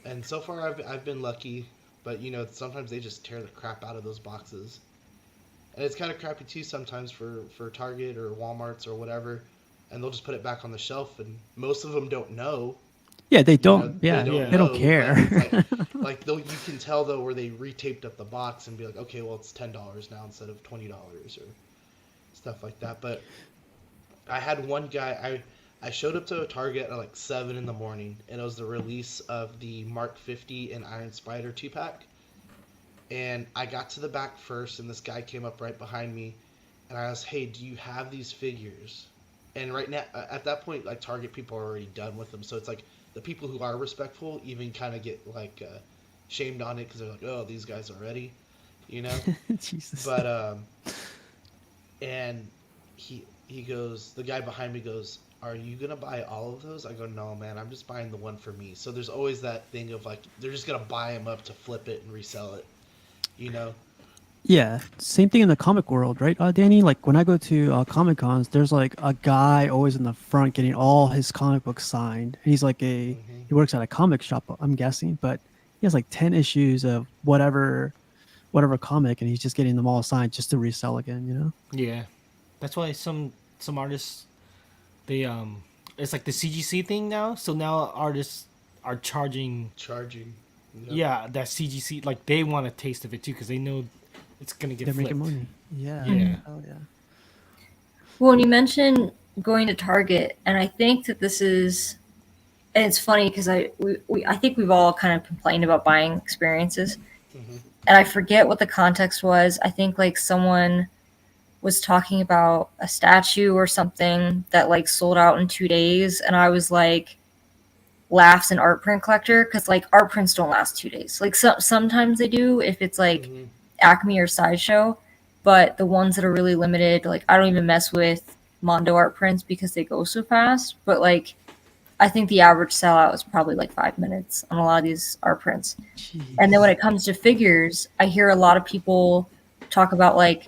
and so far I've been lucky, but sometimes they just tear the crap out of those boxes, and it's kind of crappy too sometimes for Target or Walmart's or whatever, and they'll just put it back on the shelf, and most of them don't know. Yeah, they don't. They Yeah, don't Yeah. they don't know, care. but it's like you can tell though where they retaped up the box and be like, okay, well it's $10 now instead of $20 or stuff like that. But I had one guy. I showed up to a Target at like 7 in the morning, and it was the release of the Mark 50 and Iron Spider 2-pack. And I got to the back first, and this guy came up right behind me, and I asked, "Hey, do you have these figures?" And right now, at that point, like Target people are already done with them, so it's like the people who are respectful even kind of get like shamed on it because they're like, "Oh, these guys are ready," you know. Jesus. But and he goes, the guy behind me goes, "Are you gonna buy all of those?" I go, "No, man, I'm just buying the one for me." So there's always that thing of like they're just gonna buy them up to flip it and resell it, you know. Yeah, same thing in the comic world, right, Danny? Like when I go to Comic Cons, there's like a guy always in the front getting all his comic books signed. And he's like he works at a comic shop, I'm guessing, but he has like 10 issues of whatever comic, and he's just getting them all signed just to resell again. Yeah, that's why some artists they it's like the CGC thing now. So now artists are charging Charging. yeah that CGC, like they want a taste of it too because they know it's gonna get They're flipped. making money. Yeah. Yeah. Oh yeah. Well, when you mentioned going to Target, and I think that this is, and it's funny because I think we've all kind of complained about buying experiences, Mhm. and I forget what the context was. I think like someone was talking about a statue or something that like sold out in 2 days, and I was like, laughs an art print collector because like art prints don't last 2 days. Like sometimes they do if it's like Mhm. Acme or Sideshow, but the ones that are really limited, like I don't even mess with Mondo art prints because they go so fast. But like I think the average sellout is probably like 5 minutes on a lot of these art prints. Jeez. And then when it comes to figures, I hear a lot of people talk about like,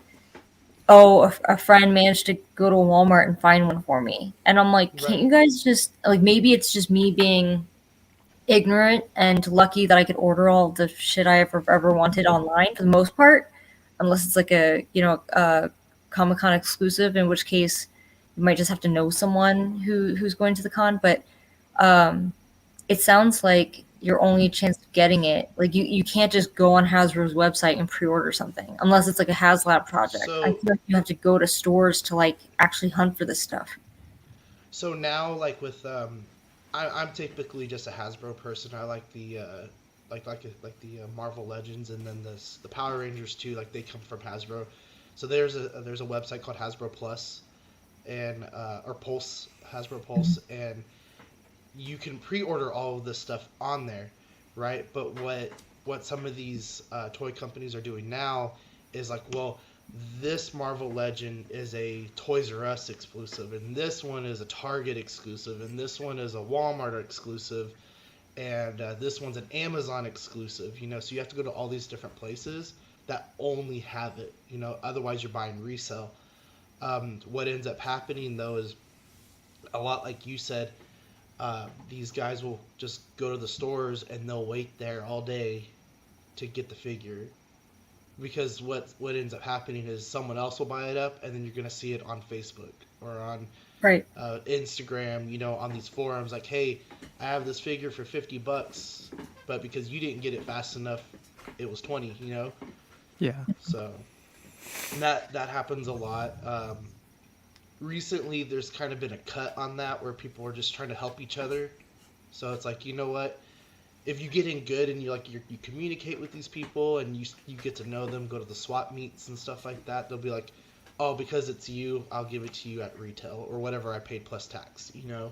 oh, a friend managed to go to Walmart and find one for me. And I'm like, can't Right. you guys just, like, maybe it's just me being ignorant and lucky that I could order all the shit I ever wanted online for the most part, unless it's like a Comic-Con exclusive, in which case you might just have to know someone who's going to the con. But it sounds like your only chance of getting it, like you can't just go on Hasbro's website and pre-order something unless it's like a HasLab project. I So feel like you have to go to stores to like actually hunt for this stuff. so now like with I'm typically just a Hasbro person. I like the like the Marvel Legends, and then the Power Rangers too. Like they come from Hasbro. So there's a website called Hasbro Plus and or Pulse, Hasbro Pulse, and you can pre-order all of this stuff on there, right? But what some of these toy companies are doing now is like, well, this Marvel Legend is a Toys R Us exclusive, and this one is a Target exclusive, and this one is a Walmart exclusive, and this one's an Amazon exclusive. You know, so you have to go to all these different places that only have it. You know, otherwise you're buying resale. What ends up happening though is a lot like you said. These guys will just go to the stores and they'll wait there all day to get the figure, because what ends up happening is someone else will buy it up, and then you're gonna see it on Facebook or on Right. Instagram, you know, on these forums like, hey, I have this figure for $50, but because you didn't get it fast enough, it was 20, you know. Yeah. So that happens a lot. Recently, there's kind of been a cut on that where people are just trying to help each other. So it's like, you know what? If you get in good and you communicate with these people and you get to know them, go to the swap meets and stuff like that, they'll be like, oh, because it's you, I'll give it to you at retail or whatever I paid plus tax, you know.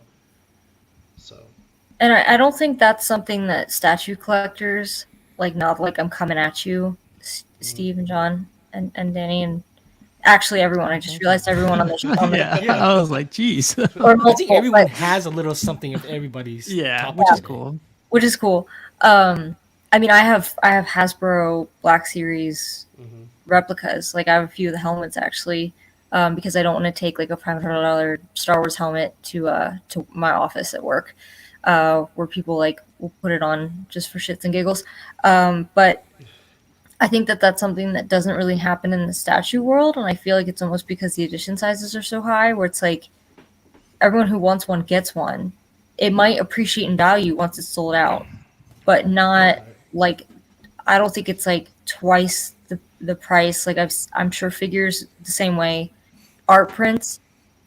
So And I don't think that's something that statue collectors, like, not like I'm coming at you, Steve and John and Danny, and actually everyone. I just realized everyone on Yeah. Yeah. I was like, geez. or I think multiple, everyone but has a little something of everybody's Yeah, top which is today. cool. which is cool. I mean, I have Hasbro Black Series mhm. replicas. Like I have a few of the helmets actually, because I don't want to take like a $500 Star Wars helmet to my office at work, where people like will put it on just for shits and giggles. But I think that that's something that doesn't really happen in the statue world, and I feel like it's almost because the edition sizes are so high, where it's like everyone who wants one gets one. It might appreciate in value once it's sold out, but not Right. like I don't think it's like twice the price. Like I'm sure figures the same way. Art prints,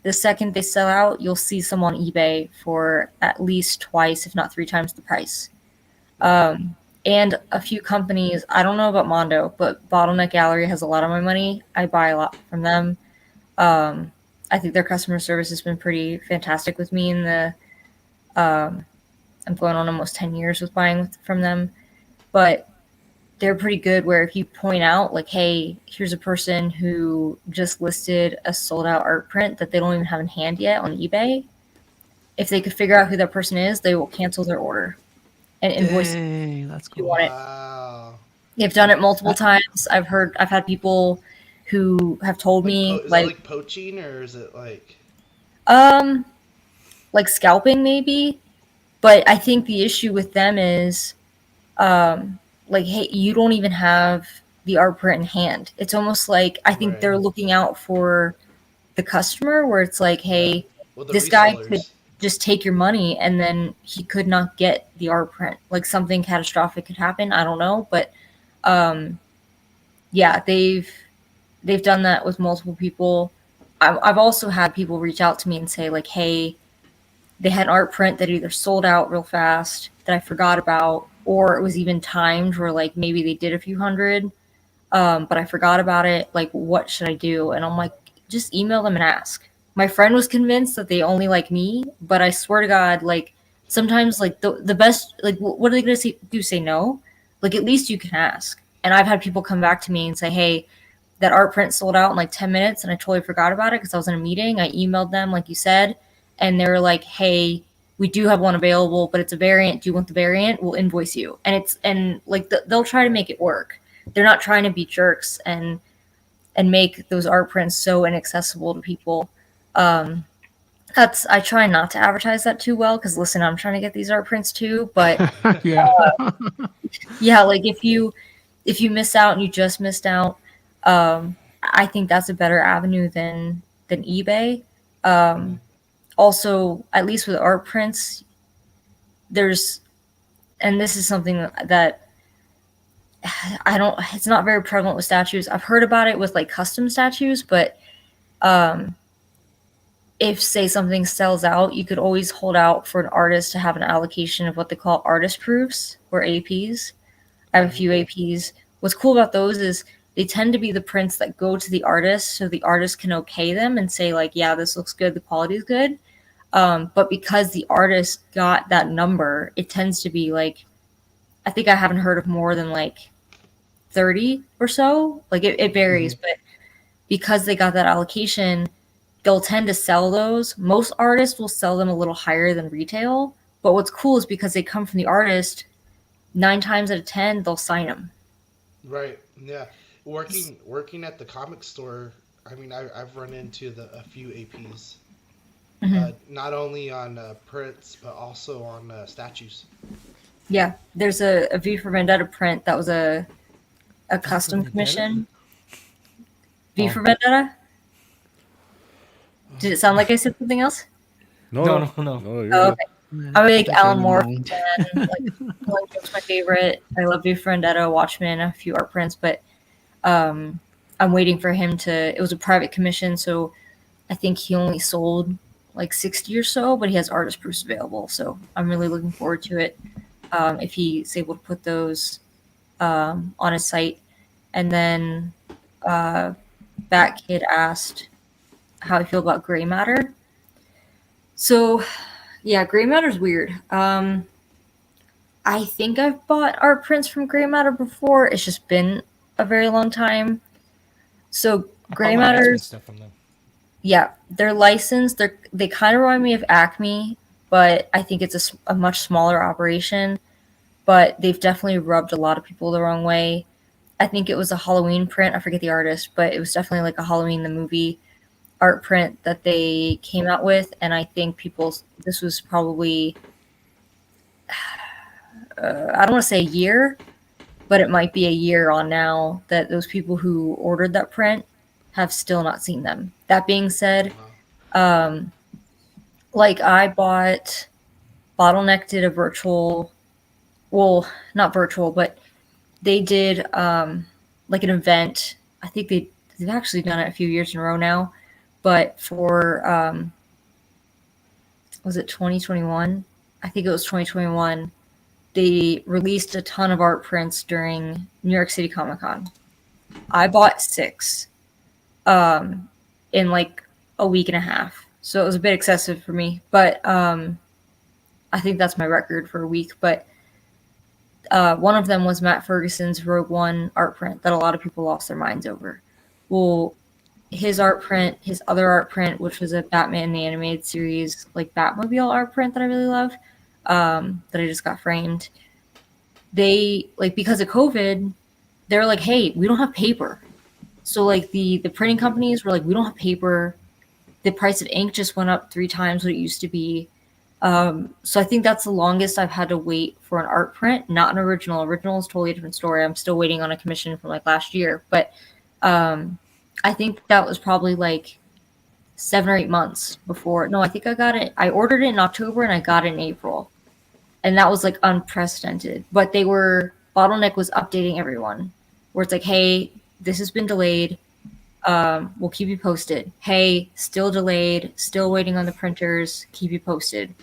the second they sell out, you'll see some on eBay for at least twice, if not three times the price. Um, and a few companies, I don't know about Mondo, but Bottleneck Gallery has a lot of my money. I buy a lot from them. Um, I think their customer service has been pretty fantastic with me in the um, I'm going on almost 10 years with buying from them. But they're pretty good where if you point out like, hey, here's a person who just listed a sold out art print that they don't even have in hand yet on eBay, if they could figure out who that person is, they will cancel their order and invoice Dang, that's if you cool. want it. Wow. They've done it multiple I- times. I've had people who have told me Is that like poaching, or is it like um like scalping maybe, but I think the issue with them is like, hey, you don't even have the art print in hand. It's almost like I think right? they're looking out for the customer where it's like, Yeah. hey, Well, the this guy could resellers. just take your money and then he could not get the art print. Like something catastrophic could happen. I don't know, but um, yeah, they've done that with multiple people. I've also had people reach out to me and say like, hey, they had an art print that either sold out real fast that I forgot about, or it was even timed where like maybe they did a few hundred, but I forgot about it. Like, what should I do? And I'm like, just email them and ask. My friend was convinced that they only like me, but I swear to God, like sometimes like the best like what are they gonna do? Say no? Like at least you can ask. And I've had people come back to me and say, hey, that art print sold out in like 10 minutes and I totally forgot about it because I was in a meeting. I emailed them, like you said, and they were like, hey, we do have one available, but it's a variant. Do you want the variant? We'll invoice you. And like they'll try to make it work. They're not trying to be jerks and make those art prints so inaccessible to people. Um, that's I try not to advertise that too well because listen, I'm trying to get these art prints too, but Yeah. yeah, like if you miss out and you just missed out, I think that's a better avenue than eBay. Mhm. Also, at least with art prints, there's, and this is something that it's not very prevalent with statues. I've heard about it with like custom statues, but if say something sells out, you could always hold out for an artist to have an allocation of what they call artist proofs or APs. I have a few APs. What's cool about those is they tend to be the prints that go to the artist, so the artist can okay them and say like, yeah, this looks good, the quality is good. But because the artist got that number, it tends to be like, I think I haven't heard of more than like 30 or so. Like it varies, but because they got that allocation, they'll tend to sell those. Most artists will sell them a little higher than retail. But what's cool is because they come from the artist, 9 times out of 10, they'll sign them. Right. Yeah. Working at the comic store, I mean, I've run into a few APs, not only on prints but also on statues. Yeah, there's a V for Vendetta print that was a custom commission. V for Vendetta? Did it sound like I said something else? No. you're Oh, good. okay. I'm a big That's Alan in Moore mind. fan. Like, that's my favorite. I love V for Vendetta, Watchmen, a few art prints, but I'm waiting for him to. It was a private commission, so I think he only sold like 60 or so, but he has artist proofs available. So I'm really looking forward to it. If he's able to put those on his site. And then Bat Kid asked how I feel about gray matter. So yeah, gray matter's weird. I think I've bought art prints from gray matter before. It's just been a very long time. So gray I bought my X-Men matters, stuff from them. yeah, they're licensed. They kind of remind me of Acme, but I think it's a much smaller operation. But they've definitely rubbed a lot of people the wrong way. I think it was a Halloween print. I forget the artist, but it was definitely like a Halloween the movie art print that they came out with. And I think this was probably, I don't want to say a year, but it might be a year on now that those people who ordered that print have still not seen them. That being said, like I Bottleneck did a virtual, well, not virtual, but they did like an event. I think they've actually done it a few years in a row now, but for was it 2021? I think it was 2021. They released a ton of art prints during New York City Comic Con. I bought 6 in like a week and a half, so it was a bit excessive for me. But I think that's my record for a week. But one of them was Matt Ferguson's Rogue One art print that a lot of people lost their minds over. Well, his art print, his other art print, which was a Batman the Animated Series, like Batmobile art print that I really love, that I just got framed. They, like, because of COVID, they were like, hey, we don't have paper. So, like, the printing companies were like, we don't have paper. The price of ink just went up 3 times what it used to be. So I think that's the longest I've had to wait for an art print, not an original. Original is totally a different story. I'm still waiting on a commission from like last year, but I think that was probably like 7 or 8 months before. No, I think I got it. I ordered it in October and I got it in April, and that was like unprecedented. But Bottleneck was updating everyone, where it's like, hey, this has been delayed. We'll keep you posted. Hey, still delayed, still waiting on the printers, keep you posted.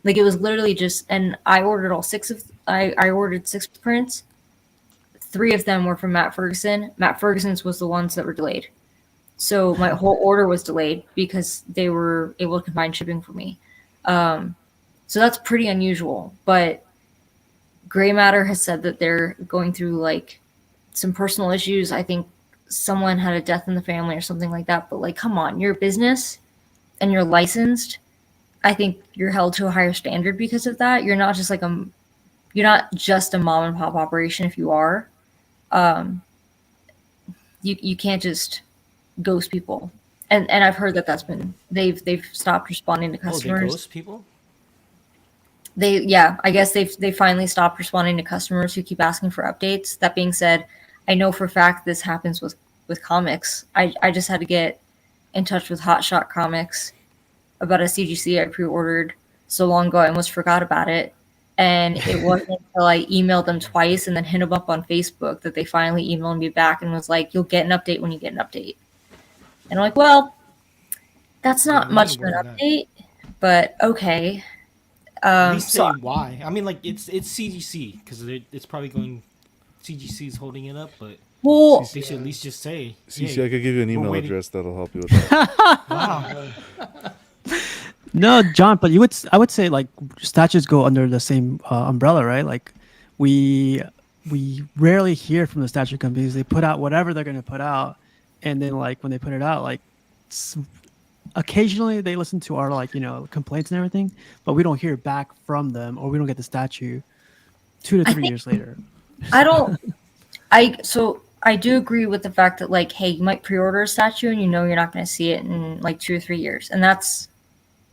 Like it was literally just, and I ordered I ordered 6 prints. 3 of them were from Matt Ferguson. Matt Ferguson's was the ones that were delayed. So my whole order was delayed because they were able to combine shipping for me. So that's pretty unusual. But Gray Matter has said that they're going through like some personal issues. I think someone had a death in the family or something like that. But like, come on, you're a business and you're licensed. I think you're held to a higher standard because of that. You're not just you're not just a mom and pop operation. If you are, you can't just ghost people. And I've heard that's been they've stopped responding to Oh, they customers. ghost people? I guess they finally stopped responding to customers who keep asking for updates. That being said, I know for a fact this happens with comics. I just had to get in touch with Hotshot Comics about a CGC I pre-ordered so long ago. I almost forgot about it. And it wasn't until I emailed them twice and then hit them up on Facebook that they finally emailed me back and was like, "You'll get an update when you get an update." And I'm like, well, that's Yeah, not we need much of more an than that. update, but okay. At least So say why. I mean, like it's CGC because it's probably going. CGC is holding it up, but well, they should at least just say, CC, I could give you an we're email waiting. address that'll help you with that. Wow. No, John, but I would say like statues go under the same umbrella, right? Like we we rarely hear from the statue companies. They put out whatever they're going to put out, and then like when they put it out, like occasionally they listen to our like complaints and everything, but we don't hear back from them, or we don't get the statue 2 to I 3 think years later. I don't. I do agree with the fact that like, hey, you might pre-order a statue and you're not going to see it in like 2 or 3 years, and that's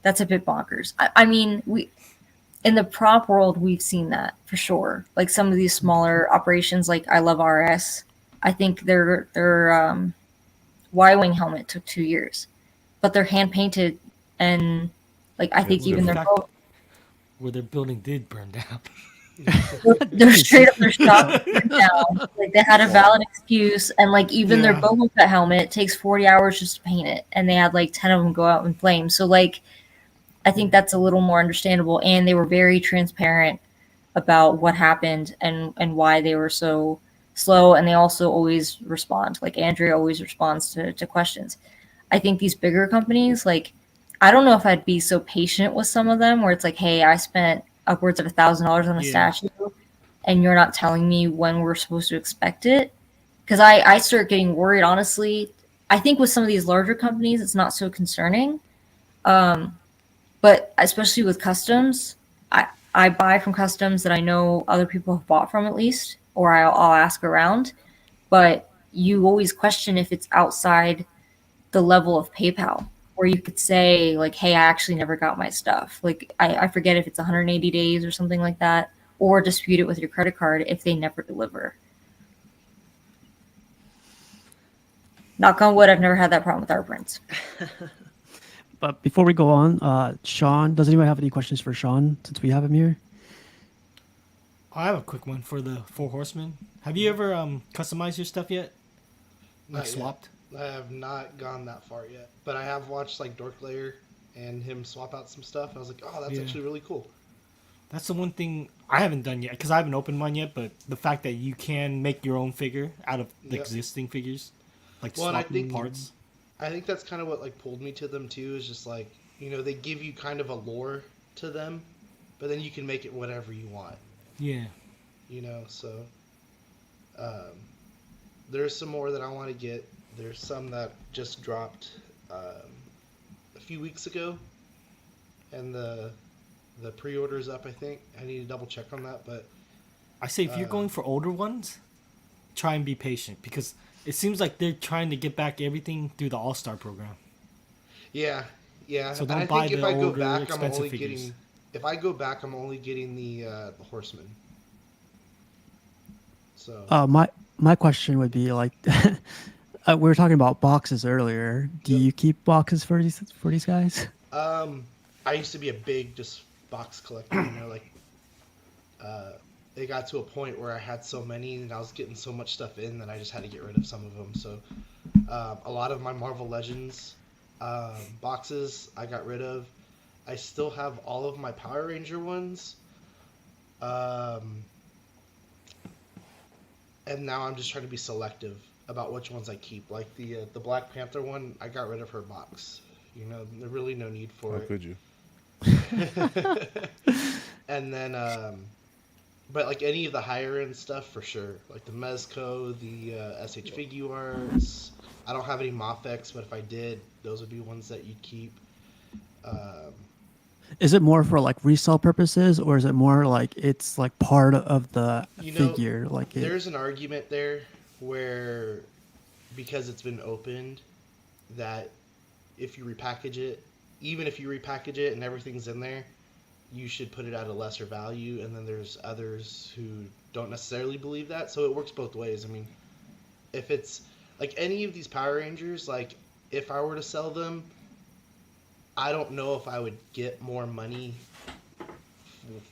a bit bonkers. I mean, we in the prop world we've seen that for sure. Like some of these smaller operations, like I Love RS, I think their Y-wing helmet took 2 years, but they're hand painted, and like I think Well, even the their fact where their building did burn down. they're straight up their shop burned down. Like they had a valid excuse, and like even their Yeah. Boba Fett helmet takes 40 hours just to paint it, and they had like 10 of them go out in flames. So like I think that's a little more understandable, and they were very transparent about what happened and why they were so slow, and they also always respond. Like Andrea always responds to questions. I think these bigger companies, like I don't know if I'd be so patient with some of them where it's like, hey, I spent upwards of $1,000 on a Yeah. statue and you're not telling me when we're supposed to expect it. Because I start getting worried, honestly. I think with some of these larger companies, it's not so concerning. But especially with customs, I buy from customs that I know other people have bought from at least, or I'll ask around. But you always question if it's outside the level of PayPal, where you could say like, "Hey, I actually never got my stuff." Like I forget if it's 180 days or something like that, or dispute it with your credit card if they never deliver. Knock on wood, I've never had that problem with our prints. But before we go on, Sean, does anyone have any questions for Sean since we have him here? I have a quick one for the Four Horsemen. Have you ever customized your stuff yet? Like Not yet. swapped? I have not gone that far yet, but I have watched like Dork Layer and him swap out some stuff. I was like, oh, that's Yeah. actually really cool. That's the one thing I haven't done yet because I haven't opened one yet. But the fact that you can make your own figure out of the Yep. existing figures, like Well, and I swapping think- parts. I think that's kind of what like pulled me to them too. Is just like they give you kind of a lore to them, but then you can make it whatever you want. Yeah. So there's some more that I want to get. There's some that just dropped a few weeks ago, and the pre-order's up. I think I need to double check on that, but I say if you're going for older ones, try and be patient because it seems like they're trying to get back everything through the All-Star program. yeah. So And don't I buy think if the I go older, back, I'm expensive only figures. getting. If I go back, I'm only getting the Horseman. So My question would be like, we were talking about boxes earlier. Do Yep. you keep boxes for these guys? I used to be a big just box collector. Like it got to a point where I had so many and I was getting so much stuff in that I just had to get rid of some of them. So a lot of my Marvel Legends boxes I got rid of. I still have all of my Power Ranger ones. And now I'm just trying to be selective about which ones I keep. Like the Black Panther one, I got rid of her box. There's really no need for How it. could you? And then, but like any of the higher end stuff for sure, like the Mezco, the SH Figuarts. I don't have any Mofex, but if I did, those would be ones that you'd keep. Is it more for like resale purposes, or is it more like it's like part of the figure? Like there's an argument there where because it's been opened, that if you repackage it, even if you repackage it and everything's in there, you should put it at a lesser value. And then there's others who don't necessarily believe that. So it works both ways. I mean, if it's like any of these Power Rangers, like if I were to sell them, I don't know if I would get more money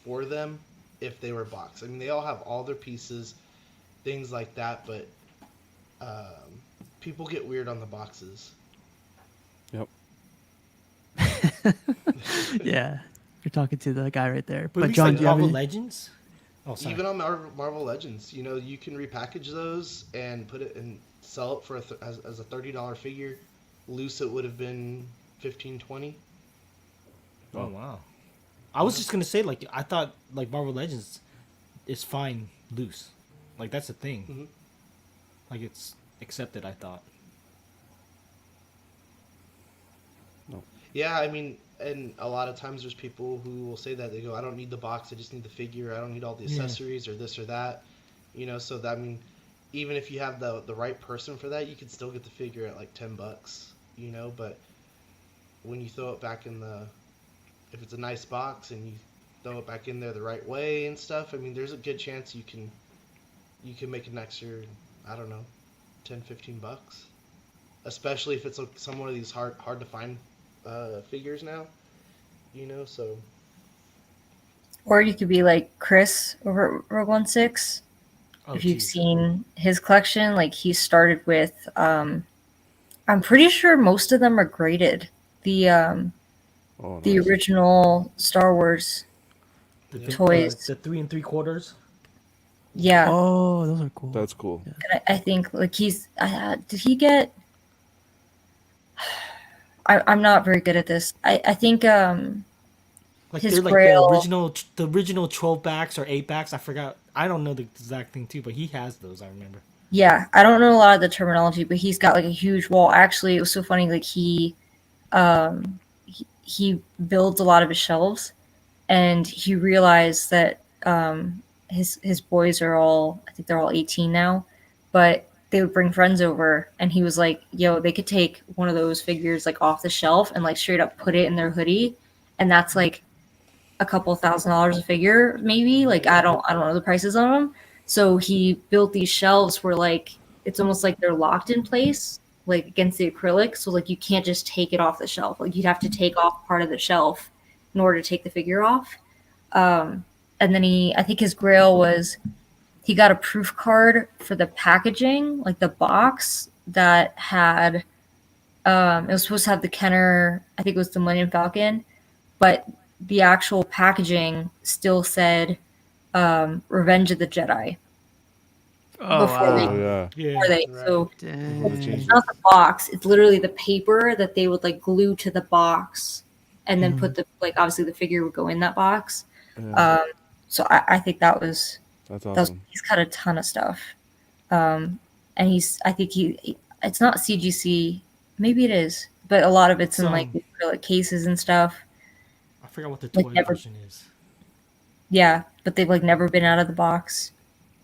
for them if they were boxed. I mean, they all have all their pieces, things like that, but people get weird on the boxes. Yep. Yeah, you're talking to the guy right there. But, But at John, least, do you have Marvel any? Legends. Oh, sorry. Even on Marvel Legends, you know, you can repackage those and put it and sell it for as a $30 figure. Loose, it would have been 15, 20. Oh wow. I was just gonna say like I thought like Marvel Legends is fine loose, like that's a thing. Mhm. Like it's accepted. I thought. Yeah, I mean, and a lot of times there's people who will say that they go, I don't need the box, I just need the figure, I don't need all the Yeah. accessories or this or that, you know. So that, I mean, even if you have the right person for that, you could still get the figure at like $10, you know. But when you throw it back in the, if it's a nice box and you throw it back in there the right way and stuff, I mean, there's a good chance you can make an extra, I don't know, 10, $15, especially if it's like some one of these hard to find figures now, you know. So Or you could be like Chris over at Rogue 16. Oh, If you've geez. seen his collection, like he started with, I'm pretty sure most of them are graded. The Oh, the nice. original Star Wars, toys. the 3 3/4. Yeah, Oh, those are cool. That's cool. Yeah. and I think like did he get? I'm not very good at this. I think Like his they're like Grail. the original 12 backs or 8 backs. I forgot. I don't know the exact thing too, but he has those. I remember. Yeah, I don't know a lot of the terminology, but he's got like a huge wall. Actually, it was so funny. Like he builds a lot of his shelves, and he realized that his boys are all, I think they're all 18 now, but they would bring friends over, and he was like, "Yo, they could take one of those figures like off the shelf and like straight up put it in their hoodie, and that's like a couple $1,000s a figure, maybe. Like I don't know the prices on them." So he built these shelves where like it's almost like they're locked in place, like against the acrylic. So like you can't just take it off the shelf. Like you'd have to take off part of the shelf in order to take the figure off. And then I think his grail was he got a proof card for the packaging, like the box that had. It was supposed to have the Kenner, I think it was the Millennium Falcon, but the actual packaging still said Revenge of the Jedi. Oh, Before wow. Oh, yeah. Yeah. Before they, Right. so Before they Dang. changed it's not the box; it's literally the paper that they would like glue to the box, and then put the like obviously the figure would go in that box. Yeah. So I think that was That's that was awesome. he's got a ton of stuff, and I think it's not CGC, maybe it is, but a lot of it's in like acrylic cases and stuff. I forgot what the Like, toy never- version is. Yeah, but they've like never been out of the box.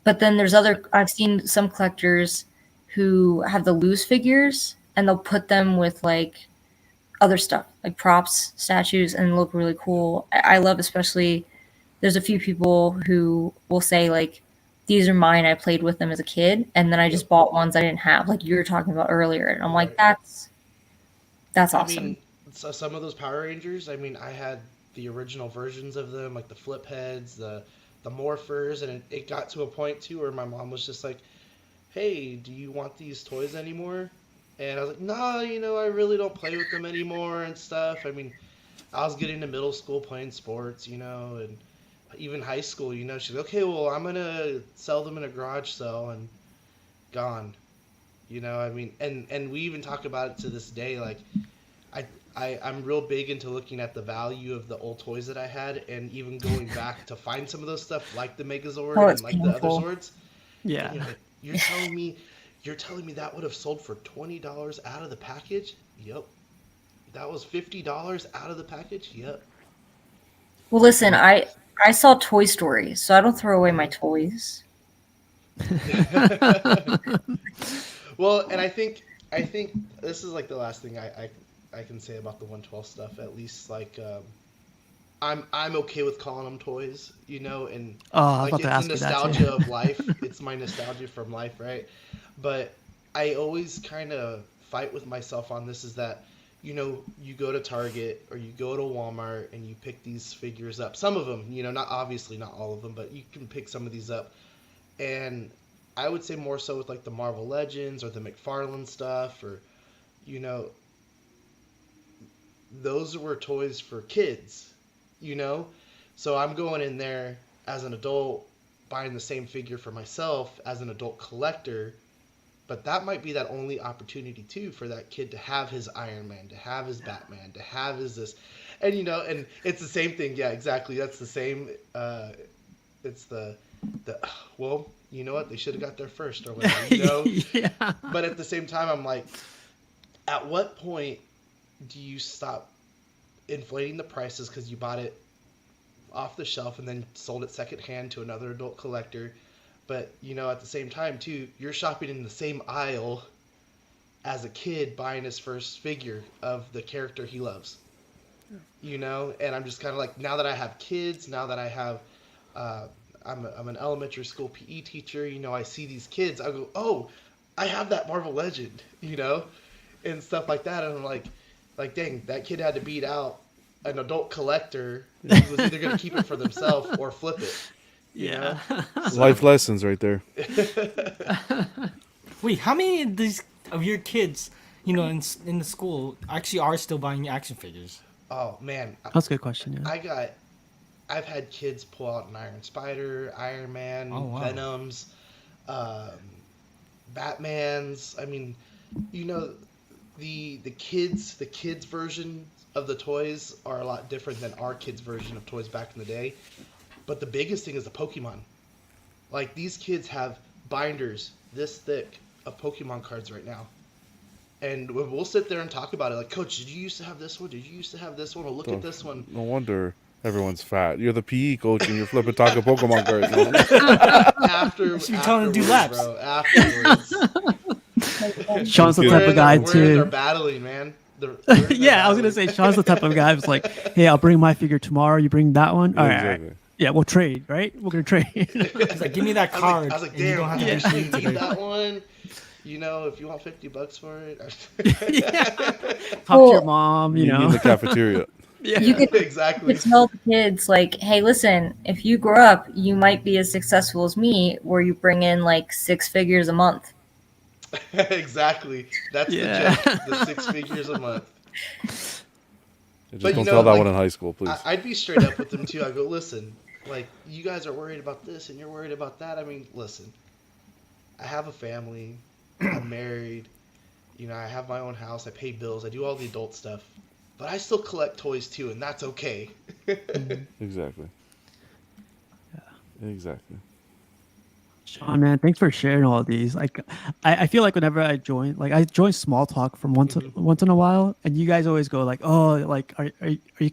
But then there's I've seen some collectors who have the loose figures and they'll put them with like other stuff, like props, statues, and look really cool. I love especially there's a few people who will say like these are mine, I played with them as a kid, and then I just bought ones I didn't have, like you were talking about earlier. And I'm like, Right. that's I awesome. mean, so some of those Power Rangers, I mean, I had the original versions of them, like the flip heads, the morphers, and it got to a point too where my mom was just like, "Hey, do you want these toys anymore?" And I was like, "No, you know, I really don't play with them anymore and stuff." I mean, I was getting to middle school playing sports, you know, and even high school, you know. She's like, "Okay, well, I'm gonna sell them in a garage sale," and gone. You know, I mean, and we even talk about it to this day. Like, I'm real big into looking at the value of the old toys that I had, and even going back to find some of those stuff, like the Megazord Oh, and it's like the other painful. Zords. Yeah. And you're telling me that would have sold for $20 out of the package? Yep. That was $50 out of the package? Yep. Well, listen, I saw Toy Story, so I don't throw away my toys. Well, and I think this is like the last thing I can say about the 112 stuff. At least like I'm okay with calling them toys, you know, and Oh, I was like about to it's the ask you that nostalgia too. of life. It's my nostalgia from life, right? But I always kind of fight with myself on this is that you go to Target or you go to Walmart and you pick these figures up. Some of them, not obviously not all of them, but you can pick some of these up. And I would say more so with like the Marvel Legends or the McFarlane stuff, or you know, those were toys for kids, you know? So I'm going in there as an adult buying the same figure for myself as an adult collector, but that might be that only opportunity too for that kid to have his Iron Man, to have his Batman, to have his this. And and it's the same thing. Yeah, exactly. That's the same it's the well, you know what? They should have got there first or whatever, Yeah. But at the same time I'm like, at what point do you stop inflating the prices because you bought it off the shelf and then sold it secondhand to another adult collector? But at the same time too, you're shopping in the same aisle as a kid buying his first figure of the character he loves. And I'm just kind of like, now that I have kids, now that I have I'm an elementary school PE teacher, I see these kids, I go, oh, I have that Marvel Legend, and stuff like that, and I'm like dang, that kid had to beat out an adult collector who was either going to keep it for themselves or flip it. Yeah. Life lessons right there. Wait, how many of your kids, in the school actually are still buying action figures? Oh man, That's a good question. Yeah. I've had kids pull out an Iron Spider, Iron Man, Oh, wow. Venoms, Batmans. I mean, the kids version of the toys are a lot different than our kids version of toys back in the day. But the biggest thing is the Pokemon. Like, these kids have binders this thick of Pokemon cards right now. And we'll sit there and talk about it. Like, Coach, did you used to have this one? Did you used to have this one? Or look at this one. No wonder everyone's fat. You're the PE coach and you're flipping talking Pokemon cards. No? Should be telling them to do laps. Bro, afterwards. Sean's the type of guy We're in too. there battling, man. Yeah, I was gonna say Sean's the type of guy who's like, hey, I'll bring my figure tomorrow. You bring that one. All right. Exactly. Yeah, we'll trade. Right? We're gonna trade. It's like, give me that card. I was like, and you damn, don't have to I do actually anything need today. that one. If you want $50 for it. Yeah. Talk to your mom. Meet me in the cafeteria. Yeah. You could Exactly. tell the kids, like, hey, listen, if you grow up, you might be as successful as me, where you bring in like 6 figures a month. Exactly. That's the joke. The 6 figures a month. Just But don't tell that like, one in high school, please. I'd be straight up with them too. I go, listen, like, you guys are worried about this and you're worried about that. I mean, listen, I have a family. I'm married. I have my own house. I pay bills. I do all the adult stuff. But I still collect toys too, and that's okay. Exactly. Yeah. Exactly. Sean, man, thanks for sharing all these. Like, I feel like whenever I join small talk from once in a while, and you guys always go like, oh, like, are you,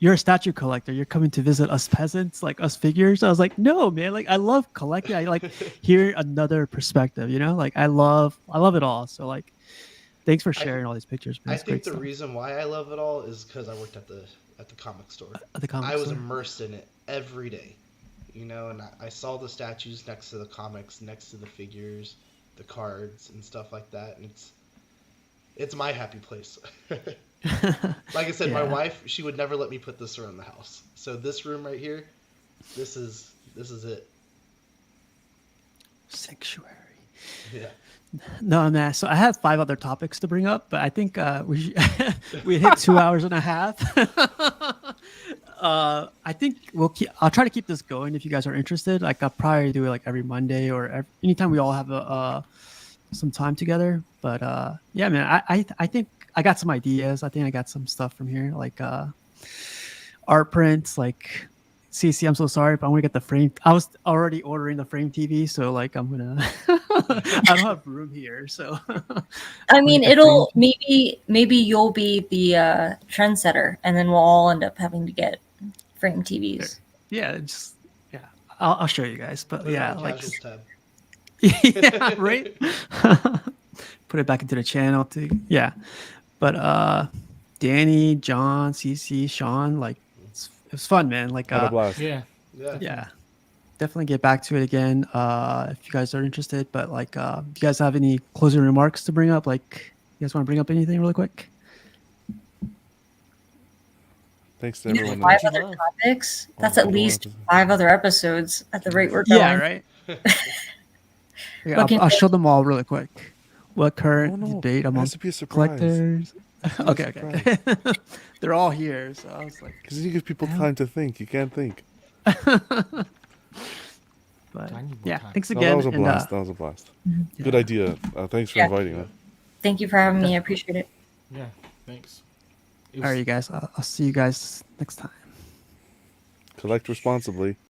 you're a statue collector. You're coming to visit us peasants, like us figures. I was like, no, man. Like, I love collecting. I like hear another perspective. Like, I love it all. So like, thanks for sharing all these pictures. Man. I It's think great the stuff. reason why I love it all is because I worked at the comic store. At the comic I was store. immersed in it every day, and I saw the statues next to the comics, next to the figures, the cards, and stuff like that. And it's my happy place. Like I said, my Yeah. wife, she would never let me put this around the house. So this room right here, this is it. Sanctuary. Yeah. No, man. So I have 5 other topics to bring up, but I think we hit 2 hours and a half. I think I'll try to keep this going if you guys are interested. Like, I'll probably do it like every Monday or anytime we all have some time together. But yeah, man, I think I got some ideas. I think I got some stuff from here, like art prints, like. CC, I'm so sorry, but I'm gonna get the frame. I was already ordering the frame TV, so like I'm gonna. I don't have room here, so. I mean, get it'll maybe you'll be the trendsetter, and then we'll all end up having to get frame TVs. Yeah, I'll show you guys, but Put it yeah, on the like. casuals tab. Yeah, right. Put it back into the channel too. Yeah, but Danny, John, CC, Sean, like it was fun, man. Like Had a blast. Yeah. yeah, definitely get back to it again if you guys are interested. But like, do you guys have any closing remarks to bring up? Like, you guys want to bring up anything really quick? Thanks to You everyone. have What 5 you other love? topics? That's Oh, at I least don't have 5 other episodes at the rate we're Yeah, going. right. Yeah, What can I'll you show them all really quick. What current no. debate It has amongst to be a surprise. collectors? Has to be a Okay, okay, okay. They're all here, so I was like, Because you give people Damn. time to think. You can't think. but I need more yeah, time. thanks No, again. that was a And blast. That was a blast. Good yeah. idea. Thanks for Yeah. inviting me. Thank you for having me. I appreciate it. Yeah, thanks. It All was- right, you guys. I'll see you guys next time. Collect responsibly.